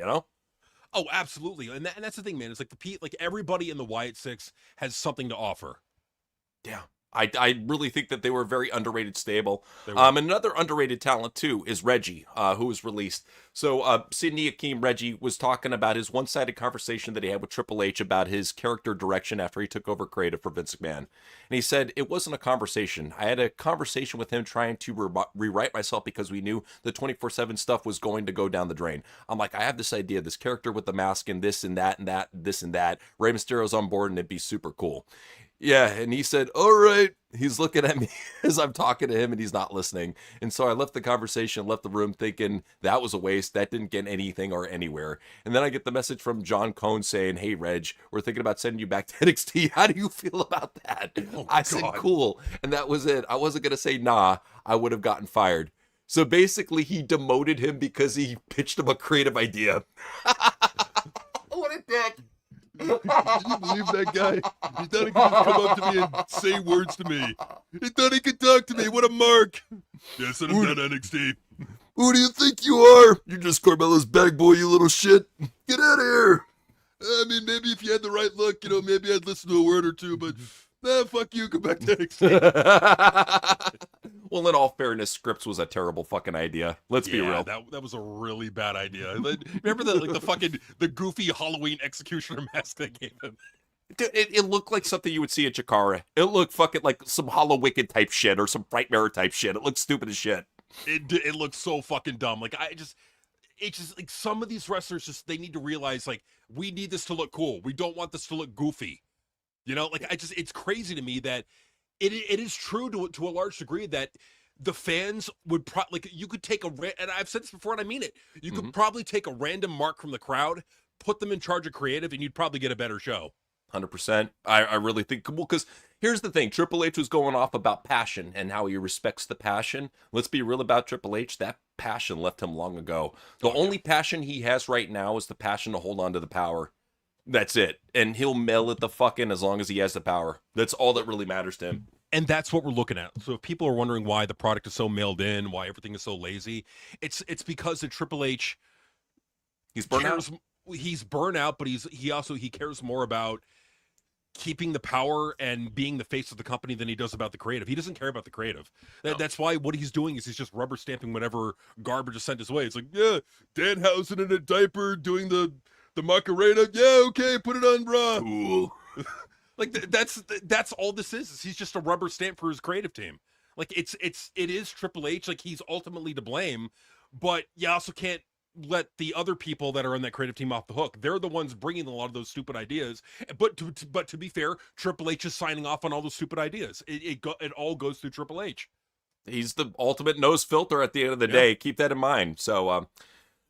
Oh, absolutely. And that's the thing, man. It's like everybody in the Wyatt Six has something to offer. Yeah. I really think that they were very underrated stable. Another underrated talent too is Reggie, who was released. So Sidney Akeem Reggie was talking about his one-sided conversation that he had with Triple H about his character direction after he took over creative for Vince McMahon. And he said, it wasn't a conversation. I had a conversation with him trying to rewrite myself because we knew the 24/7 stuff was going to go down the drain. I'm like, I have this idea, this character with the mask and this and that and that, this and that. Rey Mysterio's on board and it'd be super cool. Yeah, and he said, all right. He's looking at me as I'm talking to him and he's not listening. And so I left the conversation, left the room thinking that was a waste. That didn't get anything or anywhere. And then I get the message from John Cone saying, hey, Reg, we're thinking about sending you back to NXT. How do you feel about that? I said, cool. And that was it. I wasn't going to say, nah, I would have gotten fired. So basically, he demoted him because he pitched him a creative idea. What a dick. Can you believe that guy? He thought he could just come up to me and say words to me. He thought he could talk to me. What a mark. Yeah, send him down to NXT. Who do you think you are? You're just Carmelo's bag boy, you little shit. Get out of here. I mean, maybe if you had the right look, maybe I'd listen to a word or two, but fuck you, go back to NXT. Well, in all fairness, Scripps was a terrible fucking idea. Let's be real. That was a really bad idea. Remember the goofy Halloween executioner mask they gave him? Dude, it looked like something you would see at Chikara. It looked fucking like some Hollow Wicked type shit or some Frightmare type shit. It looked stupid as shit. It looked so fucking dumb. Like it's just like some of these wrestlers they need to realize like we need this to look cool. We don't want this to look goofy. It's crazy to me that it is true to a large degree that the fans would you could take and I've said this before and I mean it. You could probably take a random mark from the crowd, put them in charge of creative, and you'd probably get a better show. 100%. I really think, well, because here's the thing. Triple H was going off about passion and how he respects the passion. Let's be real about Triple H. That passion left him long ago. The only passion he has right now is the passion to hold on to the power. That's it. And he'll mail it the fucking as long as he has the power. That's all that really matters to him. And that's what we're looking at. So if people are wondering why the product is so mailed in, why everything is so lazy, it's because of Triple H. He's burnt out. He's burnt out, but he cares more about keeping the power and being the face of the company than he does about the creative. He doesn't care about the creative. That's why what he's doing is he's just rubber stamping whatever garbage is sent his way. It's like, yeah, Danhausen in a diaper doing the Macarena. Yeah, okay, put it on Raw. Cool. Like that's all this is he's just a rubber stamp for his creative team. Like it is Triple H. Like he's ultimately to blame, but you also can't let the other people that are on that creative team off the hook. They're the ones bringing a lot of those stupid ideas. But to be fair, Triple H is signing off on all those stupid ideas. It all goes through Triple H. He's the ultimate nose filter at the end of the day. Keep that in mind. So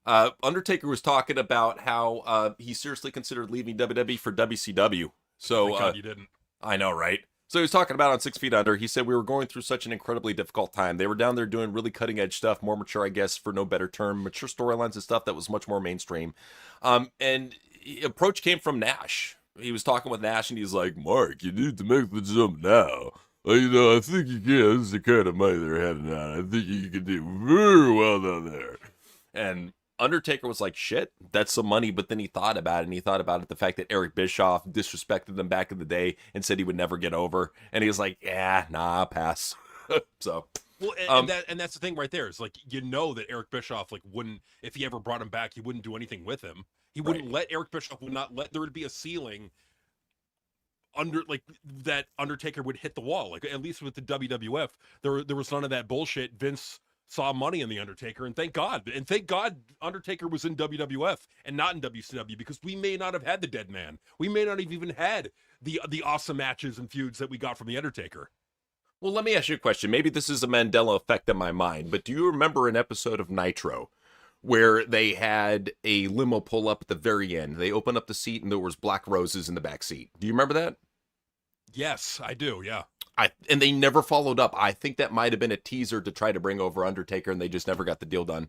Undertaker was talking about how he seriously considered leaving WWE for WCW. So Thank God you didn't. I know, right? So he was talking about on 6 Feet Under. He said we were going through such an incredibly difficult time. They were down there doing really cutting edge stuff, more mature, I guess, for no better term, mature storylines and stuff that was much more mainstream. And approach came from Nash. He was talking with Nash, and he's like, "Mark, you need to make the jump now. I think you can. This is the kind of money they're handing out. I think you can do very well down there." And Undertaker was like, shit, that's some money. But then he thought about it, and he thought about the fact that Eric Bischoff disrespected them back in the day and said he would never get over. And he was like, yeah, nah, I'll pass. So, well, and that's the thing right there. Is like, that Eric Bischoff wouldn't, if he ever brought him back, he wouldn't do anything with him. He wouldn't let Eric Bischoff would there be a ceiling that Undertaker would hit the wall. Like at least with the WWF, there was none of that bullshit. Vince saw money in the Undertaker, and thank God Undertaker was in WWF and not in WCW, because we may not have had the Dead Man. We may not have even had the awesome matches and feuds that we got from the Undertaker. Well, let me ask you a question. Maybe this is a Mandela effect in my mind, but do you remember an episode of Nitro where they had a limo pull up at the very end? They opened up the seat and there was black roses in the back seat. Do you remember that? Yes, I do. Yeah. And they never followed up. I think that might have been a teaser to try to bring over Undertaker, and they just never got the deal done.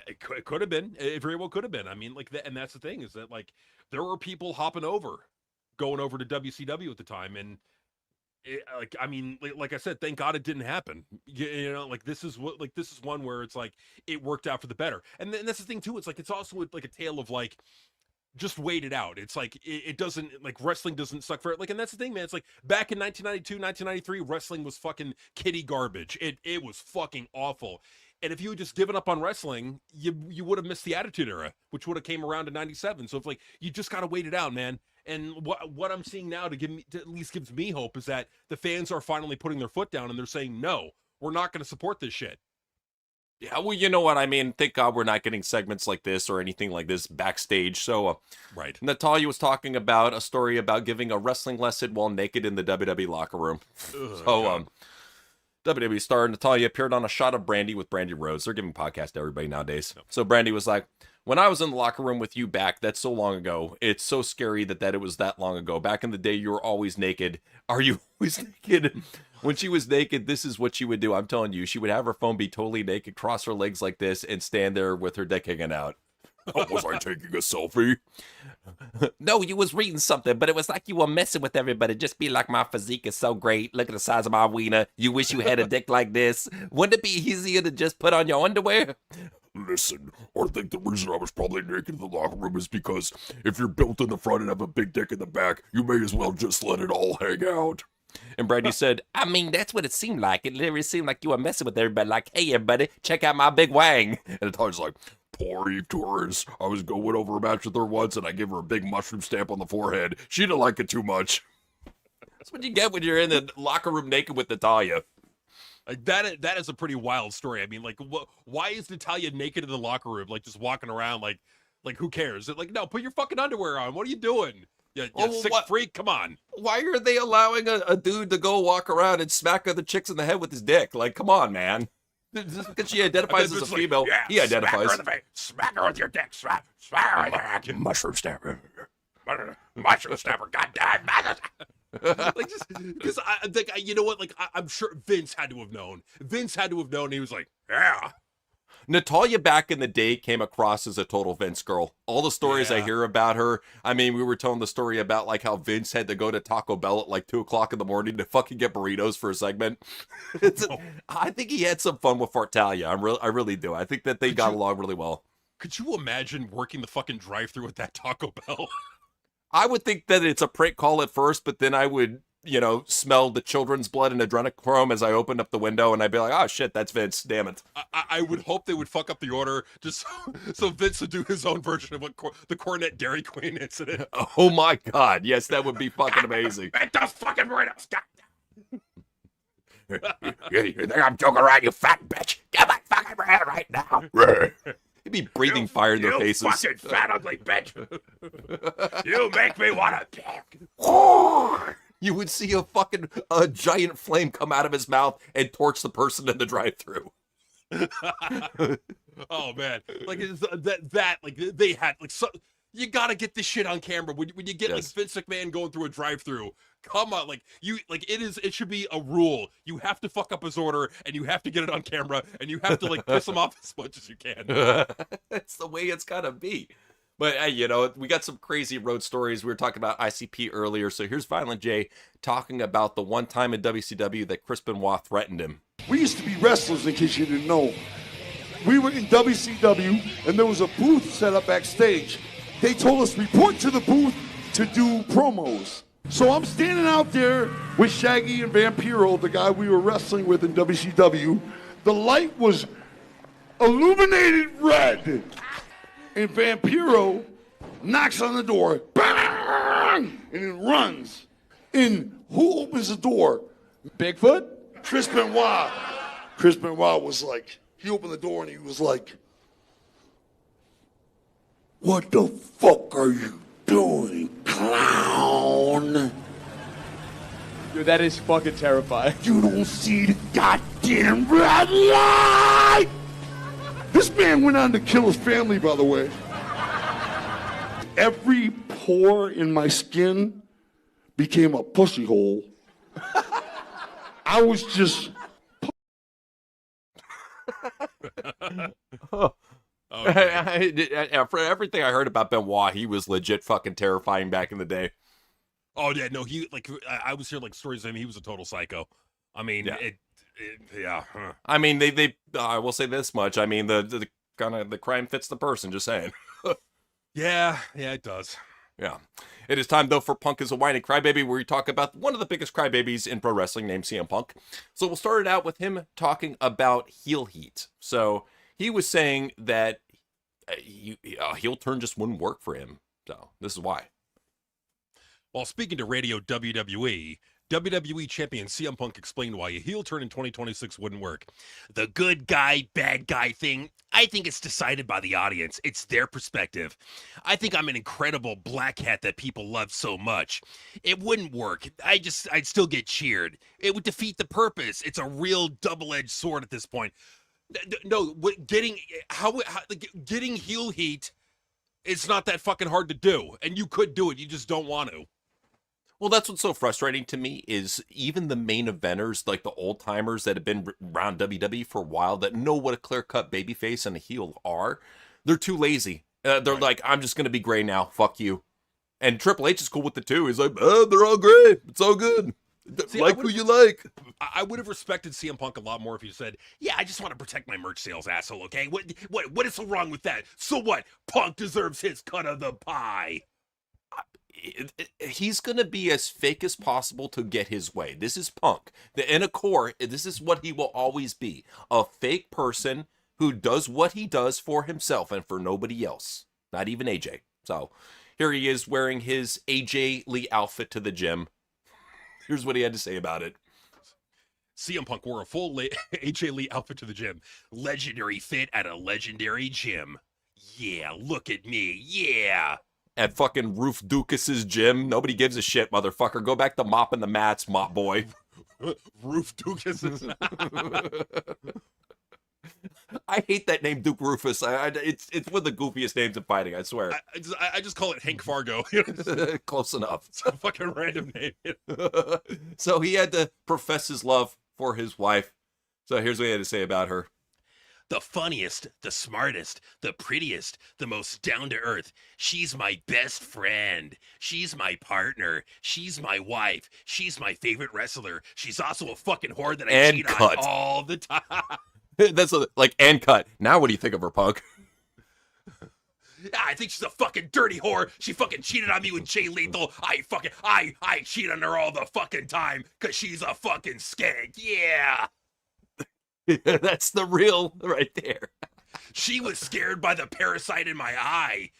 It could have been. It very well could have been. I mean, and that's the thing, is that there were people going over to WCW at the time, and like I said, thank God it didn't happen. This is one where it's it worked out for the better. And then that's the thing too. It's it's also a tale of just wait it out. It's like it doesn't, like, wrestling doesn't suck for it. Like, and that's the thing, man. It's like back in 1992, 1993, wrestling was fucking kiddie garbage. It was fucking awful. And if you had just given up on wrestling, you would have missed the Attitude Era, which would have came around in 97. So it's like, you just got to wait it out, man. And what I'm seeing now to at least gives me hope is that the fans are finally putting their foot down and they're saying, no, we're not going to support this shit. Yeah, well, you know what I mean? Thank God we're not getting segments like this or anything like this backstage. So, right. Natalia was talking about a story about giving a wrestling lesson while naked in the WWE locker room. WWE star Natalia appeared on a shot of Brandy with Brandy Rhodes. They're giving podcasts to everybody nowadays. So Brandy was like, when I was in the locker room with you back, that's so long ago. It's so scary that it was that long ago. Back in the day, you were always naked. Are you always naked? When she was naked, this is what she would do. I'm telling you, she would have her phone be totally naked, cross her legs like this, and stand there with her dick hanging out. Was I taking a selfie? No, you was reading something, but it was like you were messing with everybody. Just be like, my physique is so great. Look at the size of my wiener. You wish you had a dick like this. Wouldn't it be easier to just put on your underwear? Listen, I think the reason I was probably naked in the locker room is because if you're built in the front and have a big dick in the back, you may as well just let it all hang out. And Brandy said, I mean, that's what it seemed like. It literally seemed like you were messing with everybody. Like, hey, everybody, check out my big wang. And Natalia's like, poor Eve Torres. I was going over a match with her once, and I gave her a big mushroom stamp on the forehead. She didn't like it too much. That's what you get when you're in the locker room naked with Natalia. Like that is a pretty wild story. I mean, like, why is Natalia naked in the locker room, like just walking around, like who cares? Like, no, put your fucking underwear on. What are you doing? You sick freak, come on. Why are they allowing a dude to go walk around and smack other chicks in the head with his dick? Like, come on, man. Just because she identifies as a female, like, he identifies. Smack her with your dick. Smack her with your mushroom stamper. Mushroom stamper, goddamn. Like, just because I think, you know what? Like, I'm sure Vince had to have known. He was like, yeah. Natalia back in the day came across as a total Vince girl. All the stories I hear about her, I mean, we were telling the story about like how Vince had to go to Taco Bell at like 2:00 in the morning to fucking get burritos for a segment. I think he had some fun with Fartalia. I really do. I think that they got along really well. Could you imagine working the fucking drive-thru at that Taco Bell? I would think that it's a prank call at first, but then I would, smell the children's blood and adrenochrome as I opened up the window, and I'd be like, oh shit, that's Vince, damn it. I would hope they would fuck up the order just so Vince would do his own version of what the Cornet Dairy Queen incident. Oh my god, yes, that would be fucking amazing. Make those fucking burritos, you think I'm joking around, you fat bitch? Get my fucking bread right now. He'd be breathing fire in their faces. You fucking fat ugly bitch. You make me want to dick. You would see a giant flame come out of his mouth and torch the person in the drive-thru. Oh man, like that like they had like so. You gotta get this shit on camera when you get like Vince McMahon going through a drive-thru. Come on, like it should be a rule. You have to fuck up his order, and you have to get it on camera, and you have to like piss him off as much as you can. That's the way it's gotta be. But hey, we got some crazy road stories. We were talking about ICP earlier, so here's Violent J talking about the one time in WCW that Chris Benoit threatened him. We used to be wrestlers, in case you didn't know. We were in WCW, and there was a booth set up backstage. They told us report to the booth to do promos. So I'm standing out there with Shaggy and Vampiro, the guy we were wrestling with in WCW. The light was illuminated red. And Vampiro knocks on the door, bang, and it runs. And who opens the door? Bigfoot? Chris Benoit. Chris Benoit was like, he opened the door and he was like, what the fuck are you doing, clown? Dude, that is fucking terrifying. You don't see the goddamn red light! This man went on to kill his family, by the way. Every pore in my skin became a pussy hole. I was just... For everything I heard about Benoit, he was legit fucking terrifying back in the day. Oh yeah, no, he like I was hearing like stories of him. He was a total psycho. I mean, yeah. I mean, they I will say this much. I mean, the kind of the crime fits the person. Just saying. Yeah, it does. Yeah. It is time, though, for Punk is a Whining Crybaby, where we talk about one of the biggest crybabies in pro wrestling named CM Punk. So we'll start it out with him talking about heel heat. So he was saying that heel turn just wouldn't work for him. So this is why. While speaking to Radio WWE champion CM Punk explained why a heel turn in 2026 wouldn't work. The good guy, bad guy thing, I think it's decided by the audience. It's their perspective. I think I'm an incredible black hat that people love so much. It wouldn't work. I'd still get cheered. It would defeat the purpose. It's a real double-edged sword at this point. No, getting heel heat, it's not that fucking hard to do. And you could do it. You just don't want to. Well, that's what's so frustrating to me is even the main eventers, like the old timers that have been around WWE for a while that know what a clear-cut babyface and a heel are, they're too lazy. They're like, I'm just going to be gray now. Fuck you. And Triple H is cool with the two. He's like, they're all gray. It's all good. See, like who you like. I would have respected CM Punk a lot more if he said, yeah, I just want to protect my merch sales, asshole, okay? What is so wrong with that? So what? Punk deserves his cut of the pie. He's going to be as fake as possible to get his way. This is Punk. In a core, this is what he will always be. A fake person who does what he does for himself and for nobody else. Not even AJ. So here he is wearing his AJ Lee outfit to the gym. Here's what he had to say about it. CM Punk wore a full AJ Lee outfit to the gym. Legendary fit at a legendary gym. Yeah, look at me. Yeah. At fucking Roof Ducas's gym. Nobody gives a shit, motherfucker. Go back to mopping the mats, mop boy. Roof Ducas's. I hate that name, Duke Rufus. It's one of the goofiest names in fighting, I swear. I just call it Hank Fargo. Close enough. It's a fucking random name. So he had to profess his love for his wife. So here's what he had to say about her. The funniest, the smartest, the prettiest, the most down-to-earth. She's my best friend. She's my partner. She's my wife. She's my favorite wrestler. She's also a fucking whore that I cheat on all the time. That's and cut. Now what do you think of her, Punk? I think she's a fucking dirty whore. She fucking cheated on me with Jay Lethal. I cheat on her all the fucking time because she's a fucking skank. Yeah. That's the real right there. She was scared by the parasite in my eye.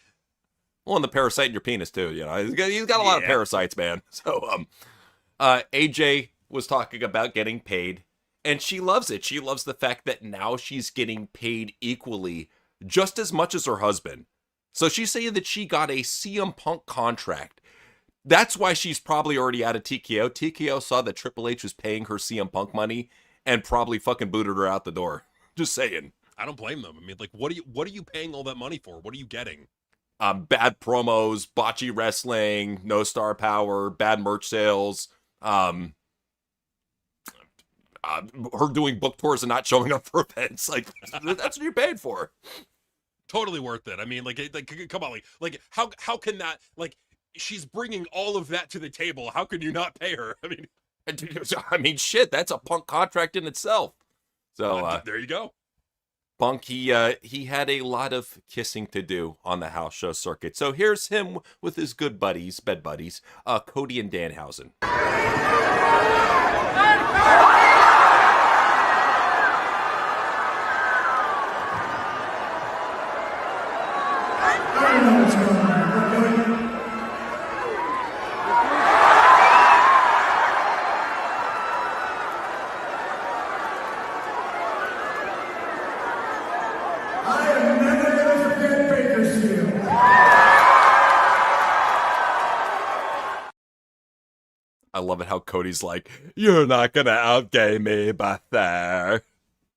Well, and the parasite in your penis too. You know, he's got a lot of parasites, man. So, AJ was talking about getting paid, and she loves it. She loves the fact that now she's getting paid equally, just as much as her husband. So she's saying that she got a CM Punk contract. That's why she's probably already out of TKO. TKO saw that Triple H was paying her CM Punk money and probably fucking booted her out the door. Just saying. I don't blame them. I mean, like, what are you paying all that money for? What are you getting? Bad promos, botchy wrestling, no star power, bad merch sales, her doing book tours and not showing up for events. Like, that's what you're paid for. Totally worth it. I mean, like come on, like how can that, like, she's bringing all of that to the table. How can you not pay her? I mean, shit, that's a Punk contract in itself. So there you go. Punk, he had a lot of kissing to do on the house show circuit. So here's him with his good buddies, bed buddies, Cody and Danhausen. I love it how Cody's like, you're not gonna outgame me back there.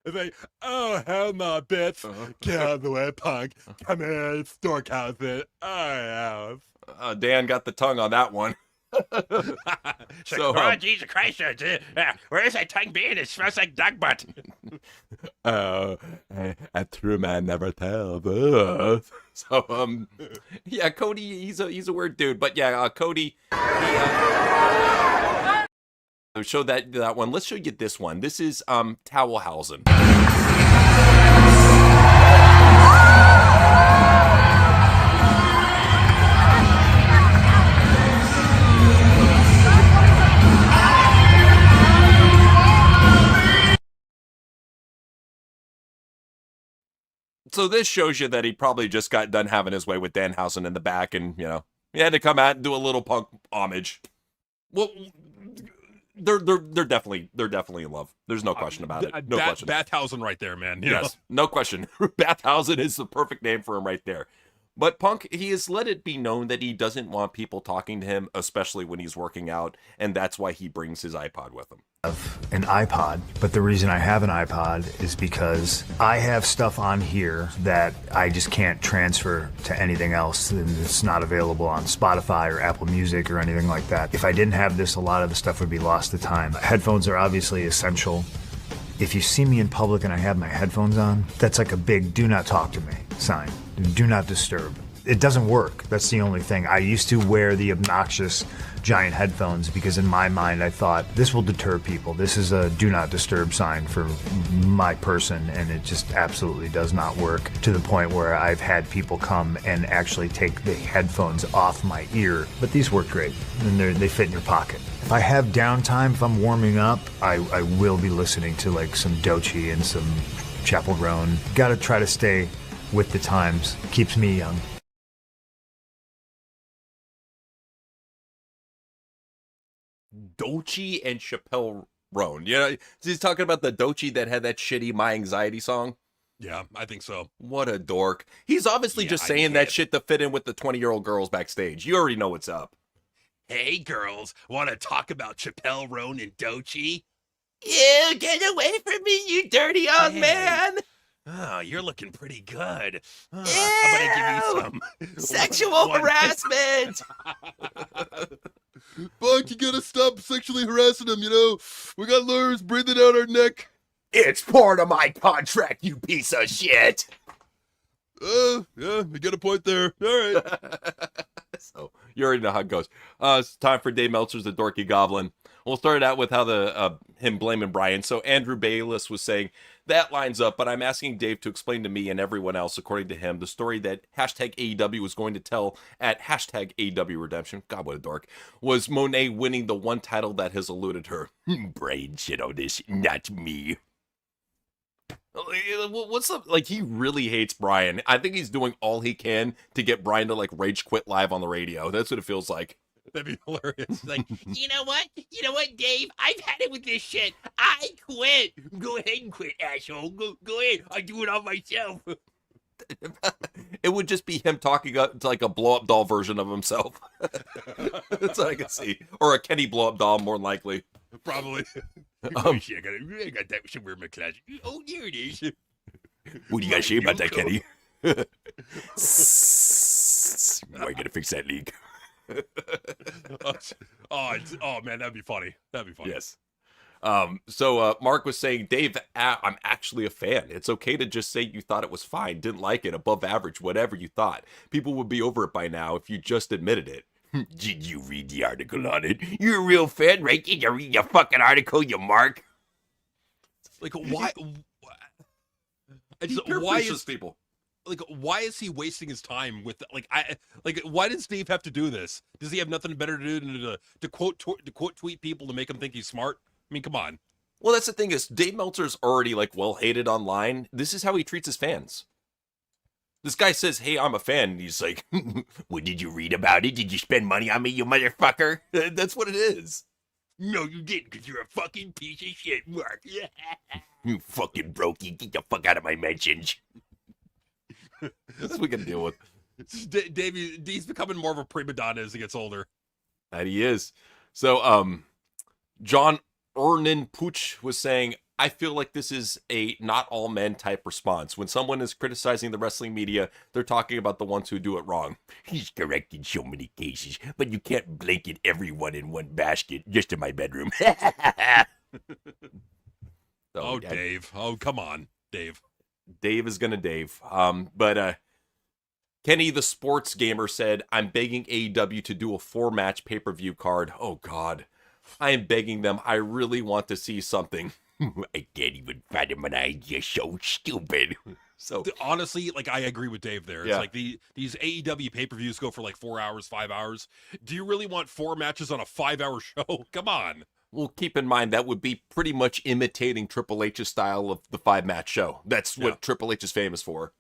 It's like, oh, hell no, bitch. Get out of the way, Punk. Come here, Storkhouse it. Oh, yeah. Dan got the tongue on that one. So, oh, Jesus Christ, where's that tongue being? It smells like dog butt. A true man never tells. So, yeah, Cody, he's a weird dude. But yeah, Cody, he showed that one. Let's show you this one. This is Towelhausen. So this shows you that he probably just got done having his way with Danhausen in the back, and he had to come out and do a little Punk homage. Well, they're definitely in love. There's no question about it. No question. Bathhausen right there, man. Yes, no question. Bathhausen is the perfect name for him right there. But Punk, he has let it be known that he doesn't want people talking to him, especially when he's working out, and that's why he brings his iPod with him. An iPod, but the reason I have an iPod is because I have stuff on here that I just can't transfer to anything else, and it's not available on Spotify or Apple Music or anything like that. If I didn't have this, a lot of the stuff would be lost to time. Headphones are obviously essential. If you see me in public and I have my headphones on, that's like a big do not talk to me sign. Do not disturb. It doesn't work. That's the only thing. I used to wear the obnoxious giant headphones because in my mind I thought this will deter people. This is a do not disturb sign for my person, and it just absolutely does not work, to the point where I've had people come and actually take the headphones off my ear. But these work great, and they fit in your pocket. If I have downtime, if I'm warming up, I will be listening to like some Doechii and some Chapel Roan. Gotta try to stay with the times. Keeps me young. Doechii and Chappelle Roan. He's talking about the Doechii that had that shitty My Anxiety song. Yeah, I think so. What a dork. He's obviously just saying that shit to fit in with the 20-year-old girls backstage. You already know what's up. Hey, girls, want to talk about Chappelle Roan and Doechii? Ew, get away from me, you dirty old man! Oh, you're looking pretty good. I'm gonna give you some sexual harassment. Buck, you gotta stop sexually harassing him, We got lawyers breathing out our neck. It's part of my contract, you piece of shit. Yeah, you got a point there. All right. So, you already know how it goes. It's time for Dave Meltzer's The Dorky Goblin. We'll start out with how him blaming Brian. So Andrew Bayless was saying, that lines up, but I'm asking Dave to explain to me and everyone else, according to him, the story that hashtag AEW was going to tell at hashtag AEW Redemption. God, what a dork. Was Monet winning the one title that has eluded her. Brian shit on this, not me. What's up? Like, he really hates Brian. I think he's doing all he can to get Brian to like rage quit live on the radio. That's what it feels like. That'd be hilarious. Like, you know what, Dave? I've had it with this shit. I quit. Go ahead and quit, asshole. Go ahead. I do it all myself. It would just be him talking to like a blow-up doll version of himself. That's what I can see. Or a Kenny blow-up doll, more than likely. Probably. Shit, I got that somewhere in my closet. Oh, there it is. What do you got to say about that, Kenny? I gotta fix that leak. Oh man, that'd be funny. Yes. So Mark was saying, Dave, I'm actually a fan. It's okay to just say you thought it was fine, didn't like it, above average, whatever you thought. People would be over it by now if you just admitted it. Did you read the article on it? You're a real fan, right? Did you read your fucking article, you Mark? Like, why? People? Like, why is he wasting his time with why does Dave have to do this? Does he have nothing better to do than to quote tweet people to make him think he's smart? I mean, come on. Well, that's the thing is Dave Meltzer's already like well hated online. This is how he treats his fans. This guy says, "Hey, I'm a fan." And he's like, "What did you read about it? Did you spend money on me, you motherfucker?" That's what it is. No, you didn't, because you're a fucking piece of shit, Mark. You fucking brokey. Get the fuck out of my mentions. That's what we can deal with. Dave, he's becoming more of a prima donna as he gets older. That he is. So, John Ernan Pooch was saying, I feel like this is a not all men type response. When someone is criticizing the wrestling media, they're talking about the ones who do it wrong. He's correct in so many cases, but you can't blanket everyone in one basket, just in my bedroom. So, Dave. Oh, come on, Dave. Dave is gonna Dave. But Kenny the Sports Gamer said, I'm begging AEW to do a 4-match pay-per-view card. Oh, God. I am begging them. I really want to see something. I can't even fathom an idea so stupid. So honestly, like, I agree with Dave there. It's like these AEW pay-per-views go for like 4 hours, 5 hours. Do you really want 4 matches on a 5-hour show? Come on. Well, keep in mind, that would be pretty much imitating Triple H's style of the 5-match show. That's what Triple H is famous for.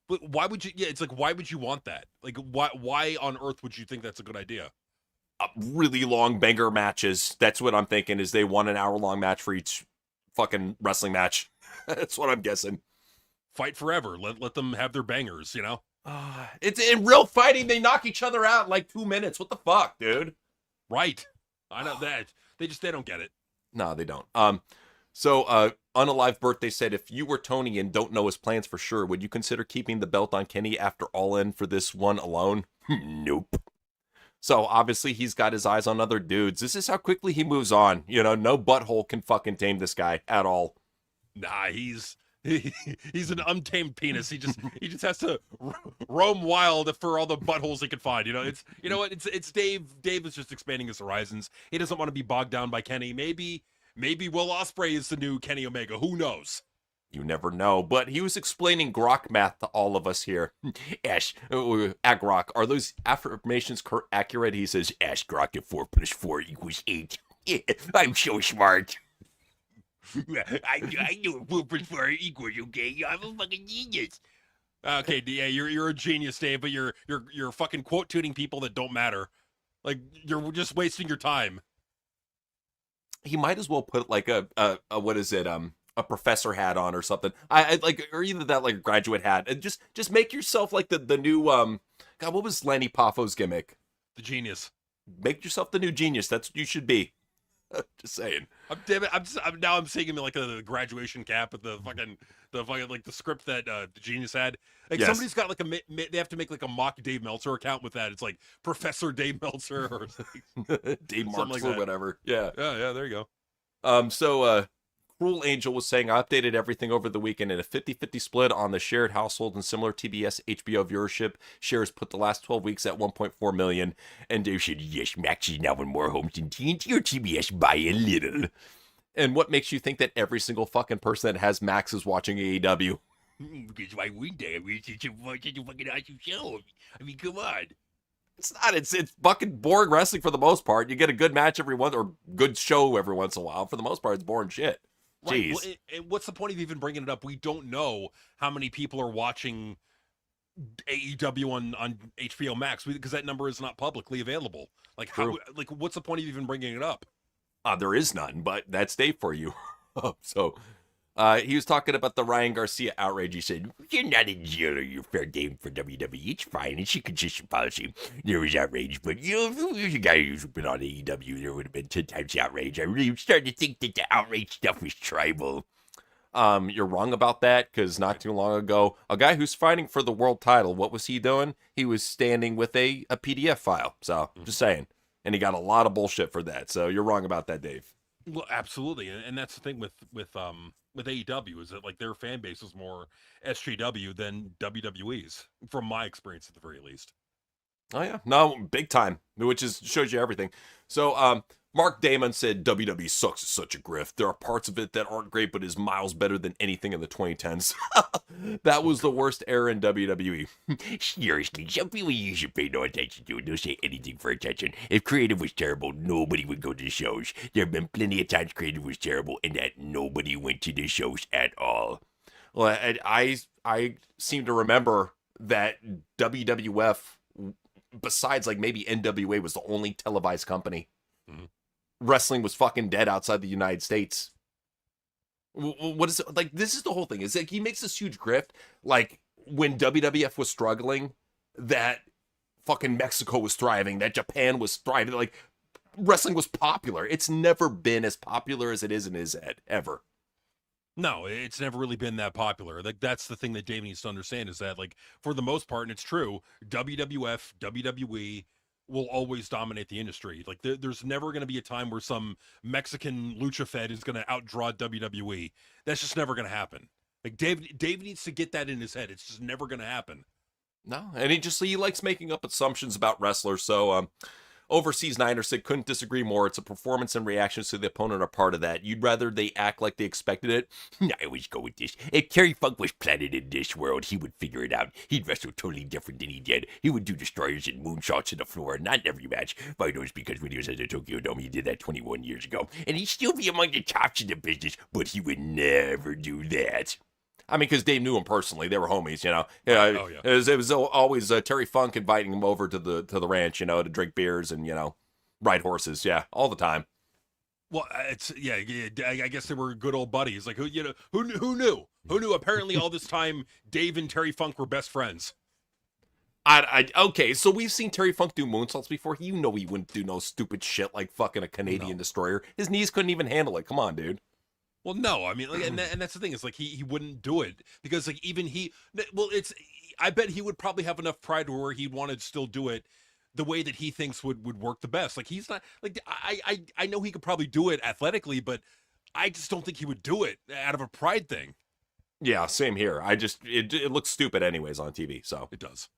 But why would you? Yeah, it's like, why would you want that? Like, why on earth would you think that's a good idea? Really long banger matches. That's what I'm thinking. Is they want an hour-long match for each fucking wrestling match. That's what I'm guessing. Fight forever. Let them have their bangers. You know. It's in real fighting. They knock each other out in like 2 minutes. What the fuck, dude? Right. I know that. They don't get it. No, they don't. So Unalive Birthday said, if you were Tony and don't know his plans for sure, would you consider keeping the belt on Kenny after All In for this one alone? Nope. So obviously he's got his eyes on other dudes. This is how quickly he moves on. You know, no butthole can fucking tame this guy at all. Nah, he's an untamed penis. He just has to roam wild for all the buttholes he can find. You know, it's Dave. Dave is just expanding his horizons. He doesn't want to be bogged down by Kenny. Maybe Will Ospreay is the new Kenny Omega. Who knows? You never know. But he was explaining Grok math to all of us here. Ash, at Grok, are those affirmations accurate? He says, Ash Grok, if 4 + 4 = 8. Yeah, I'm so smart. I know 4 + 4 equals, okay? I'm a fucking genius. Okay, yeah, you're a genius, Dave, but you're fucking quote tuning people that don't matter. Like, you're just wasting your time. He might as well put like a what is it, a professor hat on or something. I like, or either that, like a graduate hat, and just make yourself like the new God, what was Lanny Poffo's gimmick? The genius. Make yourself the new genius. That's what you should be. Just saying. I'm seeing him in like a graduation cap with the fucking like the script that the genius had. Like, yes. Somebody's got like they have to make like a mock Dave Meltzer account with that. It's like Professor Dave Meltzer or Dave Marks like or that. Whatever. Yeah. Yeah. There you go. So Cruel Angel was saying, I updated everything over the weekend in a 50-50 split on the shared household and similar TBS HBO viewership. Shares put the last 12 weeks at 1.4 million. And Dave said, yes, Max is now in more homes than TNT or TBS by a little. And what makes you think that every single fucking person that has Max is watching AEW? Because why wouldn't they? I mean, it's such a fucking awesome show. I mean, come on. It's not. It's fucking boring wrestling for the most part. You get a good match every once, or good show every once in a while. For the most part, it's boring shit. Jeez. Right. Well, and what's the point of even bringing it up? We don't know how many people are watching AEW on HBO Max because that number is not publicly available. Like, how? Like, what's the point of even bringing it up? There is none, but that's Dave for you. So, he was talking about the Ryan Garcia outrage. He said, you're not in jail or you're fair game for WWE. It's fine. It's a consistent policy. There was outrage, but if it was a guy who's been on AEW, there would have been 10 times the outrage. I really started to think that the outrage stuff was tribal. You're wrong about that, because not too long ago, a guy who's fighting for the world title, what was he doing? He was standing with a PDF file. So, just saying. And he got a lot of bullshit for that. So you're wrong about that, Dave. Well, absolutely. And that's the thing with AEW is that like their fan base is more SJW than WWE's, from my experience at the very least. Oh yeah, no, big time, which shows you everything. So Mark Damon said WWE sucks is such a grift. There are parts of it that aren't great, but is miles better than anything in the 2010s. That was the worst era in WWE. Seriously, some people you should pay no attention to and don't say anything for attention. If creative was terrible, nobody would go to the shows. There have been plenty of times creative was terrible and that nobody went to the shows at all. Well, I seem to remember that WWF, besides like maybe NWA, was the only televised company. Mm-hmm. Wrestling was fucking dead outside the United States. What is it? Like, this is the whole thing. It's like he makes this huge grift. Like, when WWF was struggling, that fucking Mexico was thriving, that Japan was thriving. Like, wrestling was popular. It's never been as popular as it is in his head, ever. No, it's never really been that popular. Like, that's the thing that Dave needs to understand is that, like, for the most part, and it's true, WWF, WWE will always dominate the industry. Like, there's never going to be a time where some Mexican lucha fed is going to outdraw WWE. That's just never going to happen. Like, Dave needs to get that in his head. It's just never going to happen. No, and he likes making up assumptions about wrestlers. So, Overseas Niner said, couldn't disagree more. It's a performance and reactions to the opponent are part of that. You'd rather they act like they expected it? I always go with this. If Terry Funk was planted in this world, he would figure it out. He'd wrestle totally different than he did. He would do destroyers and moonshots to the floor, not in every match. I know it's because when he was at the Tokyo Dome, he did that 21 years ago. And he'd still be among the tops in the business, but he would never do that. I mean, because Dave knew him personally. They were homies, you know. Yeah, Oh, yeah. It was always Terry Funk inviting him over to the ranch, you know, to drink beers and, you know, ride horses. Yeah, all the time. Well, it's I guess they were good old buddies. Like who knew? Who knew? Apparently, all this time, Dave and Terry Funk were best friends. Okay, so we've seen Terry Funk do moonsaults before. You know he wouldn't do no stupid shit like fucking a Canadian destroyer. His knees couldn't even handle it. Come on, dude. Well, no, I mean, like, and that's the thing. It's like he wouldn't do it because like even he. Well, I bet he would probably have enough pride where he'd want to still do it the way that he thinks would work the best. Like he's not like I know he could probably do it athletically, but I just don't think he would do it out of a pride thing. Yeah, same here. It looks stupid anyways on TV, so it does.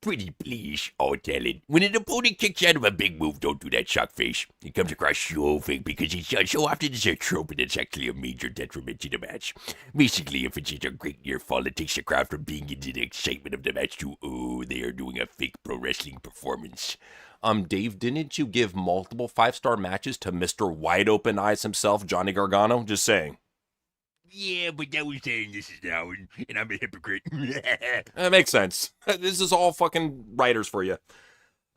Pretty please, all talent. When an opponent kicks out of a big move, don't do that shock face. It comes across so fake because it's done so often it's a trope and it's actually a major detriment to the match. Basically, if it's just a great near fall, it takes the crowd from being into the excitement of the match to, oh, they are doing a fake pro wrestling performance. Dave, didn't you give multiple 5-star matches to Mr. Wide Open Eyes himself, Johnny Gargano? Just saying. Yeah, but that was saying this is now, and I'm a hypocrite. That makes sense. This is all fucking writers for you.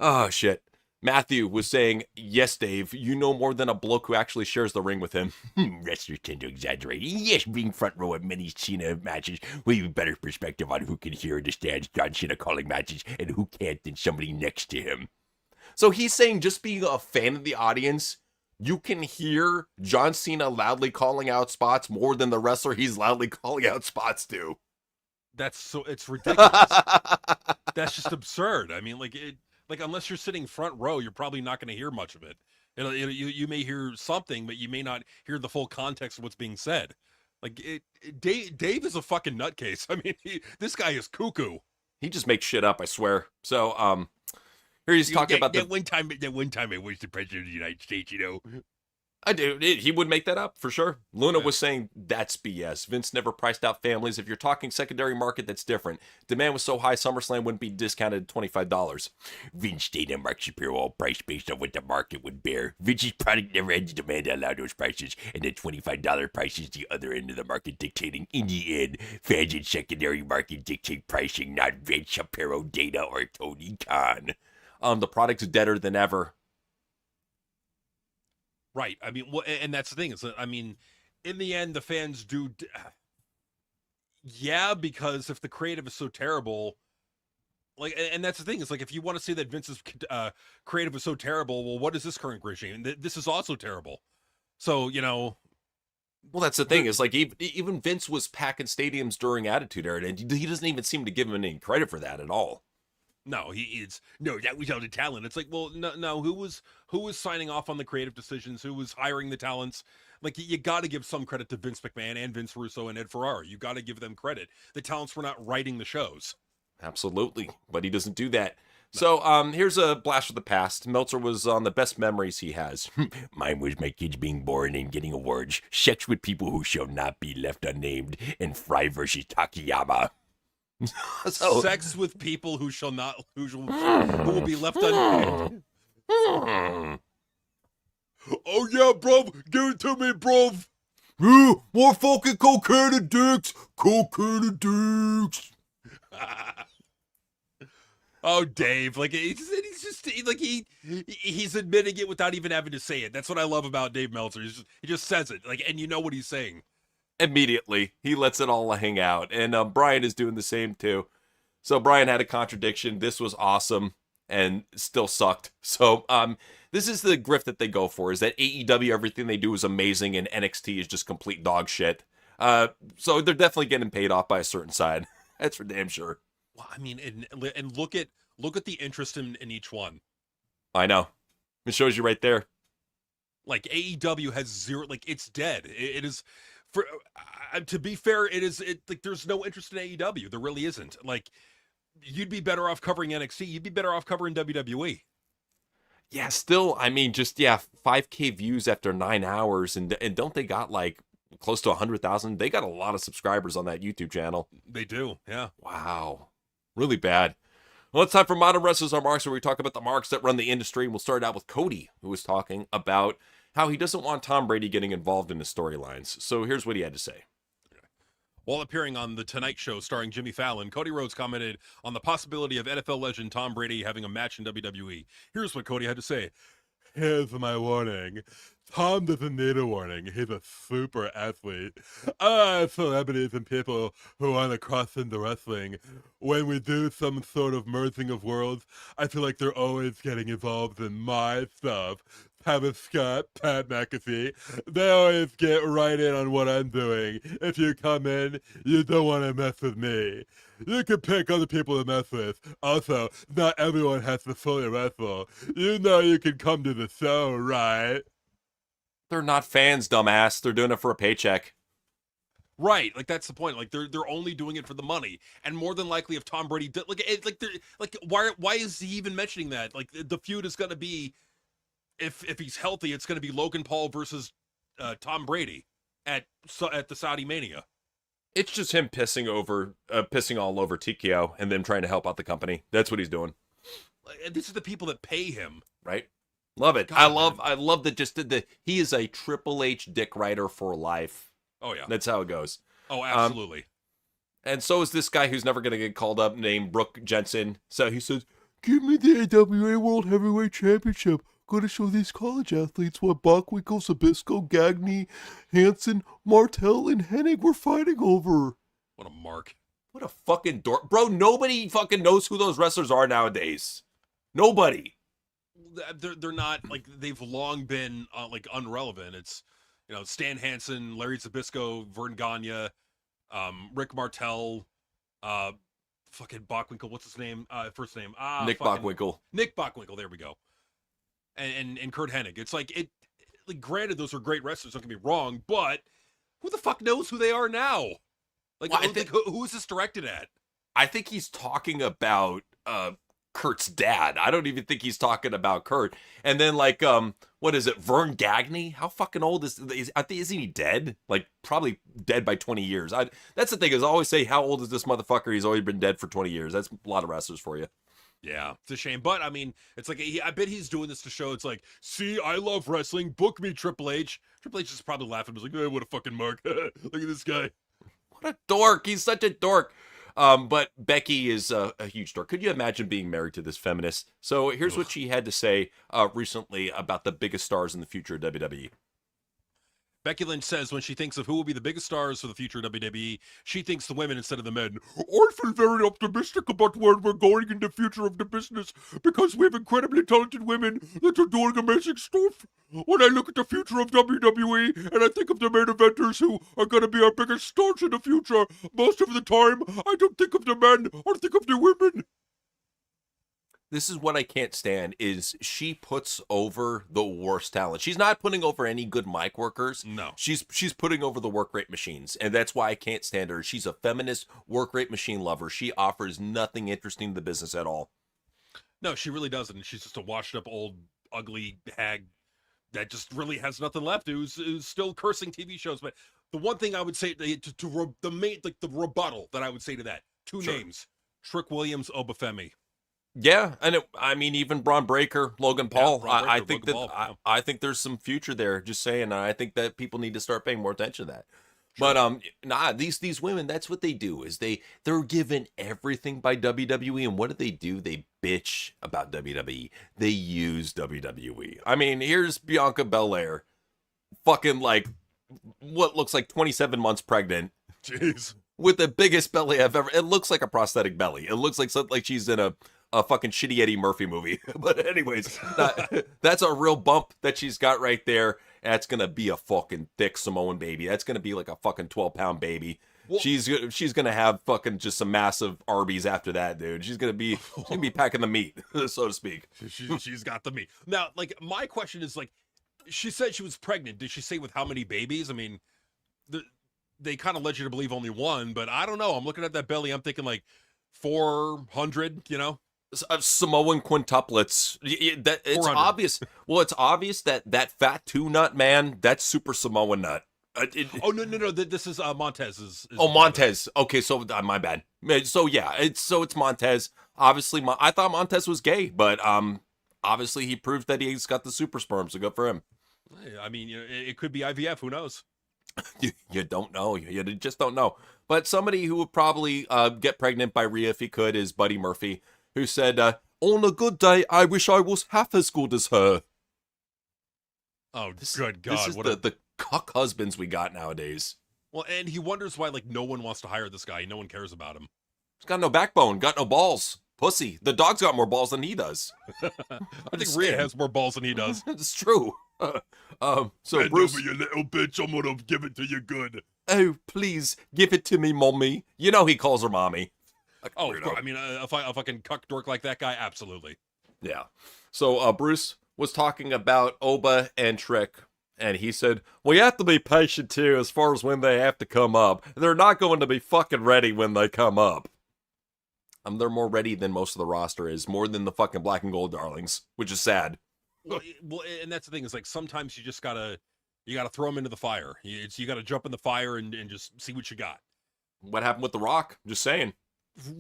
Oh, shit. Matthew was saying, yes, Dave, you know more than a bloke who actually shares the ring with him. Wrestlers tend to exaggerate. Yes, being front row at many Cena matches will give you better perspective on who can hear and understand John Cena calling matches and who can't than somebody next to him. So he's saying just being a fan of the audience, you can hear John Cena loudly calling out spots more than the wrestler he's loudly calling out spots to. It's ridiculous. That's just absurd. I mean, like unless you're sitting front row, you're probably not going to hear much of it. You may hear something, but you may not hear the full context of what's being said. Like Dave is a fucking nutcase. I mean, this guy is cuckoo. He just makes shit up, I swear. So, here he's talking about that one time I was the president of the United States, you know. I do. He would make that up for sure. Luna was saying that's BS. Vince never priced out families. If you're talking secondary market, that's different. Demand was so high, SummerSlam wouldn't be discounted $25. Vince stayed on Mark Shapiro all price based on what the market would bear. Vince's product never had the demand to allow those prices, and the $25 price is the other end of the market dictating. In the end, fans in secondary market dictate pricing, not Vince, Shapiro, Dana, or Tony Khan. The product's deader than ever. Right. I mean, and that's the thing. I mean, in the end, the fans do. Yeah, because if the creative is so terrible, like, and that's the thing. It's like if you want to say that Vince's creative is so terrible, well, what is this current regime? This is also terrible. So you well, that's the thing. Is like even Vince was packing stadiums during Attitude Era, and he doesn't even seem to give him any credit for that at all. No, that was all the talent. It's like, well, no, who was signing off on the creative decisions? Who was hiring the talents? Like, you got to give some credit to Vince McMahon and Vince Russo and Ed Ferrara. You got to give them credit. The talents were not writing the shows. Absolutely, but he doesn't do that. No. So, here's a blast from the past. Meltzer was on the best memories he has. Mine was my kids being born and getting awards, sex with people who shall not be left unnamed, and Fry versus Takayama. So, sex with people who will be left unnamed. Oh yeah, bruv, give it to me, bruv. More fucking cocaine and dicks. Cocaine and dicks. Oh, Dave, like he's admitting it without even having to say it. That's what I love about Dave Meltzer. He just says it, like, and you know what he's saying. Immediately, he lets it all hang out, and Brian is doing the same too. So Brian had a contradiction. This was awesome, and still sucked. So this is the grift that they go for: is that AEW, everything they do is amazing, and NXT is just complete dog shit. So they're definitely getting paid off by a certain side. That's for damn sure. Well, I mean, and look at the interest in each one. I know. It shows you right there. Like AEW has zero. Like it's dead. It is. To be fair, like there's no interest in AEW. There really isn't. Like, you'd be better off covering NXT. You'd be better off covering WWE. Yeah, still, I mean, just 5K views after 9 hours, and don't they got like close to 100,000? They got a lot of subscribers on that YouTube channel. They do, yeah. Wow, really bad. Well, it's time for Modern Wrestlers Are Marks, where we talk about the marks that run the industry. And we'll start out with Cody, who was talking about how he doesn't want Tom Brady getting involved in the storylines. So here's what he had to say. While appearing on The Tonight Show starring Jimmy Fallon, Cody Rhodes commented on the possibility of NFL legend Tom Brady having a match in WWE. Here's what Cody had to say. Here's my warning. Tom doesn't need a warning. He's a super athlete. Celebrities and people who want to cross into wrestling, when we do some sort of merging of worlds, I feel like they're always getting involved in my stuff. Travis Scott, Pat McAfee, they always get right in on what I'm doing. If you come in, you don't want to mess with me. You can pick other people to mess with. Also, not everyone has to fully wrestle. You know you can come to the show, right? They're not fans, dumbass. They're doing it for a paycheck. Right, like that's the point. Like they're only doing it for the money, and more than likely, if Tom Brady did, why is he even mentioning that? Like the feud is going to be, if he's healthy, it's going to be Logan Paul versus Tom Brady at the Saudi Mania. It's just him pissing all over TKO and them trying to help out the company. That's what he's doing. This is the people that pay him, right? Love it. God, I love that. He is a Triple H dick rider for life. Oh yeah, that's how it goes. Oh, absolutely. And so is this guy who's never going to get called up, named Brooke Jensen. So he says, "Give me the AWA World Heavyweight Championship. Gonna show these college athletes what Bockwinkel, Sabisco, Gagne, Hansen, Martel, and Hennig were fighting over." What a mark. What a fucking dork. Bro, nobody fucking knows who those wrestlers are nowadays. Nobody. They're not, like, they've long been, like, unrelevant. It's, Stan Hansen, Larry Zbyszko, Vern Gagne, Rick Martel, fucking Bockwinkel, what's his name? First name? Nick Bockwinkel. Nick Bockwinkel, there we go. And Kurt Hennig. It's like, granted, those are great wrestlers, don't get me wrong, but who the fuck knows who they are now? Like, well, who is this directed at? I think he's talking about Kurt's dad. I don't even think he's talking about Kurt. And then, like, what is it, Vern Gagne? How fucking old isn't he dead? Like, probably dead by 20 years. That's the thing, is I always say, how old is this motherfucker? He's always been dead for 20 years. That's a lot of wrestlers for you. Yeah, it's a shame. But, I mean, it's like, I bet he's doing this to show, it's like, see, I love wrestling. Book me, Triple H. Triple H is probably laughing. He's like, hey, what a fucking mark. Look at this guy. What a dork. He's such a dork. But Becky is a huge dork. Could you imagine being married to this feminist? So here's what she had to say recently about the biggest stars in the future of WWE. Becky Lynch says when she thinks of who will be the biggest stars for the future of WWE, she thinks the women instead of the men. I feel very optimistic about where we're going in the future of the business because we have incredibly talented women that are doing amazing stuff. When I look at the future of WWE and I think of the main eventers who are going to be our biggest stars in the future, most of the time I don't think of the men, I think of the women. This is what I can't stand, is she puts over the worst talent. She's not putting over any good mic workers. No. She's putting over the work rate machines, and that's why I can't stand her. She's a feminist work rate machine lover. She offers nothing interesting to the business at all. No, she really doesn't. She's just a washed up old ugly hag that just really has nothing left, who's still cursing TV shows. But the one thing I would say the rebuttal that I would say to that, two names, Trick Williams, Obafemi. Yeah, and I mean, even Braun Breaker, Logan Paul. Yeah, I think I think there's some future there. Just saying, I think that people need to start paying more attention to that. Sure. But these women, that's what they do, is they're given everything by WWE, and what do? They bitch about WWE. They use WWE. I mean, here's Bianca Belair, fucking like what looks like 27 months pregnant. Jeez. With the biggest belly I've ever. It looks like a prosthetic belly. It looks like something like she's in a fucking shitty Eddie Murphy movie. But anyways, that's a real bump that she's got right there. That's going to be a fucking thick Samoan baby. That's going to be like a fucking 12-pound baby. Well, she's going to have fucking just some massive Arby's after that, dude. She's going to be packing the meat, so to speak. She's got the meat. Now, like, my question is, like, she said she was pregnant. Did she say with how many babies? I mean, they kind of led you to believe only one, but I don't know. I'm looking at that belly. I'm thinking like 400, Samoan quintuplets. It's obvious. Well, it's obvious that fat two nut man, that's super Samoan nut. No. This is Montez. Montez. Okay, so my bad. So yeah, it's Montez. Obviously, I thought Montez was gay, but obviously he proved that he's got the super sperm. So good for him. I mean, it could be IVF. Who knows? You don't know. You just don't know. But somebody who would probably get pregnant by Rhea if he could is Buddy Murphy, who said, on a good day, I wish I was half as good as her. Oh, good God. This is the cuck husbands we got nowadays. Well, and he wonders why, like, no one wants to hire this guy. No one cares about him. He's got no backbone, got no balls. Pussy. The dog's got more balls than he does. I think Rhea has more balls than he does. It's true. So Bend Bruce, over, you little bitch. I'm gonna give it to you good. oh, please, give it to me, mommy. You know he calls her mommy. Oh, of course. I mean, if I can cuck dork like that guy, absolutely. Yeah. So Bruce was talking about Oba and Trick, and he said, we have to be patient too as far as when they have to come up. They're not going to be fucking ready when they come up. They're more ready than most of the roster is, more than the fucking black and gold darlings, which is sad. Well, and that's the thing, is like sometimes you just gotta throw them into the fire. You gotta jump in the fire and just see what you got. What happened with The Rock? Just saying.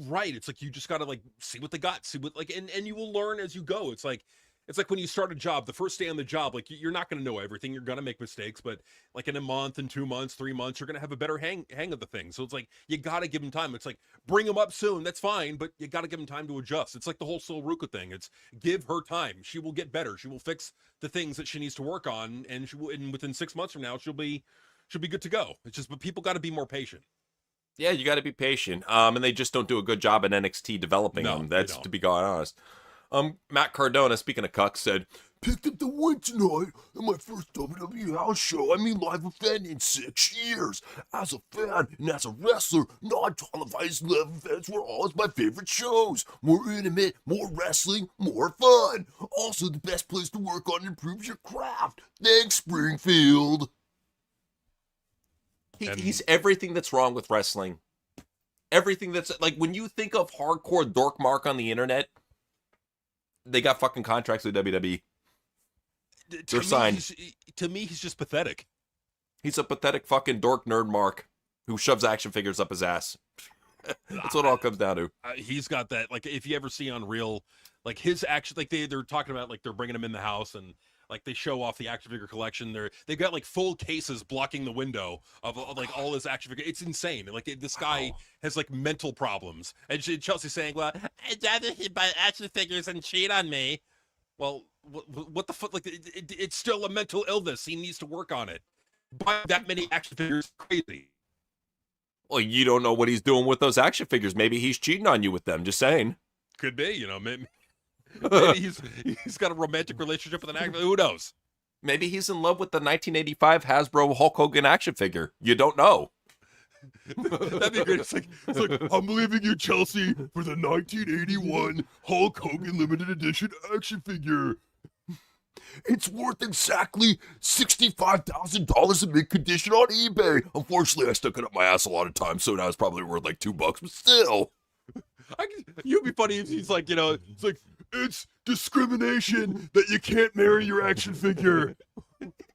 Right. It's like you just gotta like see what they got, see what, like, and you will learn as you go. It's like when you start a job, the first day on the job, like you're not gonna know everything. You're gonna make mistakes, but like in a month and 2 months, 3 months, you're gonna have a better hang of the thing. So it's like you gotta give them time. It's like bring them up soon, that's fine, but you gotta give them time to adjust. It's like the whole Silruka thing. It's give her time. She will get better. She will fix the things that she needs to work on, and and within 6 months from now, she'll be good to go. It's just, but people got to be more patient. Yeah, you got to be patient. And they just don't do a good job in NXT developing them. That's to be honest. Matt Cardona, speaking of cucks, said, Picked up the win tonight in my first WWE house show. I mean, live event in 6 years. As a fan and as a wrestler, non-televised live events were always my favorite shows. More intimate, more wrestling, more fun. Also, the best place to work on and improve your craft. Thanks, Springfield. He's everything that's wrong with wrestling. Everything that's, like, when you think of hardcore dork mark on the internet, they got fucking contracts with WWE. They're signed. To me, he's just pathetic. He's a pathetic fucking dork nerd mark who shoves action figures up his ass. That's what it all comes down to. He's got that, like, if you ever see on Real, like his action, like they're talking about, like they're bringing him in the house and like they show off the action figure collection. They've got like full cases blocking the window of like all his action figure. It's insane. Like this guy has like mental problems. And Chelsea's saying, "Well, I'd rather he buy action figures and cheat on me." Well, what the fuck? Like it's still a mental illness. He needs to work on it. Buying that many action figures is crazy. Well, you don't know what he's doing with those action figures. Maybe he's cheating on you with them. Just saying. Could be, you know. Maybe he's got a romantic relationship with an actor. Who knows? Maybe he's in love with the 1985 Hasbro Hulk Hogan action figure. You don't know. That'd be great. It's like I'm leaving you, Chelsea, for the 1981 Hulk Hogan limited edition action figure. It's worth exactly $65,000 in mint condition on eBay. Unfortunately, I stuck it up my ass a lot of times, so now it's probably worth like $2, but still. You'd be funny if he's like, you know, it's like, it's discrimination that you can't marry your action figure.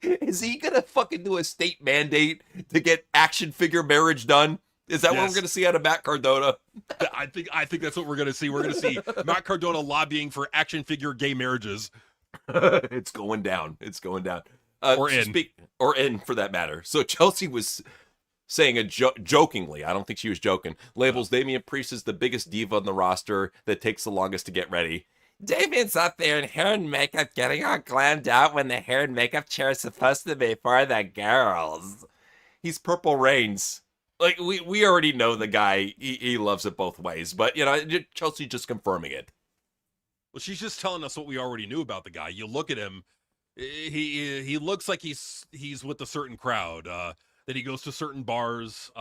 Is he gonna fucking do a state mandate to get action figure marriage done? Is that what we're gonna see out of Matt Cardona? I think that's what we're gonna see. We're gonna see Matt Cardona lobbying for action figure gay marriages. It's going down. It's going down. Or in, for that matter. So Chelsea was saying jokingly, I don't think she was joking, labels Damian Priest as the biggest diva on the roster that takes the longest to get ready. Damian's up there in hair and makeup getting all glammed out when the hair and makeup chair is supposed to be for the girls. He's Purple Reigns. Like, we already know the guy. He loves it both ways. But, you know, Chelsea just confirming it. Well, she's just telling us what we already knew about the guy. You look at him, he looks like he's with a certain crowd. That he goes to certain bars.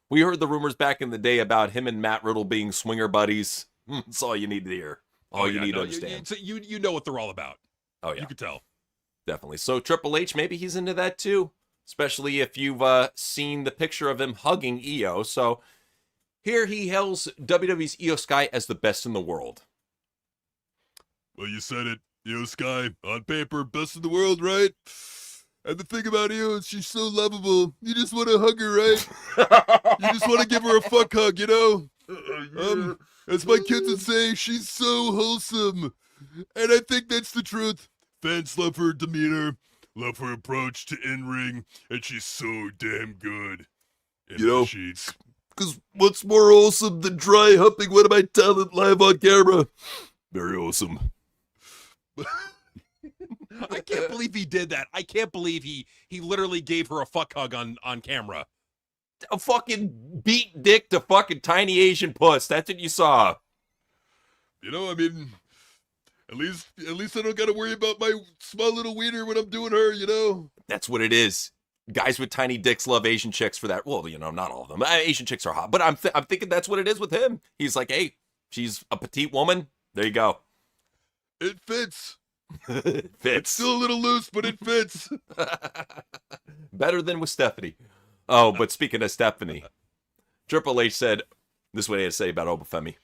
We heard the rumors back in the day about him and Matt Riddle being swinger buddies. That's all you need to hear. All you need to understand. You know what they're all about. Oh, yeah. You could tell. Definitely. So Triple H, maybe he's into that too. Especially if you've seen the picture of him hugging Io. So here he hails WWE's Io Sky as the best in the world. Well, you said it. Io Sky, on paper, best in the world, right? And the thing about Io is she's so lovable. You just want to hug her, right? You just want to give her a fuck hug, you know? As my kids would say, she's so wholesome. And I think that's the truth. Fans love her demeanor, love her approach to in-ring, and she's so damn good in the sheets. Because what's more awesome than dry humping one of my talent live on camera? Very awesome. I can't believe he did that. I can't believe he literally gave her a fuck hug on camera. A fucking beat dick to fucking tiny Asian puss. That's what you saw. You know, I mean, at least I don't gotta worry about my small little wiener when I'm doing her, you know? That's what it is. Guys with tiny dicks love Asian chicks for that. Well, you know, not all of them. Asian chicks are hot, but I'm thinking that's what it is with him. He's like, hey, she's a petite woman. There you go. It fits. It fits. It's still a little loose, but it fits. Better than with Stephanie. Oh, but speaking of Stephanie, Triple H said, this is what he had to say about Obafemi.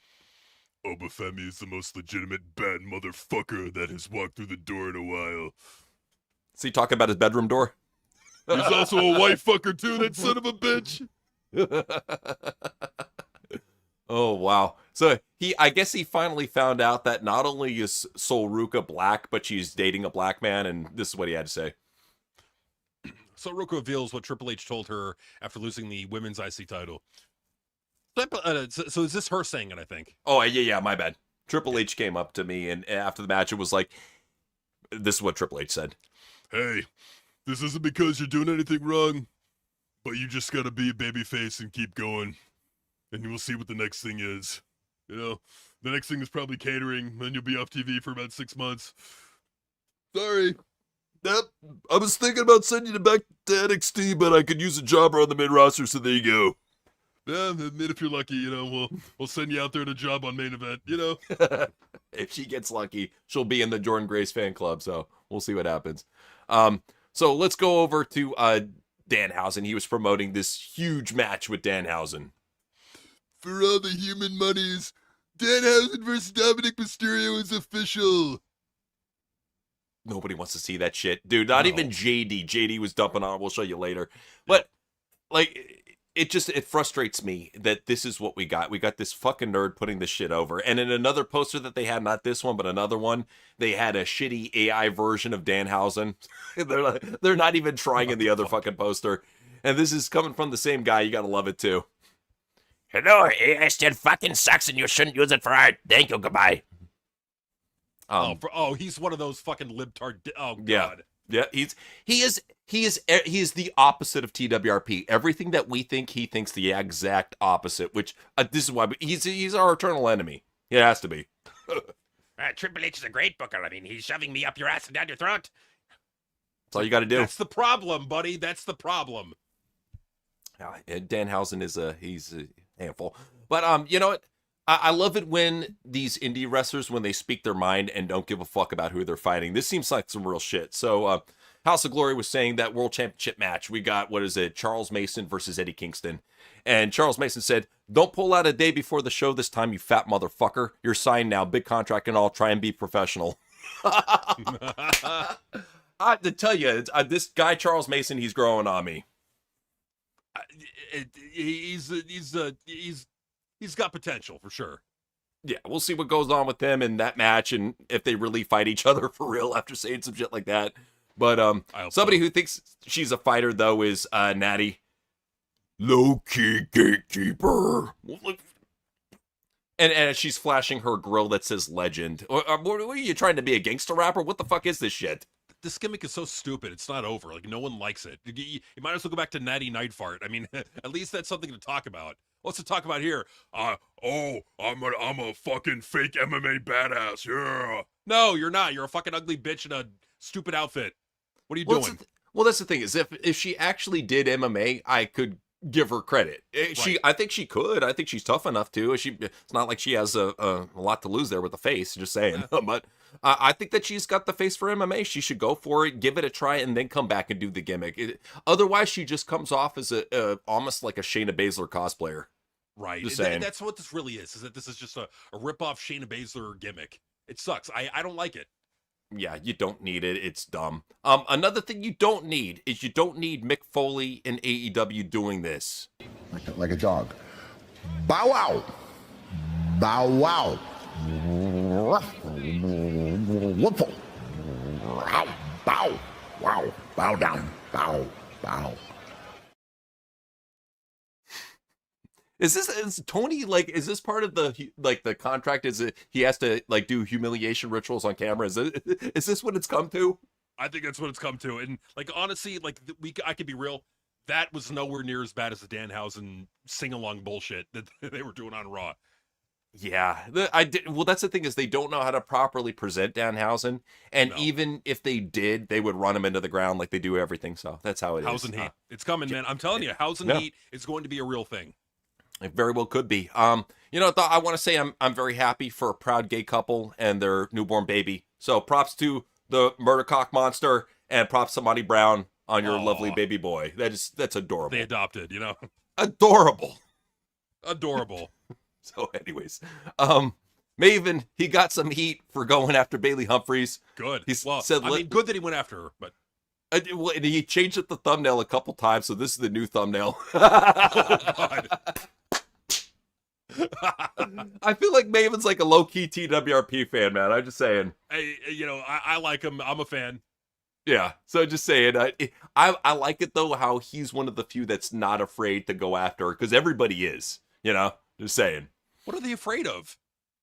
Obafemi is the most legitimate bad motherfucker that has walked through the door in a while. Is he talking about his bedroom door? He's also a white fucker too, that son of a bitch. Oh, wow. So I guess he finally found out that not only is Sol Ruka black, but she's dating a black man, and this is what he had to say. So Ruka reveals what Triple H told her after losing the women's IC title. So is this her saying it, I think? Oh, yeah, my bad. Triple H came up to me, and after the match, it was like, this is what Triple H said. Hey, this isn't because you're doing anything wrong, but you just gotta be a babyface and keep going. And we'll see what the next thing is. You know, the next thing is probably catering, then you'll be off TV for about 6 months. Sorry. Yep, I was thinking about sending you back to NXT, but I could use a jobber on the main roster, so there you go. Yeah, admit if you're lucky, you know, we'll send you out there to a job on main event, you know? If she gets lucky, she'll be in the Jordan Grace fan club, so we'll see what happens. So let's go over to Danhausen. He was promoting this huge match with Danhausen. For all the human monies, Danhausen versus Dominic Mysterio is official. Nobody wants to see that shit. Dude, not even JD. JD was dumping on it. We'll show you later. But, like, it frustrates me that this is what we got. We got this fucking nerd putting this shit over. And in another poster that they had, not this one, but another one, they had a shitty AI version of Danhausen. They're not even trying in the other fucking poster. And this is coming from the same guy. You gotta love it, too. Hello, AI still fucking sucks and you shouldn't use it for art. Thank you, goodbye. He's one of those fucking libtard. Oh god. Yeah. He is the opposite of TWRP. Everything that we think, he thinks the exact opposite. Which this is why he's our eternal enemy. He has to be. Triple H is a great booker. I mean, he's shoving me up your ass and down your throat. That's all you got to do. That's the problem, buddy. That's the problem. Danhausen he's a handful. But you know what? I love it when these indie wrestlers, when they speak their mind and don't give a fuck about who they're fighting. This seems like some real shit. So House of Glory was saying that World Championship match, we got, Charles Mason versus Eddie Kingston. And Charles Mason said, don't pull out a day before the show this time, you fat motherfucker. You're signed now, big contract and all, try and be professional. I have to tell you, this guy, Charles Mason, he's growing on me. He's got potential for sure. Yeah, we'll see what goes on with them in that match and if they really fight each other for real after saying some shit like that. But somebody who thinks she's a fighter though is Natty. Low-key gatekeeper. And she's flashing her grill that says legend. What are you trying to be, a gangster rapper? What the fuck is this shit? This gimmick is so stupid. It's not over. Like, no one likes it. You might as well go back to Natty Night Fart. I mean, at least that's something to talk about. What's to talk about here? I'm a fucking fake MMA badass, yeah. No, you're not. You're a fucking ugly bitch in a stupid outfit. What are you doing? Well, that's the thing is if she actually did MMA, I could give her credit. I think she could. I think she's tough enough to. It's not like she has a lot to lose there with the face, just saying. But I think that she's got the face for MMA. She should go for it, give it a try, and then come back and do the gimmick. Otherwise, she just comes off as almost like a Shayna Baszler cosplayer. Right. Just saying. That's what this really is that this is just a rip-off Shayna Baszler gimmick. It sucks. I don't like it. Yeah, you don't need it. It's dumb. Another thing you don't need is you don't need Mick Foley in AEW doing this. Like a dog. Bow wow. Bow wow. Bow. Wow. Bow down. Bow. Bow. Is Tony like? Is this part of the contract? Is it he has to like do humiliation rituals on camera? Is this what it's come to? I think that's what it's come to. And like honestly, like I could be real. That was nowhere near as bad as the Danhausen sing-along bullshit that they were doing on Raw. Yeah, well, that's the thing is they don't know how to properly present Danhausen, and even if they did, they would run him into the ground like they do everything. So that's how it Hausen is. heat, it's coming, man. I'm telling you, Hausen heat is going to be a real thing. It very well could be. You know, I want to say I'm very happy for a proud gay couple and their newborn baby. So props to the Murdercock Monster and props to Monty Brown on your lovely baby boy. That's adorable. They adopted, you know, adorable. So, anyways, Maven, he got some heat for going after Bailey Humphries. Good. He said, good that he went after her, but and he changed up the thumbnail a couple times, so this is the new thumbnail. Oh, God. I feel like Maven's like a low-key TWRP fan, man. I'm just saying. Hey, you know, I like him. I'm a fan. Yeah, so just saying. I like it, though, how he's one of the few that's not afraid to go after her, because everybody is, you know? Just saying. What are they afraid of?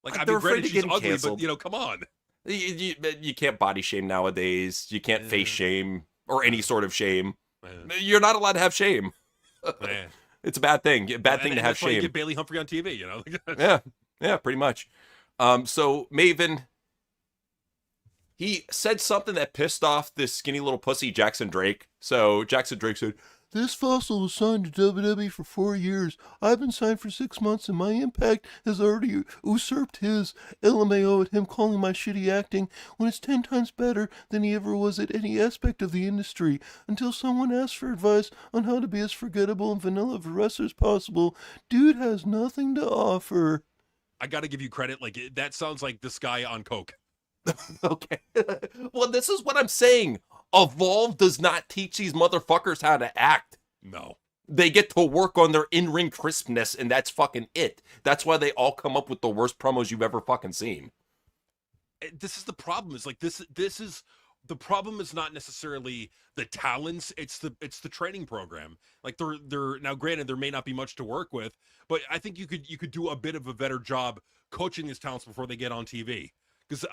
Like, I they're mean, granted, afraid of she's getting ugly, canceled. but, you know, come on. You can't body shame nowadays. You can't face shame or any sort of shame. You're not allowed to have shame. It's a bad thing. Bad thing to have that's why you shame. get Bailey Humphrey on TV, you know? Yeah, pretty much. So Maven, he said something that pissed off this skinny little pussy, Jackson Drake. So Jackson Drake said, "This fossil was signed to WWE for 4 years. I've been signed for 6 months, and my impact has already usurped his. LMAO at him calling my shitty acting when it's 10 times better than he ever was at any aspect of the industry. Until someone asks for advice on how to be as forgettable and vanilla of a wrestler as possible, dude has nothing to offer." I got to give you credit. Like, that sounds like this guy on coke. Okay. Well, this is what I'm saying. Evolve does not teach these motherfuckers how to act. No. They get to work on their in-ring crispness, and that's fucking it. That's why they all come up with the worst promos you've ever fucking seen. This is the problem. Is like this is the problem is not necessarily the talents, it's the training program. Like they're now, granted, there may not be much to work with, but I think you could do a bit of a better job coaching these talents before they get on TV. Because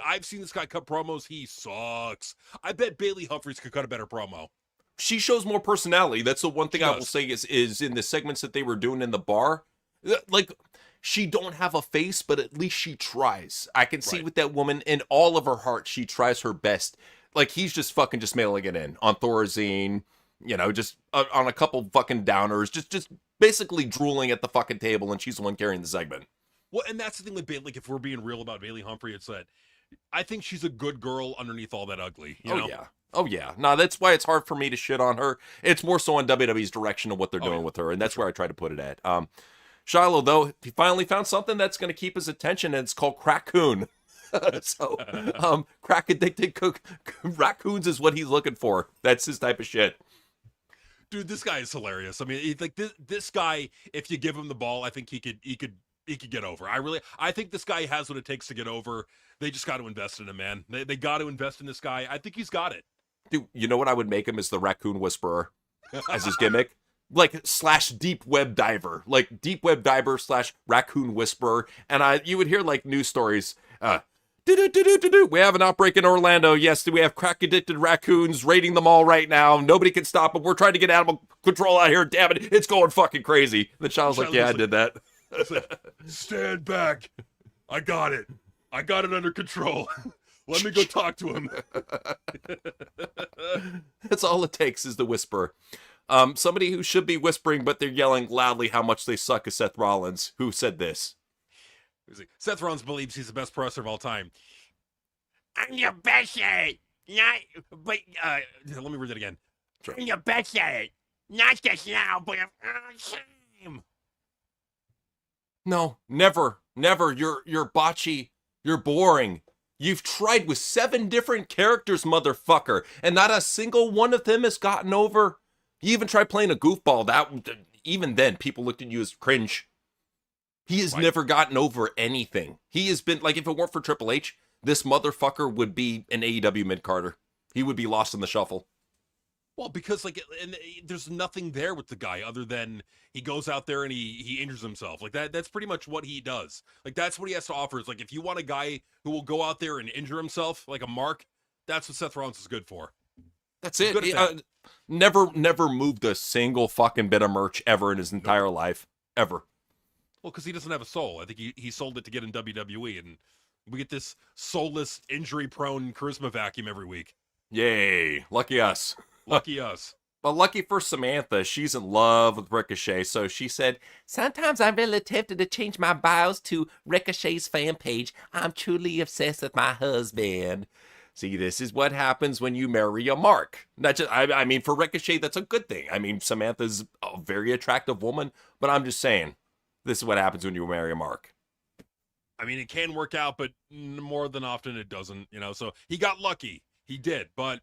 I've seen this guy cut promos, he sucks. I bet Bailey Humphries could cut a better promo. She shows more personality. That's the one thing I will say is in the segments that they were doing in the bar, like, she don't have a face, but at least she tries. I can see with that woman, in all of her heart, she tries her best. Like, he's just fucking just mailing it in on Thorazine, you know, just on a couple fucking downers, just basically drooling at the fucking table, and she's the one carrying the segment. Well, and that's the thing with Bailey. Like, if we're being real about Bailey Humphrey, it's that I think she's a good girl underneath all that ugly. You know? Yeah. Oh, yeah. No, that's why it's hard for me to shit on her. It's more so on WWE's direction of what they're doing with her, and that's where I try to put it at. Shiloh, though, he finally found something that's going to keep his attention, and it's called Crack-Coon. So, crack-addicted raccoons is what he's looking for. That's his type of shit. Dude, this guy is hilarious. I mean, like this guy, if you give him the ball, I think he could get over. I think this guy has what it takes to get over. They just got to invest in him, man. They got to invest in this guy. I think he's got it. Dude, you know what I would make him is the Raccoon Whisperer as his gimmick? Like, / deep web diver. Like, deep web diver / Raccoon Whisperer. And you would hear, like, news stories. We have an outbreak in Orlando. Yes, we have crack-addicted raccoons raiding the mall right now. Nobody can stop them. We're trying to get animal control out here. Damn it, it's going fucking crazy. The child's like, yeah, I did that. Stand back. I got it. I got it under control. Let me go talk to him. That's all it takes is the whisper. Somebody who should be whispering, but they're yelling loudly how much they suck is Seth Rollins, who said this. Seth Rollins believes he's the best wrestler of all time. I'm your best at it. But let me read that again. Sure. I'm your best at it. Not just now, but all time. No, never. You're botchy. You're boring. You've tried with 7 different characters, motherfucker, and not a single one of them has gotten over. You even tried playing a goofball. Even then, people looked at you as cringe. He has never gotten over anything. He has been, like, if it weren't for Triple H, this motherfucker would be an AEW mid-carder. He would be lost in the shuffle. Well, because there's nothing there with the guy other than he goes out there and he injures himself. Like that's pretty much what he does. Like that's what he has to offer. Is like if you want a guy who will go out there and injure himself like a mark, that's what Seth Rollins is good for. That's it. Never moved a single fucking bit of merch ever in his entire life. Ever. Well, because he doesn't have a soul. I think he sold it to get in WWE, and we get this soulless, injury-prone charisma vacuum every week. Yay. Lucky us. Lucky us. Well, lucky for Samantha, she's in love with Ricochet, so she said, "Sometimes I'm really tempted to change my bios to Ricochet's fan page. I'm truly obsessed with my husband." See, this is what happens when you marry a mark. Not just, I mean, for Ricochet, that's a good thing. I mean, Samantha's a very attractive woman, but I'm just saying, this is what happens when you marry a mark. I mean, it can work out, but more than often it doesn't, So he got lucky. He did, but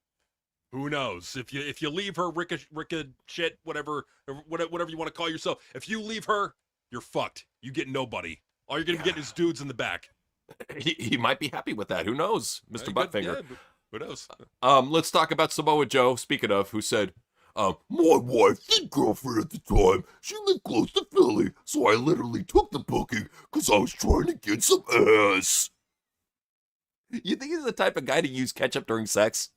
who knows? If you leave her, Ricochet, whatever you want to call yourself, if you leave her, you're fucked. You get nobody. All you're going to be getting is dudes in the back. He might be happy with that. Who knows, Mr. Buttfinger? Yeah, who knows? Let's talk about Samoa Joe, speaking of, who said, my wife and girlfriend at the time, she lived close to Philly, so I literally took the booking because I was trying to get some ass. You think he's the type of guy to use ketchup during sex?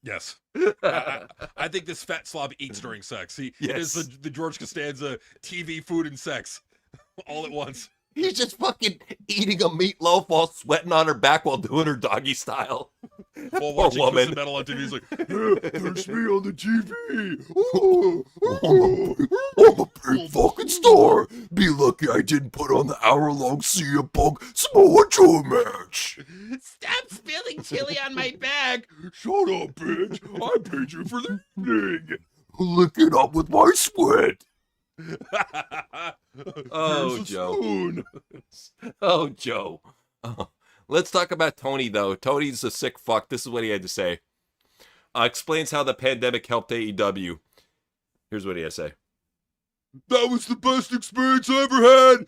Yes. I think this fat slob eats during sex. It is the George Costanza TV, food, and sex all at once. He's just fucking eating a meatloaf while sweating on her back while doing her doggy style. While watching Twisted Metal on TV, he's like, there's me on the TV. I'm a big fucking star. Be lucky I didn't put on the hour-long CM Punk Samoa Joe match. Stop spilling chili on my back. Shut up, bitch. I paid you for the thing. Lick it up with my sweat. Oh, Joe. Oh, Joe. Oh. Let's talk about Tony, though. Tony's a sick fuck. This is what he had to say. Explains how the pandemic helped AEW. Here's what he had to say. That was the best experience I ever had.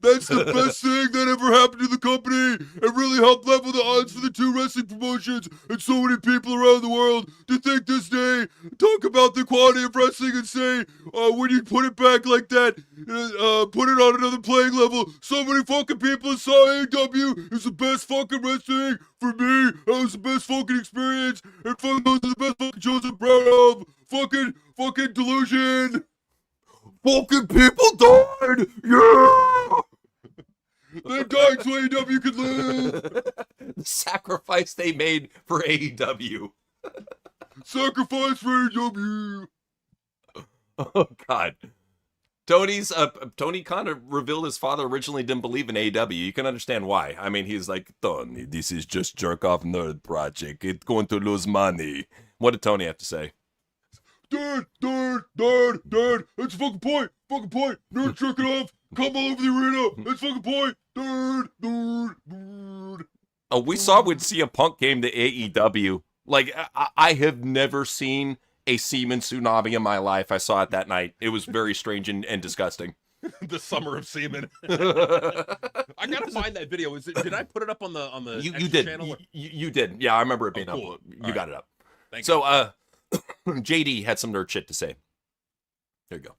That's the best thing that ever happened to the company. It really helped level the odds for the two wrestling promotions and so many people around the world to think this day, talk about the quality of wrestling and say, when you put it back like that, put it on another playing level. So many fucking people saw AEW is the best fucking wrestling. For me, that was the best fucking experience. And fucking those are the best fucking shows I'm proud of. Fucking delusion. Fucking people died! Yeah! They died so AEW could live! The sacrifice they made for AEW. Sacrifice for AEW! Oh, God. Tony kind of revealed his father originally didn't believe in AEW. You can understand why. I mean, he's like, Tony, this is just jerk-off nerd project. It's going to lose money. What did Tony have to say? Dad, that's a fucking point, nerd jerking off, come all over the arena, that's a fucking point, Dad. Oh, we saw when CM Punk came to AEW. Like, I have never seen a semen tsunami in my life. I saw it that night. It was very strange and disgusting. The summer of semen. I gotta find that video. Did I put it up on the you did channel? You did. Yeah, I remember it being cool. up. You got it up. Thank you. JD had some nerd shit to say. There you go.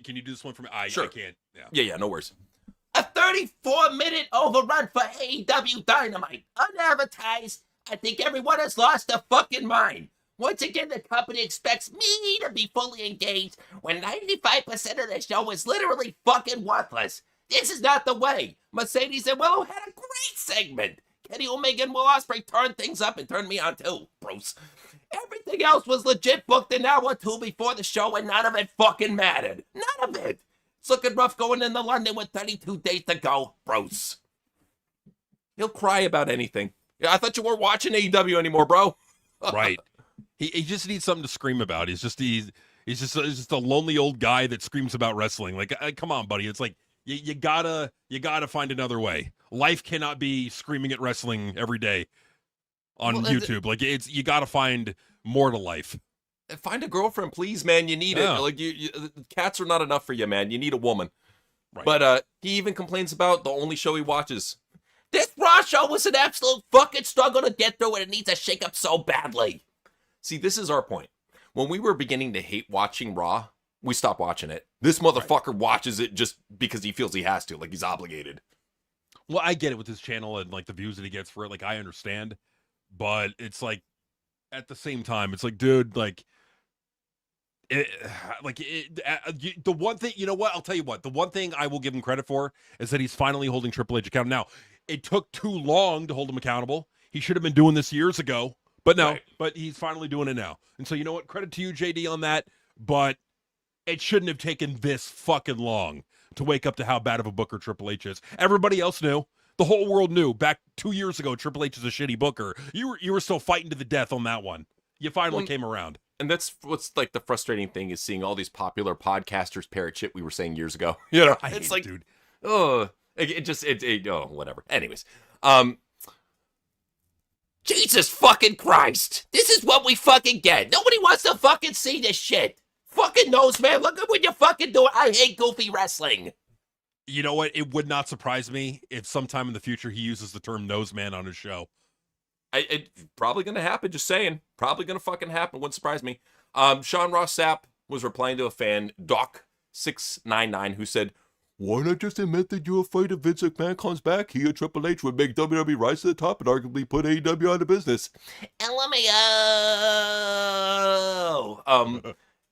Can you do this one for me? Sure. I can't. Yeah, no worries. A 34-minute overrun for AEW Dynamite. Unadvertised. I think everyone has lost their fucking mind. Once again, the company expects me to be fully engaged when 95% of the show is literally fucking worthless. This is not the way. Mercedes and Willow had a great segment. Kenny Omega and Will Ospreay turned things up and turned me on too, Bruce. Everything else was legit booked an hour or two before the show, and none of it fucking mattered. None of it. It's looking rough going into London with 32 days to go, Bruce. He'll cry about anything. Yeah, I thought you weren't watching AEW anymore, bro. Right. He just needs something to scream about. He's just a lonely old guy that screams about wrestling. Like, come on, buddy. It's like you gotta find another way. Life cannot be screaming at wrestling every day on YouTube. Like, you gotta find more to life. Find a girlfriend, please, man. You need it. Like, cats are not enough for you, man. You need a woman. Right. But he even complains about the only show he watches. This Raw show was an absolute fucking struggle to get through, and it needs a shake-up so badly. See, this is our point. When we were beginning to hate watching Raw, we stopped watching it. This motherfucker watches it just because he feels he has to, like he's obligated. Well, I get it with his channel and like the views that he gets for it. Like, I understand, but it's like at the same time, it's like, dude, like, the one thing, you know what? I'll tell you what. The one thing I will give him credit for is that he's finally holding Triple H accountable. Now, it took too long to hold him accountable. He should have been doing this years ago, but no. Right. But he's finally doing it now. And so, you know what? Credit to you, JD, on that. But it shouldn't have taken this fucking long to wake up to how bad of a booker Triple H is. Everybody else knew. The whole world knew. Back 2 years ago, Triple H is a shitty booker. You were still fighting to the death on that one. You finally came around. And that's what's like the frustrating thing is seeing all these popular podcasters parrot shit we were saying years ago. You know, it's like, dude, oh, whatever. Anyways, Jesus fucking Christ, this is what we fucking get. Nobody wants to fucking see this shit. Fucking nose man, look at what you fucking doing. I hate goofy wrestling. You know what? It would not surprise me if sometime in the future he uses the term nose man on his show. It's probably going to happen, just saying. Probably going to fucking happen. Wouldn't surprise me. Sean Ross Sapp was replying to a fan, Doc699, who said, "Why not just admit that you're afraid if Vince McMahon comes back? He or Triple H would make WWE rise to the top and arguably put AEW out of business." LMAO!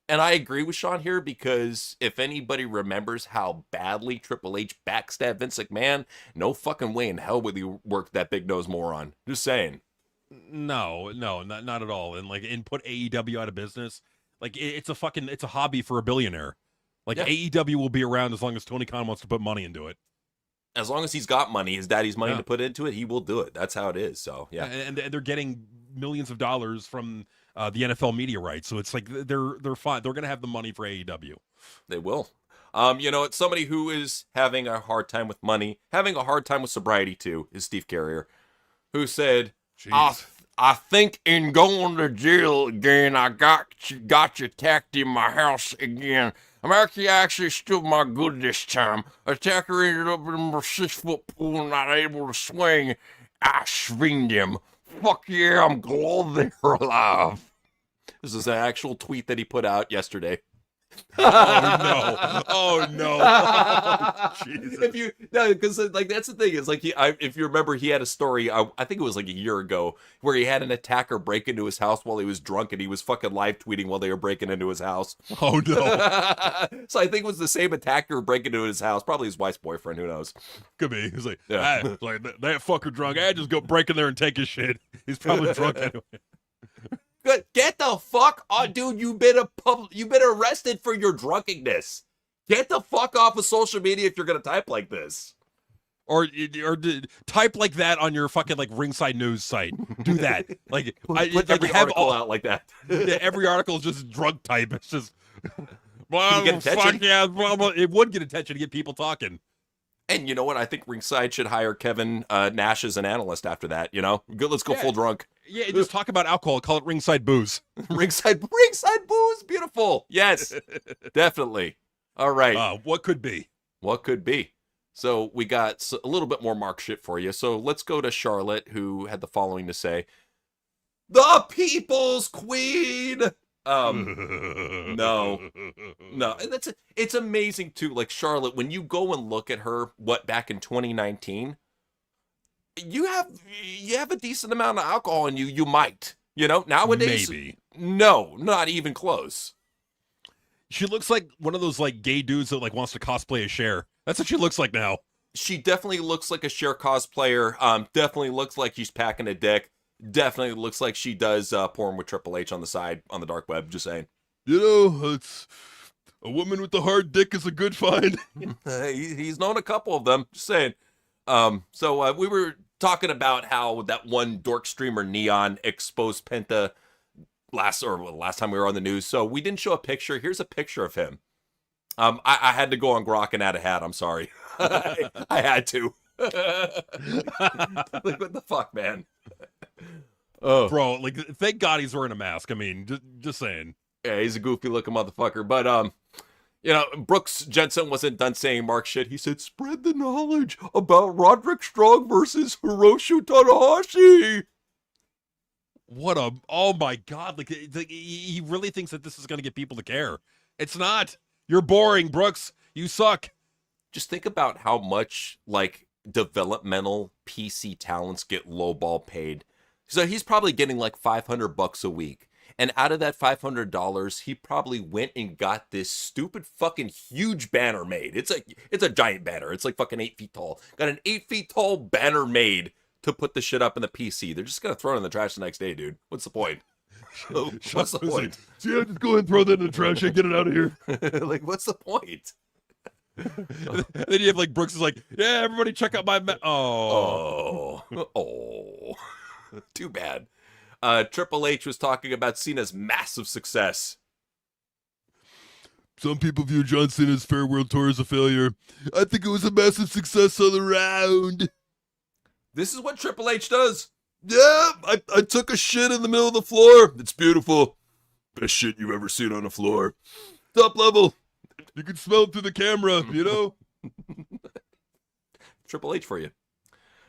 And I agree with Sean here because if anybody remembers how badly Triple H backstabbed Vince McMahon, no fucking way in hell would he work that big nose moron. Just saying. No, not at all. And like, put AEW out of business. Like, it's a hobby for a billionaire. Like, yeah. AEW will be around as long as Tony Khan wants to put money into it. As long as he's got money, his daddy's money to put into it, he will do it. That's how it is. So yeah, and they're getting millions of dollars from the NFL media rights. So it's like they're fine. They're gonna have the money for AEW. They will. You know, it's somebody who is having a hard time with money, having a hard time with sobriety too, is Steve Carrier, who said, I think in going to jail again, I got you attacked in my house again. I'm actually stood my good this time. Attacker ended up in a 6-foot pool, not able to swing. I swinged him. Fuck yeah, I'm glad they're alive. This is an actual tweet that he put out yesterday. Oh no! Oh, Jesus. Because like that's the thing is like if you remember, he had a story. I think it was like a year ago where he had an attacker break into his house while he was drunk, and he was fucking live tweeting while they were breaking into his house. Oh no! So I think it was the same attacker breaking into his house, probably his wife's boyfriend. Who knows? Could be. He's like, that fucker drunk. I just go break in there and take his shit. He's probably drunk anyway. Good. Get the fuck on, dude. You've been arrested for your drunkenness. Get the fuck off of social media if you're gonna type like this, or type like that on your fucking like Ringside News site. Do that. Like put every article out like that. Every article is just drunk type. It's just. Well, get attention? Fuck yeah, it would get attention to get people talking. And you know what? I think Ringside should hire Kevin Nash as an analyst after that. You know, let's go full drunk. Yeah, just talk about alcohol. Call it Ringside Booze. Ringside Booze. Beautiful. Yes, definitely. All right. What could be? What could be? So we got a little bit more Mark shit for you. So let's go to Charlotte, who had the following to say: "The People's Queen." No. And it's amazing too. Like Charlotte, when you go and look at her, back in 2019, you have a decent amount of alcohol in you. You might, nowadays, maybe. No, not even close. She looks like one of those like gay dudes that like wants to cosplay as Cher. That's what she looks like now. She definitely looks like a Cher cosplayer. Definitely looks like she's packing a dick. Definitely looks like she does porn with Triple H on the side on the dark web. Just saying. It's a woman with a hard dick is a good find. He's known a couple of them. Just saying. So we were talking about how that one dork streamer Neon exposed Penta last time we were on the news. So we didn't show a picture. Here's a picture of him. I had to go on Grok and add a hat. I'm sorry. I had to. Like, what the fuck, man? Bro, like, thank God he's wearing a mask. I mean, just saying. Yeah, he's a goofy looking motherfucker. But You know, Brooks Jensen wasn't done saying Mark shit. He said, spread the knowledge about Roderick Strong versus Hiroshi Tanahashi. Oh my God. Like, he really thinks that this is going to get people to care. It's not. You're boring, Brooks. You suck. Just think about how much, like, developmental PC talents get lowball paid. So he's probably getting like $500 a week. And out of that $500, he probably went and got this stupid fucking huge banner made. It's a giant banner. It's like fucking 8 feet tall. Got an 8 feet tall banner made to put the shit up in the PC. They're just gonna throw it in the trash the next day, dude. What's the point? What's the point? Yeah, just go ahead and throw that in the trash and get it out of here. Like, what's the point? Then you have like Brooks is like, yeah, everybody check out my oh, too bad. Triple H was talking about Cena's massive success. Some people view John Cena's Fair World Tour as a failure. I think it was a massive success all around. This is what Triple H does. Yeah, I took a shit in the middle of the floor. It's beautiful. Best shit you've ever seen on the floor. Top level. You can smell it through the camera, you know? Triple H for you.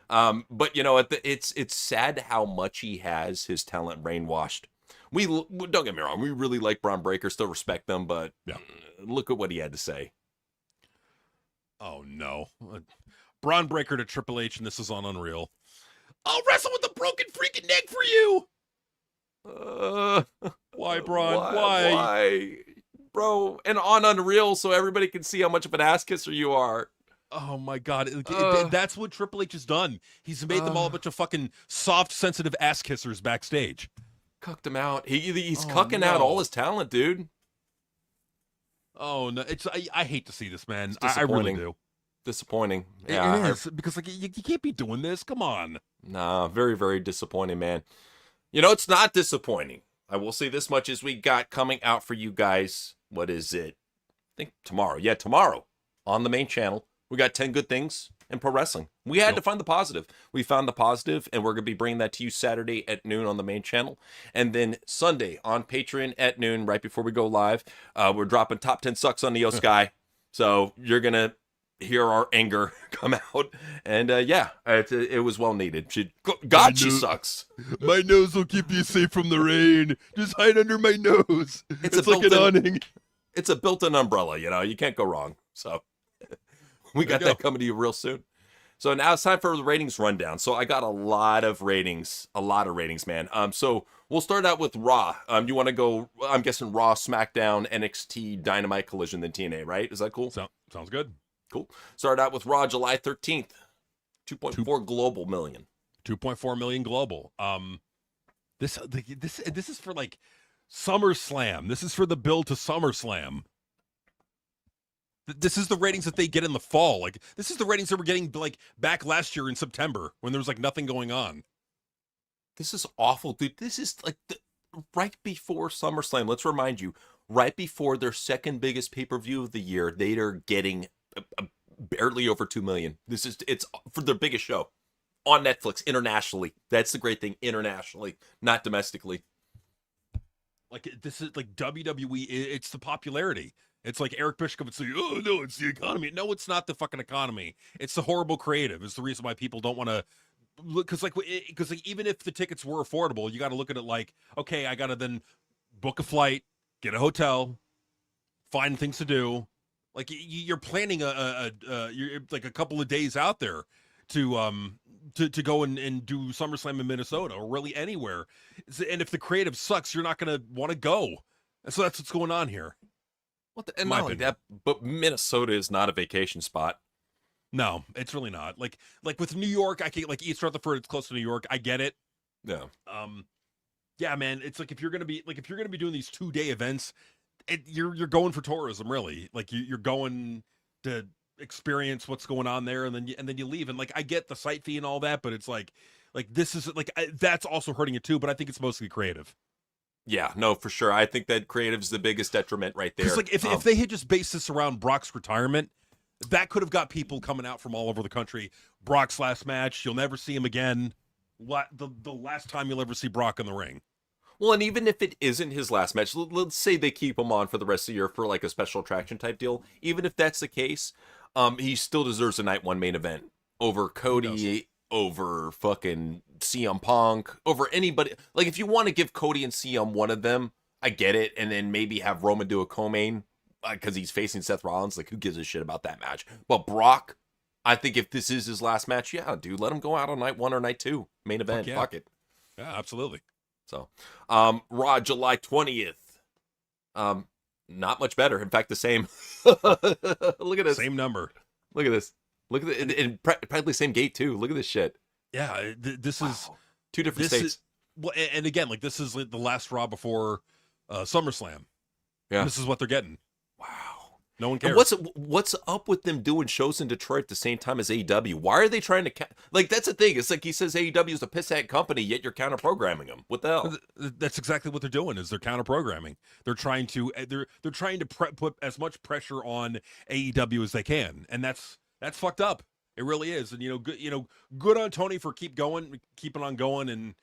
But you know, it's sad how much he has his talent brainwashed. We don't get me wrong, we really like Braun Breaker, still respect them, but yeah, look at what he had to say. Oh no, Braun Breaker to Triple H, and this is on Unreal. I'll wrestle with a broken freaking neck for you. Why, Braun? Why, bro? And on Unreal, so everybody can see how much of an ass kisser you are. Oh my God, that's what Triple H has done. He's made them all a bunch of fucking soft, sensitive ass kissers backstage. Cucked him out. He's cucking out all his talent, dude. Oh no, I hate to see this, man. I really do. Disappointing. Yeah, it is, because like you can't be doing this. Come on. Nah, very, very disappointing, man. You know, it's not disappointing. I will say this much as we got coming out for you guys. What is it? I think tomorrow. Yeah, tomorrow on the main channel. We got 10 good things in pro wrestling. We had to find the positive. We found the positive, and we're going to be bringing that to you Saturday at noon on the main channel. And then Sunday on Patreon at noon, right before we go live, we're dropping top 10 sucks on Neo Sky. So you're going to hear our anger come out. And yeah, it was well needed. She sucks. My nose will keep you safe from the rain. Just hide under my nose. It's like an awning. It's a built-in umbrella, you know. You can't go wrong. So we got that coming to you real soon. So now it's time for the ratings rundown. So I got a lot of ratings, man. So we'll start out with Raw. You want to go, I'm guessing Raw, SmackDown, NXT, Dynamite, Collision, then TNA, right? Is that cool? Sounds good. Cool. Start out with Raw, July 13th. 2.4 global million. 2.4 million global. This is for like SummerSlam. This is for the build to SummerSlam. This is the ratings that they get in the fall. Like, this is the ratings that we're getting like back last year in September when there was like nothing going on. This is awful, dude. This is like right before SummerSlam. Let's remind you, right before their second biggest pay-per-view of the year, they are getting barely over 2 million. It's for their biggest show on Netflix internationally. That's the great thing, internationally, not domestically. Like, this is like WWE. It's the popularity. It's like Eric Bischoff would say, oh, no, it's the economy. No, it's not the fucking economy. It's the horrible creative. It's the reason why people don't want to look. Because even if the tickets were affordable, you got to look at it like, okay, I got to then book a flight, get a hotel, find things to do. Like, you're planning you're like a couple of days out there to go and do SummerSlam in Minnesota or really anywhere. And if the creative sucks, you're not going to want to go. And so that's what's going on here. And not only that, but Minnesota is not a vacation spot. No, it's really not. Like with New York, I can't, like East Rutherford, it's close to New York. I get it. Yeah. Yeah, man. It's like if you're gonna be doing these 2-day events, you're going for tourism, really. Like you're going to experience what's going on there, and then you leave. And like I get the site fee and all that, but it's like this is like that's also hurting it too. But I think it's mostly creative. Yeah, no, for sure. I think that creative's the biggest detriment right there. Because like if they had just based this around Brock's retirement, that could have got people coming out from all over the country. Brock's last match, you'll never see him again. The last time you'll ever see Brock in the ring. Well, and even if it isn't his last match, let's say they keep him on for the rest of the year for like a special attraction type deal. Even if that's the case, he still deserves a night one main event over Cody, over fucking CM Punk, over anybody. Like, if you want to give Cody and CM one of them, I get it, and then maybe have Roman do a co-main because he's facing Seth Rollins. Like, who gives a shit about that match? But Brock, I think if this is his last match, yeah, dude, let him go out on night one or night two main event. Fuck it. Yeah, absolutely. So, Raw, July 20th. Not much better. In fact, the same. Look at this. Same number. Look at this. Look at it. And practically same gate, too. Look at this shit. Yeah, this is... Two different states. Well, and again, like, this is the last Raw before SummerSlam. Yeah. This is what they're getting. Wow. No one cares. And what's up with them doing shows in Detroit at the same time as AEW? Why are they trying to... Like, that's the thing. It's like he says AEW is a piss-hat company, yet you're counter-programming them. What the hell? That's exactly what they're doing, is they're counter-programming. They're trying to put as much pressure on AEW as they can, and that's fucked up. It really is. And good on Tony for keeping on going, and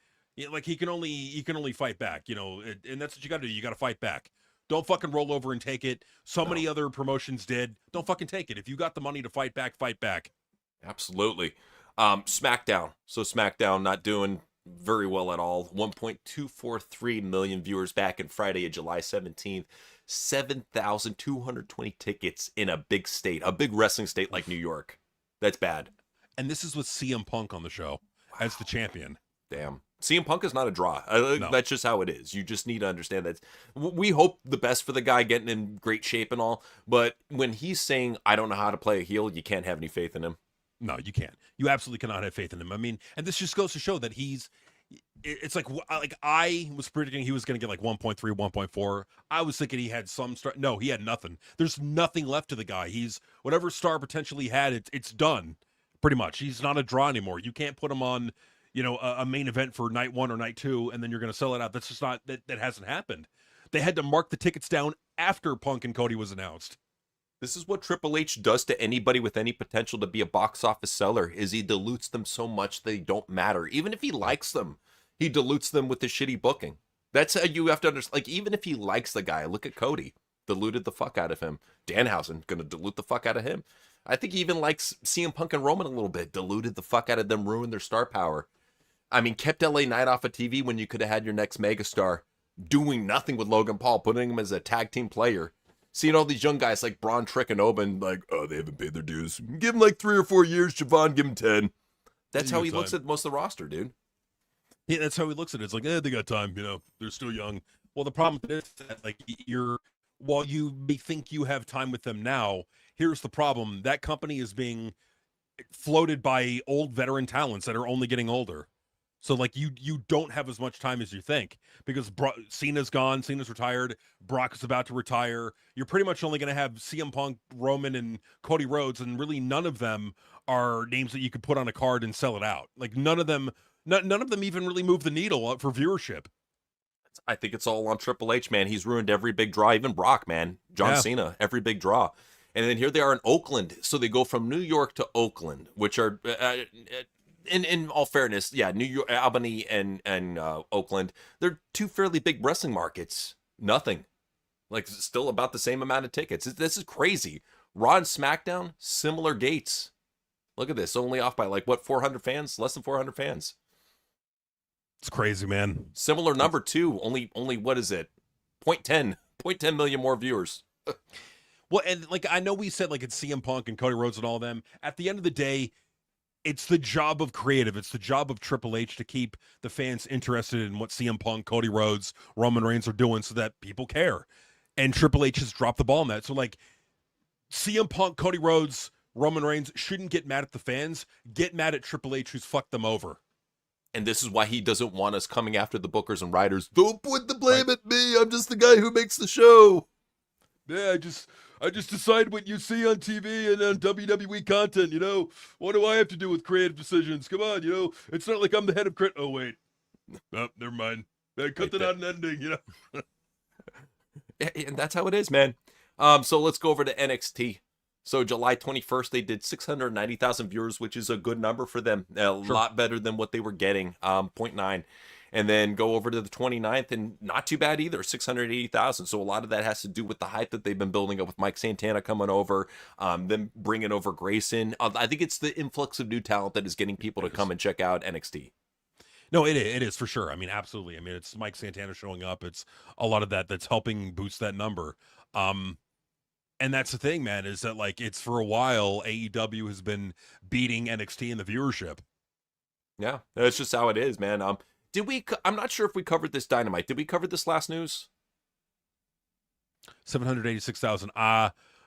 like he can only fight back, and that's what you got to do. You got to fight back. Don't fucking roll over and take it. So many other promotions did. Don't fucking take it. If you got the money to fight back, fight back. Absolutely. SmackDown. So SmackDown not doing very well at all. 1.243 million viewers back in Friday of July 17th. 7,220 tickets in a big state, a big wrestling state like New York. That's bad. And this is with CM Punk on the show as the champion. Damn. CM Punk is not a draw. No. That's just how it is. You just need to understand that. We hope the best for the guy, getting in great shape and all. But when he's saying, I don't know how to play a heel, you can't have any faith in him. No, you can't. You absolutely cannot have faith in him. I mean, and this just goes to show that it's like I was predicting he was going to get like 1.3, 1.4. I was thinking he had some star. No, he had nothing. There's nothing left to the guy. He's whatever star potentially he had, it's done pretty much. He's not a draw anymore. You can't put him on, a main event for night one or night two, and then you're going to sell it out. That's just not, that hasn't happened. They had to mark the tickets down after Punk and Cody was announced. This is what Triple H does to anybody with any potential to be a box office seller, is he dilutes them so much they don't matter. Even if he likes them, he dilutes them with the shitty booking. That's how you have to understand. Like, even if he likes the guy, look at Cody. Diluted the fuck out of him. Danhausen, going to dilute the fuck out of him. I think he even likes CM Punk and Roman a little bit. Diluted the fuck out of them, ruined their star power. I mean, kept LA Knight off of TV when you could have had your next megastar doing nothing with Logan Paul, putting him as a tag team player. Seeing all these young guys like Braun, Trick, and Oben, like, oh, they haven't paid their dues. Give them like 3 or 4 years. Javon, give him 10. That's how he looks at most of the roster, dude. Yeah, that's how he looks at it. It's like, they got time, they're still young. Well, the problem is that, like, while you may think you have time with them now, here's the problem. That company is being floated by old veteran talents that are only getting older. So, like, you don't have as much time as you think, because Cena's gone, Cena's retired, Brock is about to retire. You're pretty much only going to have CM Punk, Roman, and Cody Rhodes, and really none of them are names that you could put on a card and sell it out. Like, none of them even really move the needle for viewership. I think it's all on Triple H, man. He's ruined every big draw, even Brock, man. John Cena, every big draw. And then here they are in Oakland. So they go from New York to Oakland, which are... In all fairness, yeah, New York, Albany, and Oakland, they're two fairly big wrestling markets. Nothing. Like, still about the same amount of tickets. This is crazy. Raw and SmackDown, similar gates. Look at this. Only off by, like, 400 fans? Less than 400 fans. It's crazy, man. Similar number, too. Only what is it? 0.10 million more viewers. Well, and, like, I know we said, like, it's CM Punk and Cody Rhodes and all them. At the end of the day, it's the job of creative. It's the job of Triple H to keep the fans interested in what CM Punk, Cody Rhodes, Roman Reigns are doing so that people care. And Triple H has dropped the ball on that. So, like, CM Punk, Cody Rhodes, Roman Reigns shouldn't get mad at the fans. Get mad at Triple H, who's fucked them over. And this is why he doesn't want us coming after the bookers and writers. Don't put the blame at me. I'm just the guy who makes the show. Yeah, I just decide what you see on TV and on WWE content, What do I have to do with creative decisions? Come on, it's not like I'm the head of Oh, wait. Oh, never mind. Cut that out an ending, And that's how it is, man. So let's go over to NXT. So July 21st, they did 690,000 viewers, which is a good number for them. A lot better than what they were getting, 0.9. And then go over to the 29th, and not too bad either, 680,000. So a lot of that has to do with the hype that they've been building up with Mike Santana coming over, them bringing over Grayson. I think it's the influx of new talent that is getting people to come and check out NXT. No, it is for sure. I mean, absolutely. I mean, it's Mike Santana showing up. It's a lot of that's helping boost that number. And that's the thing, man, is that like it's for a while AEW has been beating NXT in the viewership. Yeah, that's just how it is, man. I'm not sure if we covered this Dynamite. Did we cover this last news? 786,000.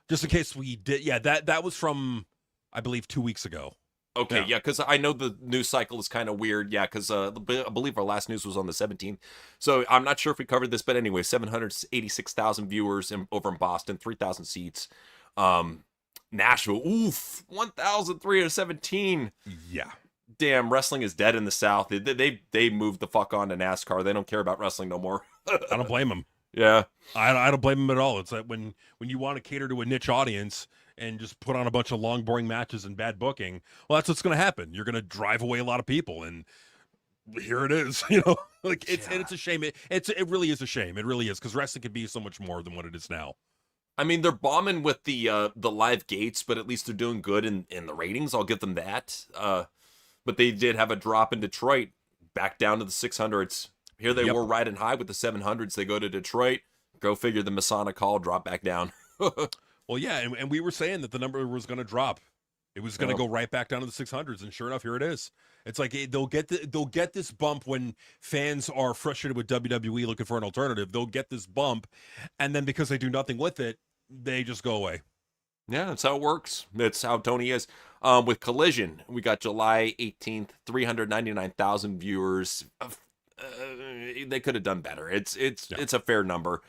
Just in case we did. Yeah, that was from, I believe, 2 weeks ago. Okay, yeah, because I know the news cycle is kind of weird. Yeah, because I believe our last news was on the 17th. So I'm not sure if we covered this, but anyway, 786,000 viewers over in Boston, 3,000 seats. Nashville, 1,317. Yeah. Damn, wrestling is dead in the South. They moved the fuck on to NASCAR. They don't care about wrestling no more. I don't blame them. Yeah. I don't blame them at all. It's like when you want to cater to a niche audience and just put on a bunch of long, boring matches and bad booking, well, that's what's going to happen. You're going to drive away a lot of people, and here it is. Like it's a shame. It really is a shame. It really is, because wrestling could be so much more than what it is now. I mean, they're bombing with the live gates, but at least they're doing good in the ratings. I'll give them that. But they did have a drop in Detroit, back down to the 600s. Here they were riding high with the 700s. They go to Detroit. Go figure, the Masonic Hall, drop back down. Well, yeah, and we were saying that the number was going to drop. It was going to go right back down to the 600s, and sure enough, here it is. It's like they'll get this bump when fans are frustrated with WWE looking for an alternative. They'll get this bump, and then because they do nothing with it, they just go away. Yeah, that's how it works. That's how Tony is. With Collision, we got July 18th, 399,000 viewers. They could have done better. It's a fair number.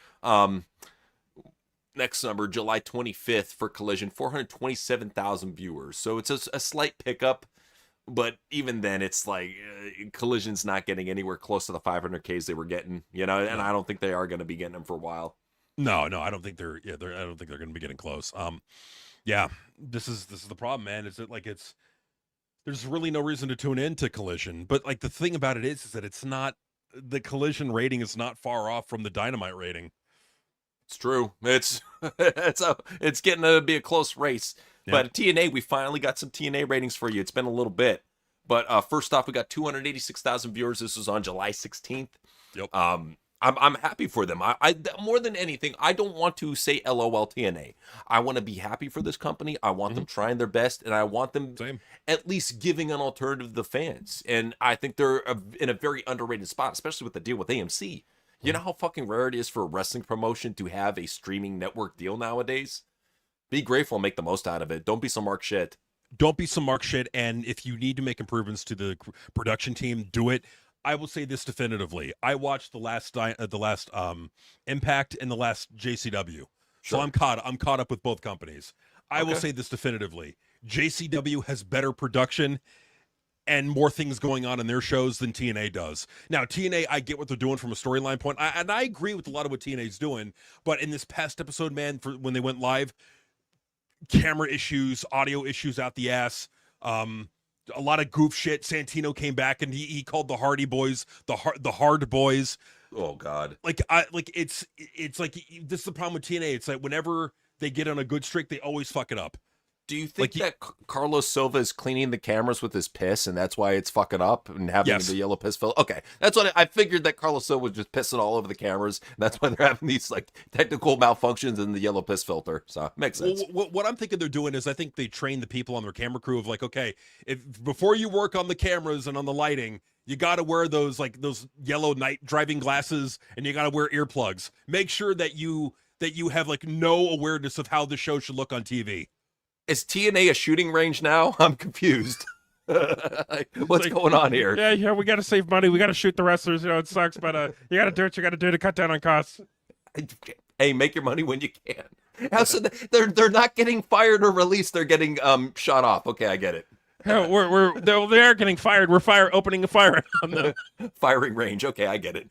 Next number, July 25th for Collision, 427,000 viewers. So it's a slight pickup, but even then, it's like Collision's not getting anywhere close to the 500Ks they were getting, and I don't think they are going to be getting them for a while. No, I don't think they're. Yeah, I don't think they're going to be getting close. Yeah, this is the problem, man. Is that like there's really no reason to tune in to Collision, but like the thing about it is that it's not, the Collision rating is not far off from the Dynamite rating. It's true. It's getting to be a close race. Yeah. But TNA, we finally got some TNA ratings for you. It's been a little bit, but first off, we got 286,000 viewers. This was on July 16th. Yep. I'm happy for them. I more than anything, I don't want to say LOL TNA. I want to be happy for this company. I want them trying their best, and I want them at least giving an alternative to the fans. And I think they're in a very underrated spot, especially with the deal with AMC. You know how fucking rare it is for a wrestling promotion to have a streaming network deal nowadays? Be grateful and make the most out of it. Don't be some Mark shit. Don't be some Mark shit. And if you need to make improvements to the production team, do it. I will say this definitively. I watched the last Impact and the last JCW. Sure. So I'm caught up with both companies. I will say this definitively. JCW has better production and more things going on in their shows than TNA does. Now, TNA, I get what they're doing from a storyline point, and I agree with a lot of what TNA's doing, but in this past episode, man, when they went live, camera issues, audio issues out the ass, a lot of goof shit. Santino came back and he called the Hardy Boys the Hard Boys. Oh God! It's like this is the problem with TNA. It's like whenever they get on a good streak, they always fuck it up. Do you think that Carlos Silva is cleaning the cameras with his piss, and that's why it's fucking up and having the yellow piss filter? Okay, that's what I figured, that Carlos Silva was just pissing all over the cameras, and that's why they're having these like technical malfunctions in the yellow piss filter. So makes sense. Well, what I'm thinking they're doing is I think they train the people on their camera crew of like, okay, if before you work on the cameras and on the lighting, you got to wear those yellow night driving glasses, and you got to wear earplugs. Make sure that you have like no awareness of how the show should look on TV. Is TNA a shooting range now? I'm confused. What's going on here? Yeah, we got to save money. We got to shoot the wrestlers. It sucks, but you got to do what you got to do to cut down on costs. Hey, make your money when you can. So they're not getting fired or released. They're getting shot off. Okay, I get it. No, they are getting fired. We're opening a fire on them. Firing range. Okay, I get it.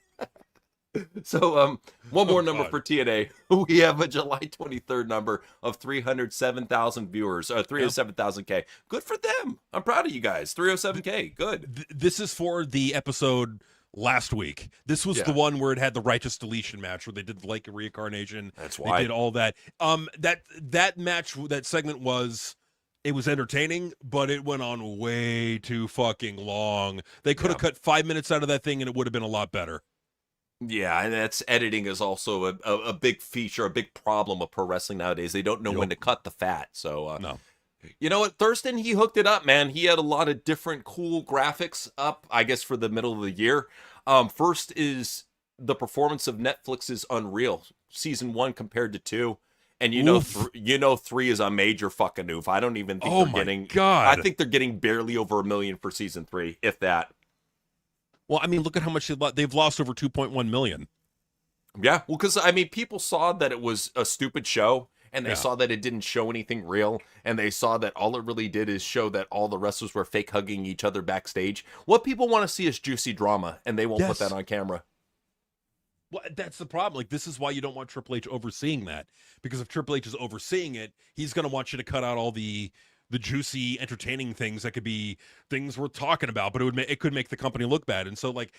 So one more number for TNA. We have a July 23rd number of 307,000 viewers, 307,000K. Good for them. I'm proud of you guys. 307K. Good. This is for the episode last week. This was the one where it had the righteous deletion match where they did like a reincarnation. That's why they did all that. That match, that segment was entertaining, but it went on way too fucking long. They could have cut 5 minutes out of that thing and it would have been a lot better. Yeah, and that's editing is also a big feature, a big problem of pro wrestling nowadays. They don't know when to cut the fat. So no. You know what, Thurston, he hooked it up, man. He had a lot of different cool graphics up, I guess, for the middle of the year. First is the performance of Netflix's Unreal, season 1 compared to 2. And you know 3 is a major fucking oof. I don't even think they're getting... God. I think they're getting barely over $1 million for season 3, if that. Well, I mean, look at how much they've lost, over 2.1 million. Yeah, well, because, I mean, people saw that it was a stupid show, and they saw that it didn't show anything real, and they saw that all it really did is show that all the wrestlers were fake hugging each other backstage. What people want to see is juicy drama, and they won't put that on camera. Well, that's the problem. Like, this is why you don't want Triple H overseeing that, because if Triple H is overseeing it, he's going to want you to cut out all the juicy, entertaining things that could be things worth talking about, but it could make the company look bad. And so, like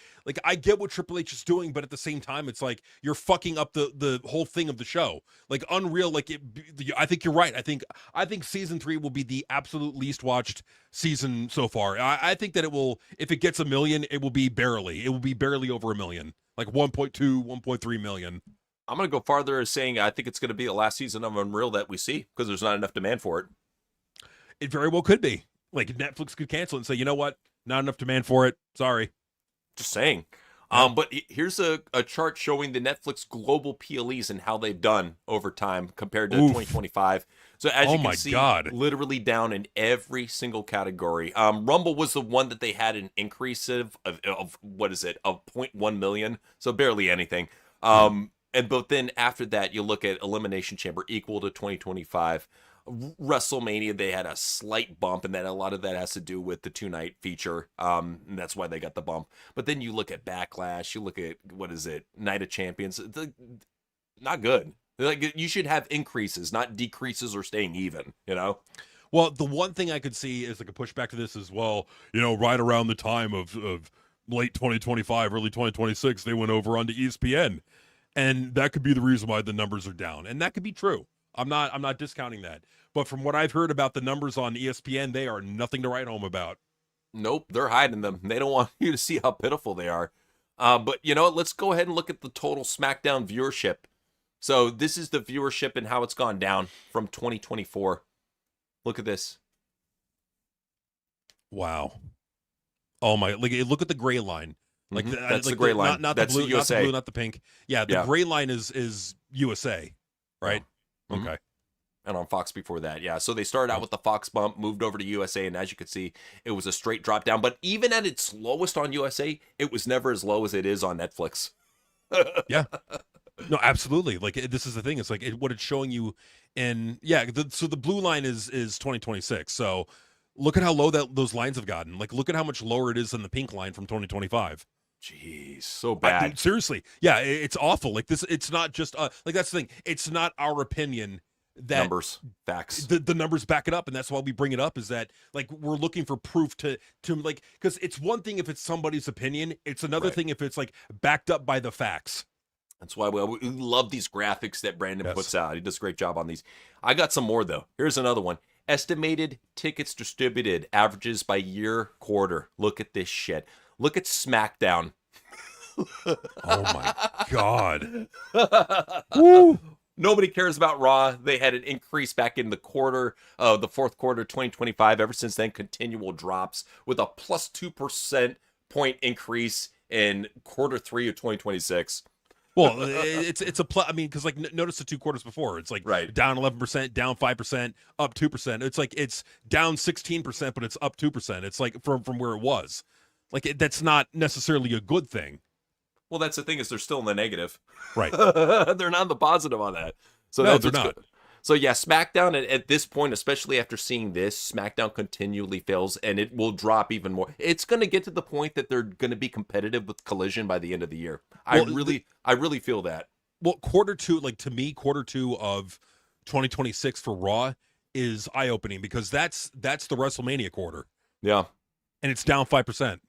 I get what Triple H is doing, but at the same time, it's like you're fucking up the whole thing of the show. Like Unreal, I think you're right. I think season 3 will be the absolute least watched season so far. I think that it will, if it gets 1 million, it will be barely over 1 million, like 1.2, 1.3 million. I'm gonna go farther as saying I think it's gonna be the last season of Unreal that we see because there's not enough demand for it. It very well could be. Like, Netflix could cancel it and say, you know what? Not enough demand for it. Sorry. Just saying. But here's a chart showing the Netflix global PLEs and how they've done over time compared to 2025. So as you can see, literally down in every single category. Rumble was the one that they had an increase of what is it, of 0.1 million. So barely anything. But then after that, you look at Elimination Chamber equal to 2025. WrestleMania, they had a slight bump, and then a lot of that has to do with the 2-night feature, and that's why they got the bump. But then you look at Backlash, you look at, what is it, Night of Champions, not good. Like, you should have increases, not decreases or staying even, you know? Well, the one thing I could see is like a pushback to this as well, right around the time of late 2025, early 2026, they went over onto ESPN, and that could be the reason why the numbers are down, and that could be true. I'm not discounting that. But from what I've heard about the numbers on ESPN, they are nothing to write home about. Nope, they're hiding them. They don't want you to see how pitiful they are. But let's go ahead and look at the total SmackDown viewership. So this is the viewership and how it's gone down from 2024. Look at this. Wow. Oh my! Look at the gray line. Like that's the gray line. Not that's the blue, the USA. not the blue, not the pink. Yeah, the gray line is USA, right? Okay. And on Fox before that, yeah. So they started out with the Fox bump, moved over to USA, and as you can see, it was a straight drop down. But even at its lowest on USA, it was never as low as it is on Netflix. Yeah. No, absolutely. Like, this is the thing. It's like what it's showing you in, so the blue line is 2026. So look at how low those lines have gotten. Like, look at how much lower it is than the pink line from 2025. Jeez, so bad. Seriously. Yeah, it's awful. Like, this, it's not just, like, that's the thing. It's not our opinion. That numbers, facts. The numbers back it up, and that's why we bring it up. Is that, like, we're looking for proof to like, because it's one thing if it's somebody's opinion, it's another thing if it's like backed up by the facts. That's why we love these graphics that Brandon puts out. He does a great job on these. I got some more though. Here's another one. Estimated tickets distributed, averages by year, quarter. Look at this shit. Look at SmackDown. Oh my God. Woo. Nobody cares about Raw. They had an increase back in the fourth quarter 2025. Ever since then, continual drops with a plus 2% point increase in quarter 3 of 2026. Well, it's a plus. I mean, because, like, notice the 2 quarters before. It's like down 11%, down 5%, up 2%. It's like it's down 16%, but it's up 2%. It's like from where it was. Like, that's not necessarily a good thing. Well, that's the thing, is they're still in the negative. Right. They're not in the positive on that. So no, they're not. Good. So yeah, SmackDown at this point, especially after seeing this, SmackDown continually fails, and it will drop even more. It's going to get to the point that they're going to be competitive with Collision by the end of the year. Well, I really feel that. Well, quarter 2, like, to me, quarter 2 of 2026 for Raw is eye-opening, because that's the WrestleMania quarter. Yeah. And it's down 5%.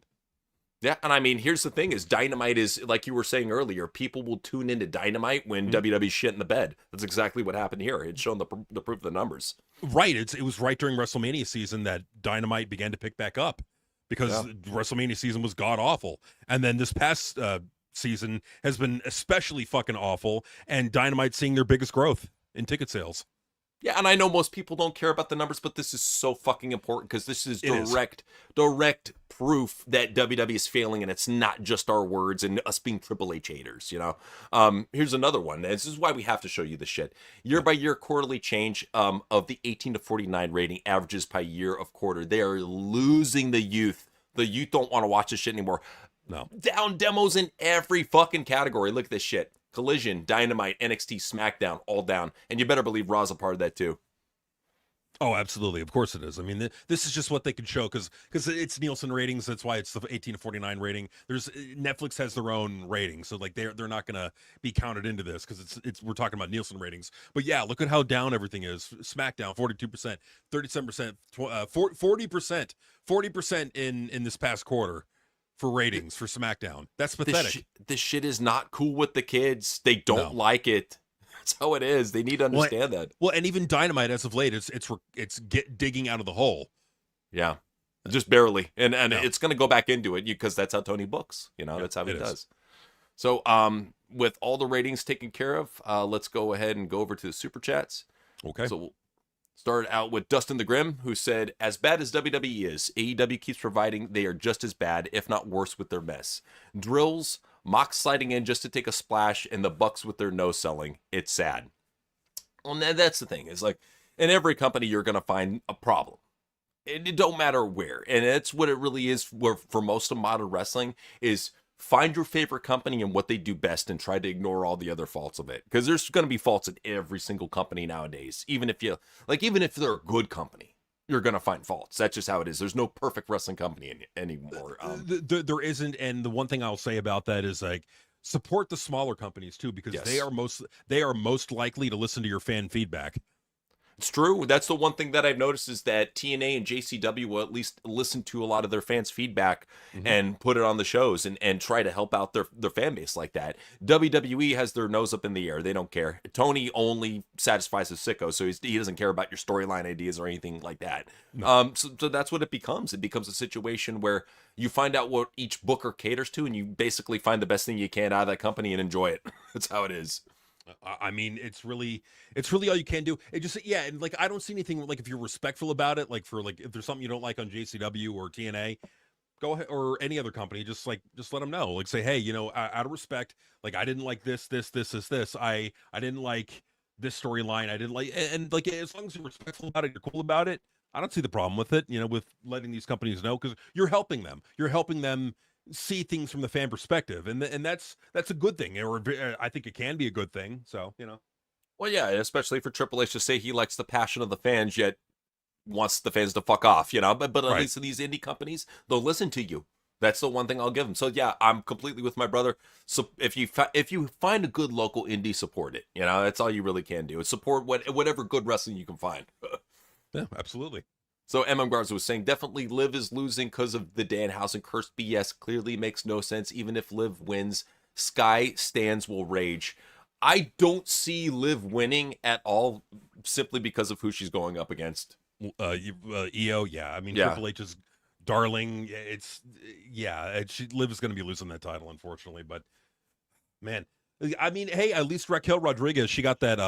Yeah, and I mean, here's the thing: is Dynamite is like you were saying earlier. People will tune into Dynamite when WWE's shit in the bed. That's exactly what happened here. It's shown the proof of the numbers. Right. It was right during WrestleMania season that Dynamite began to pick back up because WrestleMania season was god awful, and then this past season has been especially fucking awful. And Dynamite seeing their biggest growth in ticket sales. Yeah, and I know most people don't care about the numbers, but this is so fucking important because this is direct proof that WWE is failing, and it's not just our words and us being Triple H haters, you know? Here's another one. This is why we have to show you this shit. Year-by-year quarterly change of the 18 to 49 rating averages by year of quarter. They are losing the youth. The youth don't want to watch this shit anymore. No. Down demos in every fucking category. Look at this shit. Collision, Dynamite, NXT, SmackDown, all down. And you better believe Raw's a part of that too. Oh, absolutely. Of course it is. I mean, this is just what they can show because it's Nielsen ratings. That's why it's the 18 to 49 rating. Netflix has their own rating, so like they're not going to be counted into this because it's we're talking about Nielsen ratings. But yeah, look at how down everything is. SmackDown 42%, 37%, 40% in this past quarter. For ratings for SmackDown. That's pathetic. This shit is not cool with the kids. They don't like it. That's how it is. They need to understand that. Well, and even Dynamite as of late, it's digging out of the hole. Yeah, just barely, and it's going to go back into it because that's how Tony books. You know, that's how he does. So, with all the ratings taken care of, let's go ahead and go over to the super chats. Okay. So we'll start out with Dustin the Grim, who said, as bad as WWE is, AEW keeps providing they are just as bad, if not worse, with their mess. Drills, Mox sliding in just to take a splash, and the Bucks with their no-selling. It's sad. Well, that's the thing. Is like, in every company, you're going to find a problem. It don't matter where. And that's what it really is for most of modern wrestling is find your favorite company and what they do best and try to ignore all the other faults of it. Because there's going to be faults in every single company nowadays. Even if they're a good company, you're going to find faults. That's just how it is. There's no perfect wrestling company anymore. There isn't. And the one thing I'll say about that is like, support the smaller companies too, because they are most likely to listen to your fan feedback. It's true. That's the one thing that I've noticed is that TNA and JCW will at least listen to a lot of their fans' feedback and put it on the shows and try to help out their fan base like that. WWE has their nose up in the air. They don't care. Tony only satisfies his sicko, so he doesn't care about your storyline ideas or anything like that. No. So that's what it becomes. It becomes a situation where you find out what each booker caters to and you basically find the best thing you can out of that company and enjoy it. That's how it is. I mean, it's really all you can do. It just, and like, I don't see anything like if you're respectful about it, like if there's something you don't like on JCW or TNA, go ahead, or any other company, just let them know, like say, hey, out of respect, like I didn't like this. I didn't like this storyline. I didn't like, and like, as long as you're respectful about it, you're cool about it. I don't see the problem with it, with letting these companies know, because you're helping them see things from the fan perspective, and that's a good thing, or I think it can be a good thing. So well, yeah, especially for Triple H to say he likes the passion of the fans, yet wants the fans to fuck off, but at least in these indie companies, they'll listen to you. That's the one thing I'll give them. So yeah, I'm completely with my brother. So if you find a good local indie, support it. That's all you really can do. Is support whatever good wrestling you can find. Yeah, absolutely. So MM Garza was saying, definitely Liv is losing because of the Danhausen cursed BS. Clearly makes no sense. Even if Liv wins, Sky stands will rage. I don't see Liv winning at all, simply because of who she's going up against. EO, yeah. I mean, Triple H's darling. Liv is going to be losing that title, unfortunately. But man, I mean, hey, at least Raquel Rodriguez, she got that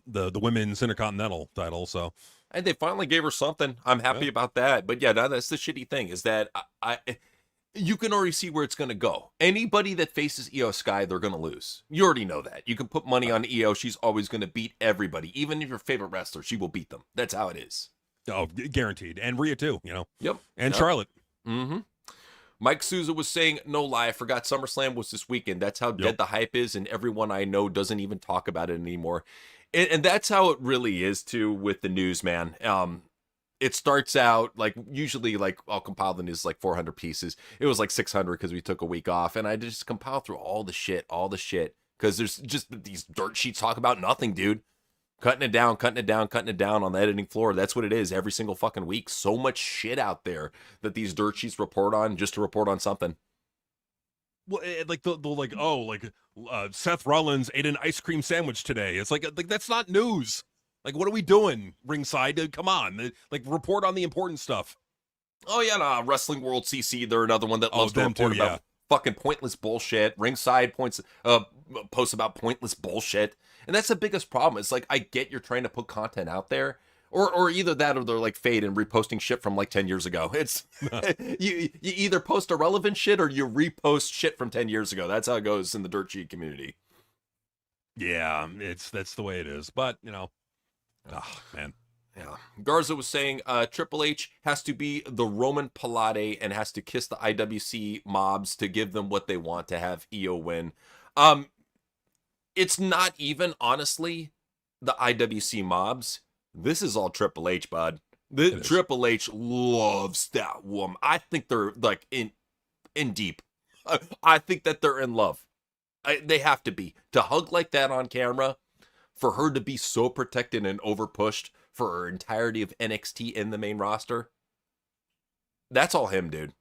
the women's Intercontinental title, so. And they finally gave her something. I'm happy about that. But yeah, that's the shitty thing is that you can already see where it's going to go. Anybody that faces Io Sky, they're going to lose. You already know that. You can put money on Io. She's always going to beat everybody. Even if your favorite wrestler, she will beat them. That's how it is. Oh, guaranteed. And Rhea too, Yep. And Charlotte. Mm-hmm. Mike Souza was saying, no lie, I forgot SummerSlam was this weekend. That's how dead the hype is, and everyone I know doesn't even talk about it anymore. And that's how it really is, too, with the news, man. It starts out, like, usually, like, I'll compile the news, like, 400 pieces. It was, like, 600 because we took a week off, and I just compile through all the shit, because there's just these dirt sheets talk about nothing, dude. Cutting it down on the editing floor. That's what it is every single fucking week. So much shit out there that these dirt sheets report on just to report on something. Well, like the like Seth Rollins ate an ice cream sandwich today. It's like that's not news. Like, what are we doing, ringside? Come on, like report on the important stuff. Oh yeah, no, Wrestling World CC, they're another one that loves to report too, about fucking pointless bullshit. Ringside points posts about pointless bullshit, and that's the biggest problem. It's like, I get you're trying to put content out there, or either that or they're like Fade and reposting shit from like 10 years ago. It's you either post irrelevant shit or you repost shit from 10 years ago. That's how it goes in the dirt sheet community. Yeah, that's the way it is. But oh man. Yeah. Garza was saying Triple H has to be the Roman Pilate and has to kiss the IWC mobs to give them what they want to have EO win. It's not even, honestly, the IWC mobs. This is all Triple H, bud. The Triple H loves that woman. I think they're like in deep. I think that they're in love. They have to be. To hug like that on camera, for her to be so protected and overpushed for her entirety of NXT in the main roster, that's all him, dude.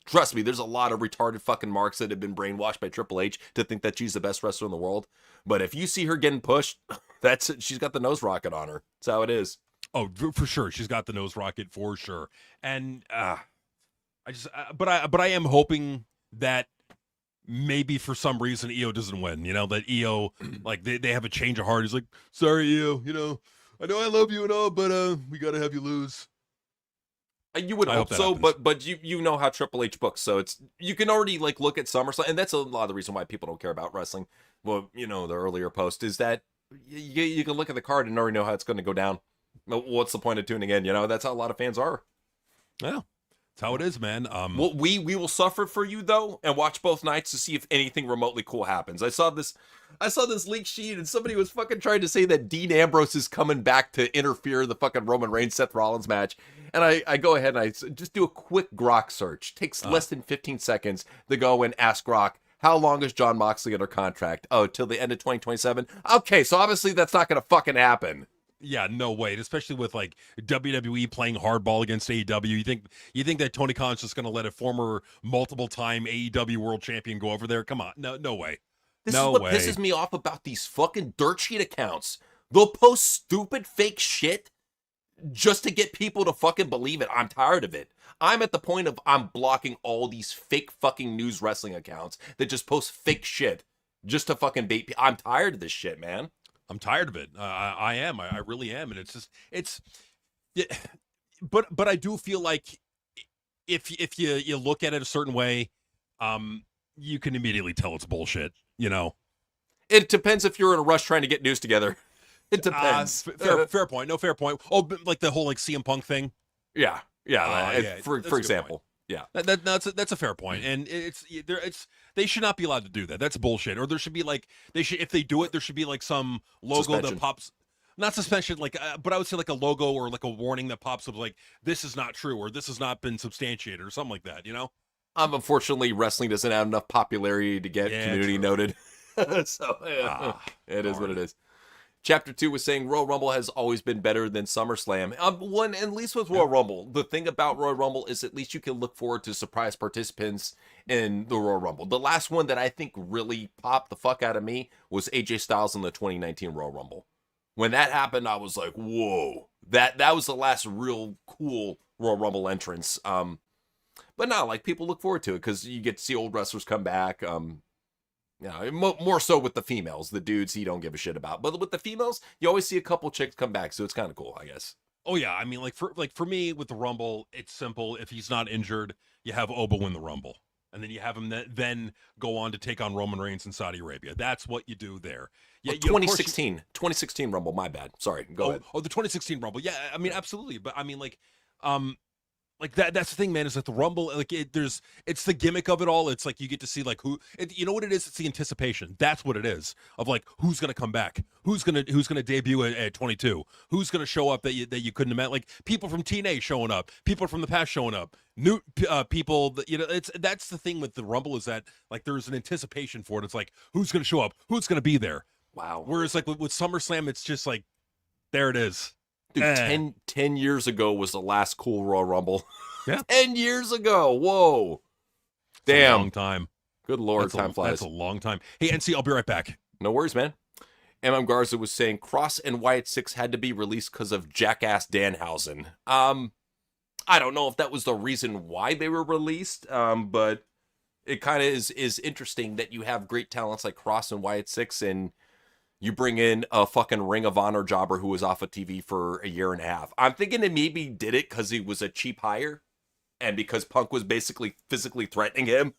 Trust me, there's a lot of retarded fucking marks that have been brainwashed by Triple H to think that she's the best wrestler in the world. But if you see her getting pushed, that's it. She's got the nose rocket on her. That's how it is. Oh, for sure. She's got the nose rocket for sure. And but I am hoping that maybe for some reason EO doesn't win. That EO, like they have a change of heart. He's like, sorry, EO, I know I love you and all, but we got to have you lose. You would hope so, but you know how Triple H books, so you can already like look at SummerSlam, and that's a lot of the reason why people don't care about wrestling. Well, the earlier post is that you can look at the card and already know how it's going to go down. What's the point of tuning in? That's how a lot of fans are. Yeah, that's how it is, man. Well, we will suffer for you though, and watch both nights to see if anything remotely cool happens. I saw this leak sheet, and somebody was fucking trying to say that Dean Ambrose is coming back to interfere in the fucking Roman Reigns Seth Rollins match. And I go ahead and I just do a quick Grok search. Takes less than 15 seconds to go and ask Grok, how long is Jon Moxley under contract? Oh, till the end of 2027. Okay, so obviously that's not gonna fucking happen. Yeah, no way. Especially with like WWE playing hardball against AEW. You think that Tony Khan's just gonna let a former multiple-time AEW world champion go over there? Come on, no way. This is what pisses me off about these fucking dirt sheet accounts. They'll post stupid fake shit just to get people to fucking believe it. I'm tired of it. I'm at the point of I'm blocking all these fake fucking news wrestling accounts that just post fake shit just to fucking bait people. I'm tired of this shit, man. I'm tired of it. I am. I really am. And but I do feel like if you look at it a certain way, you can immediately tell it's bullshit. It depends if you're in a rush trying to get news together. It depends. Fair point. No, fair point. Oh, like the whole like CM Punk thing. Yeah. For example. Yeah, that's a fair point, and they should not be allowed to do that. That's bullshit. Or there should be like if they do it, there should be like some logo that pops, not suspension, like but I would say like a logo or like a warning that pops up like this is not true or this has not been substantiated or something like that. Unfortunately, wrestling doesn't have enough popularity to get community noted, so it is what it is. Chapter 2 was saying Royal Rumble has always been better than SummerSlam. At least with Royal Rumble, the thing about Royal Rumble is at least you can look forward to surprise participants in the Royal Rumble. The last one that I think really popped the fuck out of me was AJ Styles in the 2019 Royal Rumble. When that happened, I was like, whoa. That was the last real cool Royal Rumble entrance. But no, like people look forward to it because you get to see old wrestlers come back. More so with the females. The dudes he don't give a shit about, but with the females you always see a couple chicks come back, so it's kind of cool, I guess. Oh yeah, I mean, for me with the Rumble, it's simple. If he's not injured, you have Oba win the Rumble, and then you have him then go on to take on Roman Reigns in Saudi Arabia. That's what you do there. Yeah, 2016 Rumble, my bad, sorry, go ahead. The 2016 Rumble, yeah, I mean absolutely, but I mean like that's the thing, man, is that the Rumble, like it's the gimmick of it all. It's like you get to see like you know what it is? It's the anticipation. That's what it is, of like who's gonna come back, who's gonna debut at 22, who's gonna show up that you couldn't have met, like people from TNA showing up, people from the past showing up, new people that, that's the thing with the Rumble, is that like there's an anticipation for it. It's like who's gonna show up, who's gonna be there. Wow. Whereas like with SummerSlam, it's just like there it is. Dude, 10 years ago was the last cool Royal Rumble. Yeah. 10 years ago. Whoa. Damn. A long time. Good Lord, time flies. That's a long time. Hey, NC, I'll be right back. No worries, man. Garza was saying Cross and Wyatt 6 had to be released because of jackass Danhausen. I don't know if that was the reason why they were released, but it kind of is interesting that you have great talents like Cross and Wyatt 6, and you bring in a fucking Ring of Honor jobber who was off of TV for a year and a half. I'm thinking they maybe did it because he was a cheap hire, and because Punk was basically physically threatening him.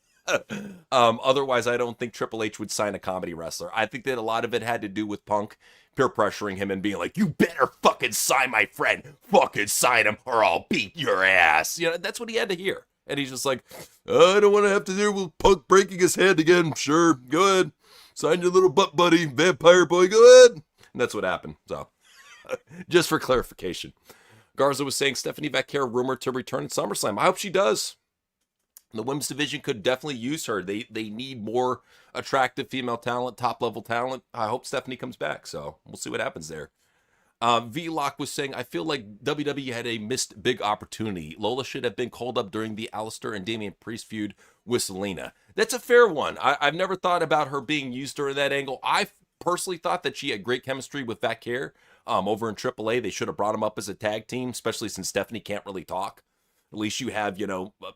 Otherwise, I don't think Triple H would sign a comedy wrestler. I think that a lot of it had to do with Punk peer pressuring him and being like, you better fucking sign my friend. Fucking sign him or I'll beat your ass. You know, that's what he had to hear. And he's just like, I don't want to have to deal with Punk breaking his head again. Sure, go ahead. Sign your little butt buddy, Vampire Boy, go ahead. And that's what happened. So, just for clarification. Garza was saying Stephanie Vaquer rumored to return at SummerSlam. I hope she does. The women's division could definitely use her. They need more attractive female talent, top-level talent. I hope Stephanie comes back, so we'll see what happens there. V-Lock was saying, I feel like WWE had a missed big opportunity. Lola should have been called up during the Alistair and Damian Priest feud with Selena. That's a fair one. I've never thought about her being used during that angle. I personally thought that she had great chemistry with Vaquer over in AAA. They should have brought him up as a tag team, especially since Stephanie can't really talk. At least you have,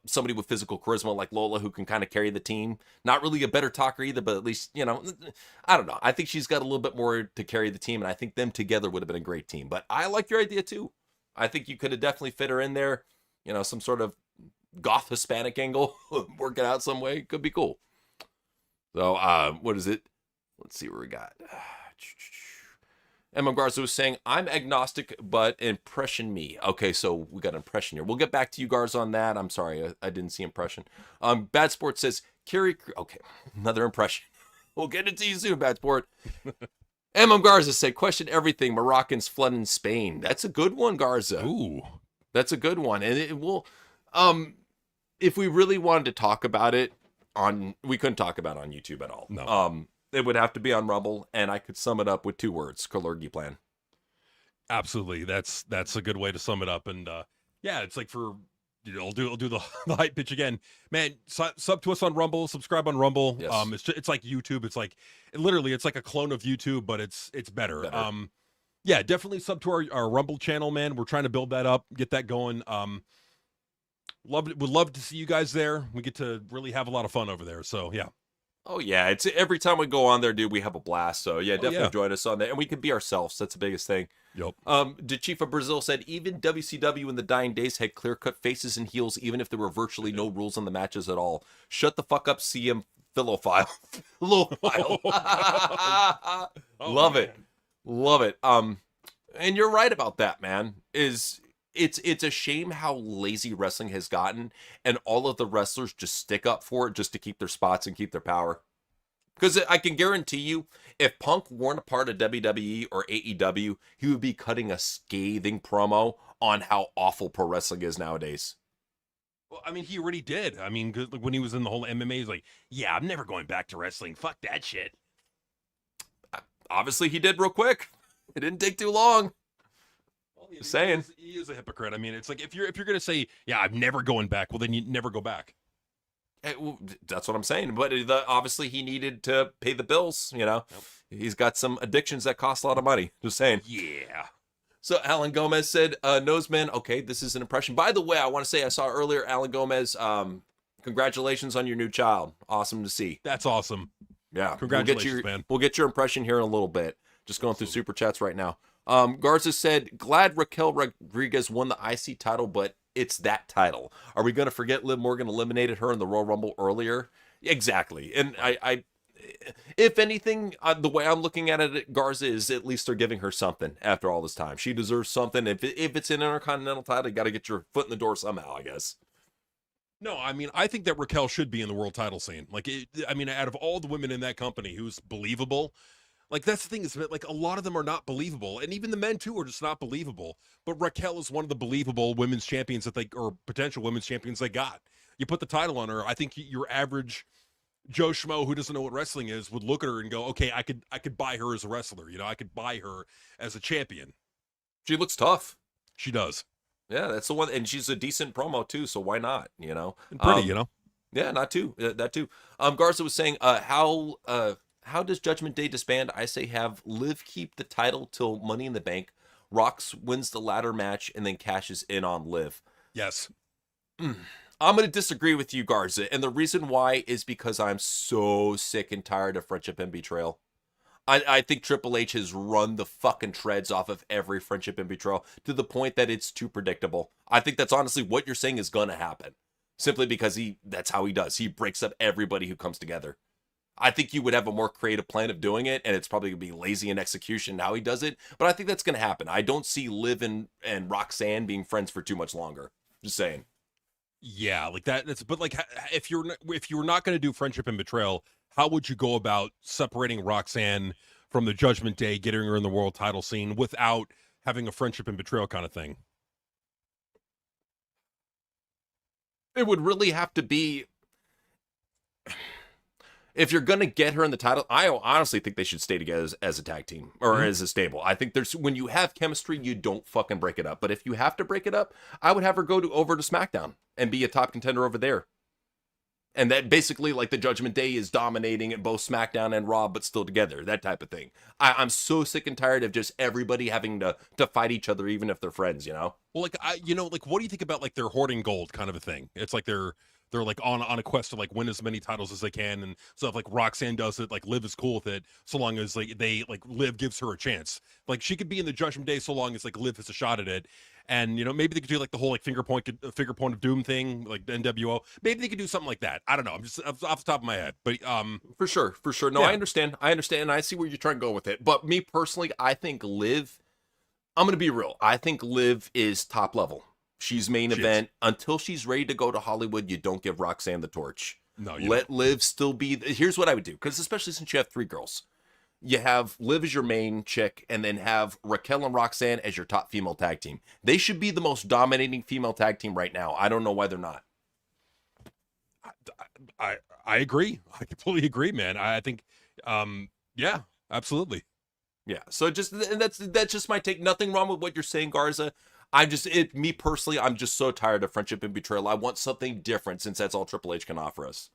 somebody with physical charisma like Lola who can kind of carry the team. Not really a better talker either, but at least, I don't know. I think she's got a little bit more to carry the team, and I think them together would have been a great team. But I like your idea, too. I think you could have definitely fit her in there. Some sort of goth Hispanic angle. Work it out some way. Could be cool. So, what is it? Let's see what we got. Emma Garza was saying, I'm agnostic, but impression me. Okay, so we got impression here. We'll get back to you, Garza, on that. I'm sorry, I didn't see impression. Bad Sport says, Kerry... Okay, another impression. We'll get it to you soon, Bad Sport. Emma Garza said, question everything. Moroccans flood in Spain. That's a good one, Garza. Ooh. That's a good one. And it will... if we really wanted to talk about it we couldn't talk about it on YouTube at all. No. It would have to be on Rumble, and I could sum it up with 2 words: Kalergi plan. Absolutely, that's a good way to sum it up. And yeah, it's like for I'll do the hype pitch again, man. Sub to us on Rumble, subscribe on Rumble. Yes. It's like YouTube. It's like literally it's like a clone of YouTube, but it's better. Yeah, definitely sub to our Rumble channel, man. We're trying to build that up, get that going. Would love to see you guys there. We get to really have a lot of fun over there. So yeah. Oh, yeah. It's every time we go on there, dude, we have a blast. So, yeah, definitely join us on there. And we can be ourselves. That's the biggest thing. Yep. The Chief of Brazil said, even WCW in the dying days had clear-cut faces and heels, even if there were virtually no rules on the matches at all. Shut the fuck up, CM Philophile. Philophile. Love it. Love it. And you're right about that, man. It's a shame how lazy wrestling has gotten, and all of the wrestlers just stick up for it just to keep their spots and keep their power. Because I can guarantee you, if Punk weren't a part of WWE or AEW, he would be cutting a scathing promo on how awful pro wrestling is nowadays. Well, I mean, he already did. I mean, when he was in the whole MMA, he's like, yeah, I'm never going back to wrestling. Fuck that shit. Obviously, he did real quick. It didn't take too long. Just saying. He is a hypocrite. I mean, it's like if you're gonna say, yeah, I'm never going back, well, then you never go back. Well, that's what I'm saying. But obviously, he needed to pay the bills. Yep. He's got some addictions that cost a lot of money. Just saying. Yeah. So Alan Gomez said, Noseman. Okay, this is an impression. By the way, I want to say I saw earlier, Alan Gomez. Congratulations on your new child. Awesome to see. That's awesome. Yeah. Congratulations, man. We'll get your impression here in a little bit. Just going through super chats right now. Garza said, glad Raquel Rodriguez won the IC title, but it's that title. Are we going to forget Liv Morgan eliminated her in the Royal Rumble earlier? Exactly. And I if anything, the way I'm looking at it, Garza, is at least they're giving her something after all this time. She deserves something. If it's an Intercontinental title, you got to get your foot in the door somehow, I guess. No, I mean, I think that Raquel should be in the world title scene. Like, out of all the women in that company who's believable, like, that's the thing is, like, a lot of them are not believable. And even the men, too, are just not believable. But Raquel is one of the believable women's champions or potential women's champions they got. You put the title on her, I think your average Joe Schmo who doesn't know what wrestling is would look at her and go, okay, I could buy her as a wrestler. I could buy her as a champion. She looks tough. She does. Yeah, that's the one. And she's a decent promo, too, so why not, And pretty, Yeah, not too. That too. Garza was saying, how does Judgment Day disband? I say have Liv keep the title till Money in the Bank. Rox wins the ladder match and then cashes in on Liv. Yes. I'm going to disagree with you, Garza. And the reason why is because I'm so sick and tired of friendship and betrayal. I think Triple H has run the fucking treads off of every friendship and betrayal to the point that it's too predictable. I think that's honestly what you're saying is going to happen. Simply because that's how he does. He breaks up everybody who comes together. I think you would have a more creative plan of doing it, and it's probably going to be lazy in execution how he does it, but I think that's going to happen. I don't see Liv and Roxanne being friends for too much longer. Just saying. Yeah, like that. But like, if you're not going to do friendship and betrayal, how would you go about separating Roxanne from the Judgment Day, getting her in the world title scene without having a friendship and betrayal kind of thing? It would really have to be, if you're going to get her in the title, I honestly think they should stay together as a tag team or as a stable. I think when you have chemistry, you don't fucking break it up. But if you have to break it up, I would have her go over to SmackDown and be a top contender over there. And that basically, like, the Judgment Day is dominating at both SmackDown and Raw, but still together, that type of thing. I'm so sick and tired of just everybody having to fight each other, even if they're friends, you know? Well, like, what do you think about, like, their hoarding gold kind of a thing? It's like they're like on a quest to like win as many titles as they can, and so if like Roxanne does it, like Liv is cool with it, so long as like Liv gives her a chance. Like she could be in the Judgment Day so long as like Liv has a shot at it. And maybe they could do like the whole like finger point of doom thing, like NWO. Maybe they could do something like that. I don't know. I'm just off the top of my head, but for sure. No, yeah. I understand, and I see where you're trying to go with it. But me personally, I think Liv. I'm gonna be real. I think Liv is top level. She's main event. Until she's ready to go to Hollywood, you don't give Roxanne the torch. No, let Liv still be. Here's what I would do, because especially since you have 3 girls, you have Liv as your main chick, and then have Raquel and Roxanne as your top female tag team. They should be the most dominating female tag team right now. I don't know why they're not. I agree. I completely agree, man. I think, yeah, absolutely. Yeah. So that's just my take. Nothing wrong with what you're saying, Garza. Me personally, I'm just so tired of friendship and betrayal. I want something different, since that's all Triple H can offer us.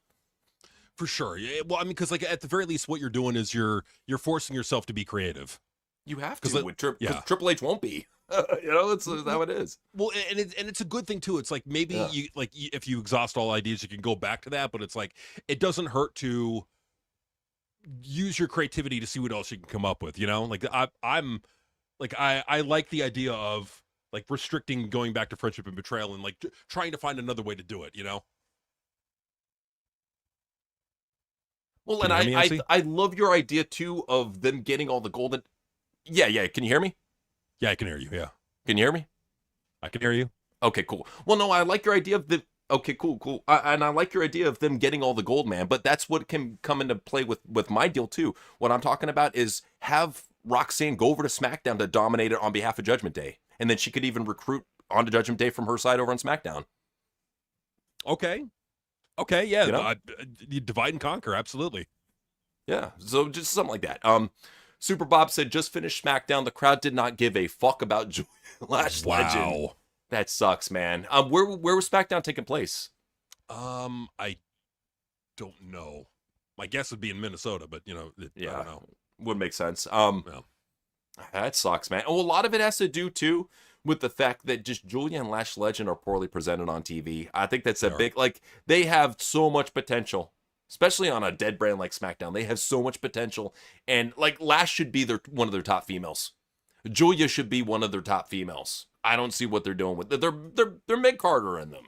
For sure. Yeah, well, I mean, because like at the very least, what you're doing is you're forcing yourself to be creative. You have to, because Triple H won't be. That's how it is. Well, and it's a good thing too. It's like maybe if you exhaust all ideas, you can go back to that. But it's like it doesn't hurt to use your creativity to see what else you can come up with. Like I'm like I like the idea of like restricting going back to friendship and betrayal and like trying to find another way to do it. Well, and I love your idea too of them getting all the golden. Yeah. Can you hear me? Yeah, I can hear you. Yeah. Can you hear me? I can hear you. Okay, cool. Well, no, I like your idea of the. Okay, cool. And I like your idea of them getting all the gold, man. But that's what can come into play with my deal too. What I'm talking about is have Roxanne go over to SmackDown to dominate it on behalf of Judgment Day, and then she could even recruit onto Judgment Day from her side over on SmackDown. Okay, yeah. You divide and conquer, absolutely. Yeah, so just something like that. Super Bob said, just finished SmackDown. The crowd did not give a fuck about Julia Lash Legend. That sucks, man. Where was SmackDown taking place? I don't know. My guess would be in Minnesota, but I don't know. Would make sense. That sucks, man. Oh, a lot of it has to do too with the fact that just Julia and Lash Legend are poorly presented on TV. I think that's a big, like, they have so much potential, especially on a dead brand like SmackDown. They have so much potential, and like Lash should be one of their top females. Julia should be one of their top females. I don't see what they're doing with it. They're mid-carder in them.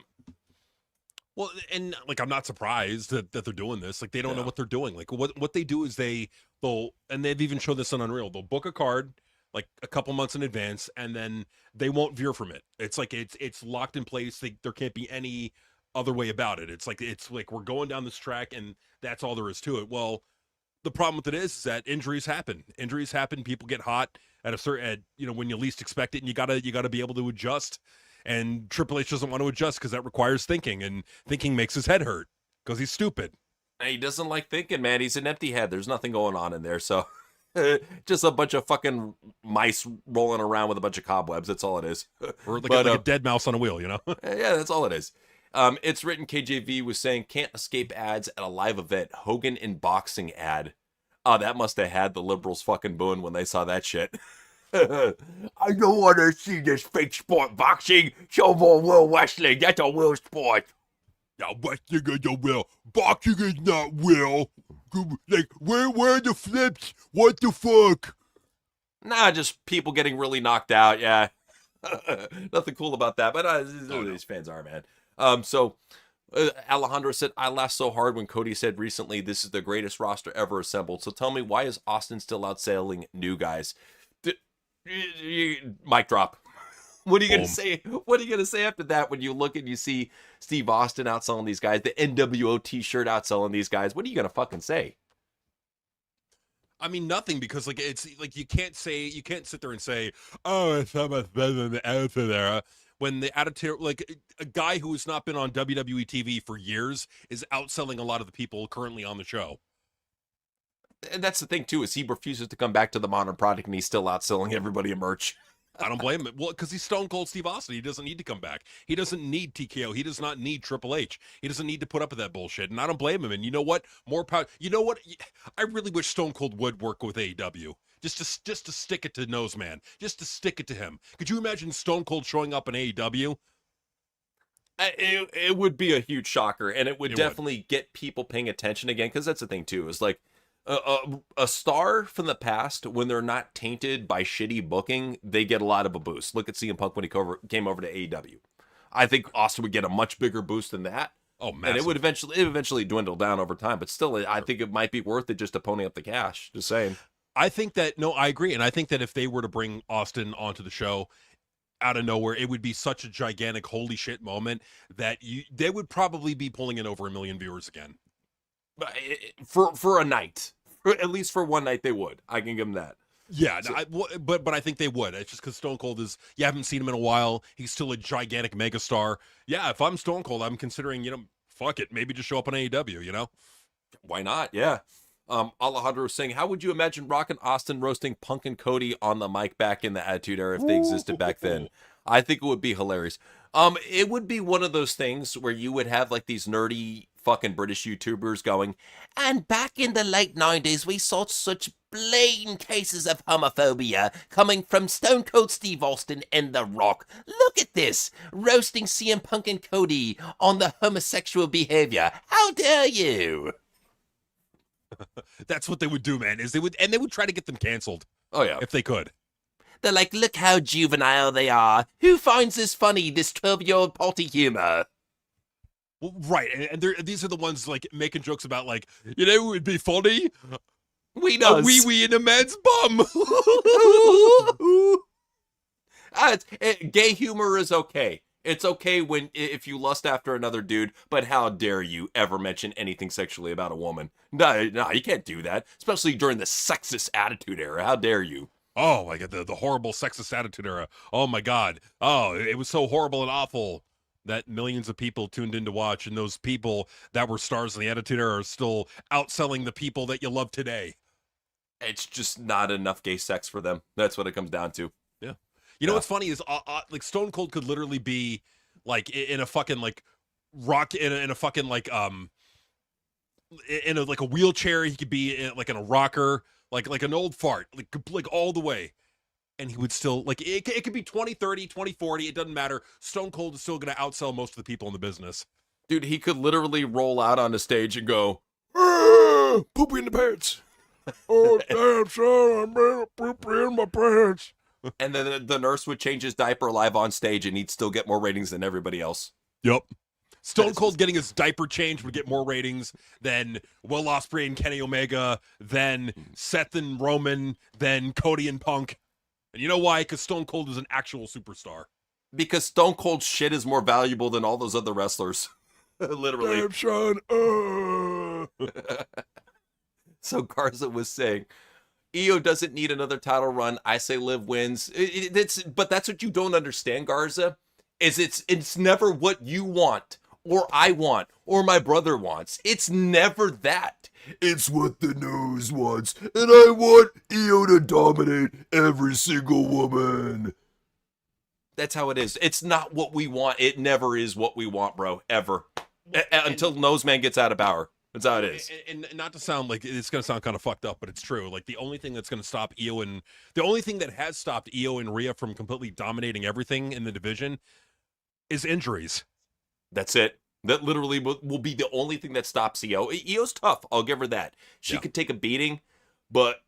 Well, and like I'm not surprised that they're doing this. Like they don't know what they're doing. Like what they do is they'll and they've even shown this on Unreal. They'll book a card like a couple months in advance, and then they won't veer from it. It's like it's locked in place. There can't be any other way about it. It's like we're going down this track, and that's all there is to it. Well, the problem with it is that injuries happen. People get hot at a certain when you least expect it, and you gotta be able to adjust. And Triple H doesn't want to adjust because that requires thinking, and thinking makes his head hurt because he's stupid. He doesn't like thinking, man. He's an empty head. There's nothing going on in there. So just a bunch of fucking mice rolling around with a bunch of cobwebs. That's all it is. Or like a dead mouse on a wheel, Yeah, that's all it is. It's written. KJV was saying can't escape ads at a live event. Hogan in boxing ad. Oh, that must have had the liberals fucking booing when they saw that shit. I don't want to see this fake sport boxing. Show more real wrestling. That's a real sport. Now, wrestling is a will. Boxing is not will. Like, where are the flips? What the fuck? Nah, just people getting really knocked out. Yeah. Nothing cool about that, but these fans are, man. Alejandro said, I laughed so hard when Cody said recently, this is the greatest roster ever assembled. So tell me, why is Austin still outselling new guys? Mic drop. What are you going to say? What are you going to say after that when you look and you see Steve Austin outselling these guys, the NWO t-shirt outselling these guys? What are you going to fucking say? I mean, nothing, because like it's like you can't sit there and say, oh, it's so much better than the Attitude Era, when the Attitude, like a guy who has not been on WWE TV for years is outselling a lot of the people currently on the show. And that's the thing too, is he refuses to come back to the modern product and he's still outselling everybody in merch. I don't blame him. Well, because he's Stone Cold Steve Austin. He doesn't need to come back. He doesn't need TKO. He does not need Triple H. He doesn't need to put up with that bullshit. And I don't blame him. And you know what? More power. You know what? I really wish Stone Cold would work with AEW. Just to stick it to Noseman. Just to stick it to him. Could you imagine Stone Cold showing up in AEW? It would be a huge shocker, and it would definitely get people paying attention again, because that's the thing too, is like a star from the past, when they're not tainted by shitty booking, they get a lot of a boost. Look at CM Punk when he came over to AEW. I think Austin would get a much bigger boost than that. Oh, massive. And it would eventually dwindle down over time, but still, I think it might be worth it just to pony up the cash. Just saying. I think that, no, I agree. And I think that if they were to bring Austin onto the show out of nowhere, it would be such a gigantic holy shit moment that they would probably be pulling in over 1 million viewers again. For a night. At least for one night they would. I can give them that. Yeah, but I think they would. It's just because Stone Cold is, you haven't seen him in a while. He's still a gigantic megastar. Yeah, if I'm Stone Cold, I'm considering, fuck it, maybe just show up on AEW, Why not? Yeah. Alejandro was saying, how would you imagine Rock and Austin roasting Punk and Cody on the mic back in the Attitude Era if they existed back then? I think it would be hilarious. It would be one of those things where you would have like these nerdy fucking British YouTubers going, and back in the late 90s, we saw such blatant cases of homophobia coming from Stone Cold Steve Austin and The Rock. Look at this, roasting CM Punk and Cody on the homosexual behavior. How dare you? That's what they would do, man, they would try to get them canceled. Oh, yeah. If they could. They're like, look how juvenile they are. Who finds this funny, this 12-year-old potty humor? Well, right, and these are the ones like making jokes about like, it would be funny. We know a wee in a man's bum. Gay humor is okay. It's okay if you lust after another dude, but how dare you ever mention anything sexually about a woman? No, you can't do that, especially during the sexist Attitude Era. How dare you? Oh, like the horrible sexist Attitude Era. Oh my God. Oh, it was so horrible and awful that millions of people tuned in to watch, and those people that were stars in the Attitude Era are still outselling the people that you love today. It's just not enough gay sex for them. That's what it comes down to. Yeah. You know what's funny is like Stone Cold could literally be like in a fucking like rock in a fucking like in a like a wheelchair. He could be in a rocker, like an old fart, like all the way. And he would still, like, it could be 2030, 2040, it doesn't matter. Stone Cold is still going to outsell most of the people in the business. Dude, he could literally roll out on the stage and go, poopy in the pants. Oh, damn, son, I made a poopy in my pants. And then the nurse would change his diaper live on stage, and he'd still get more ratings than everybody else. Yep. Stone Cold getting his diaper changed would get more ratings than Will Ospreay and Kenny Omega, than Seth and Roman, than Cody and Punk. And you know why? Because Stone Cold is an actual superstar. Because Stone Cold's shit is more valuable than all those other wrestlers. Literally. Damn, son. So Garza was saying, EO doesn't need another title run. I say Liv wins. But that's what you don't understand, Garza, is it's never what you want, or I want, or my brother wants. It's never that. It's what the news wants, and I want EO to dominate every single woman. That's how it is. It's not what we want. It never is what we want, bro. Ever. Until Noseman gets out of power. That's how it is. And not to sound like it's going to sound kind of fucked up, but it's true. Like the only thing that's going to stop Io and the only thing that has stopped Io and Rhea from completely dominating everything in the division is injuries. That's it. That literally will be the only thing that stops Io. Io's tough. I'll give her that. She could take a beating, but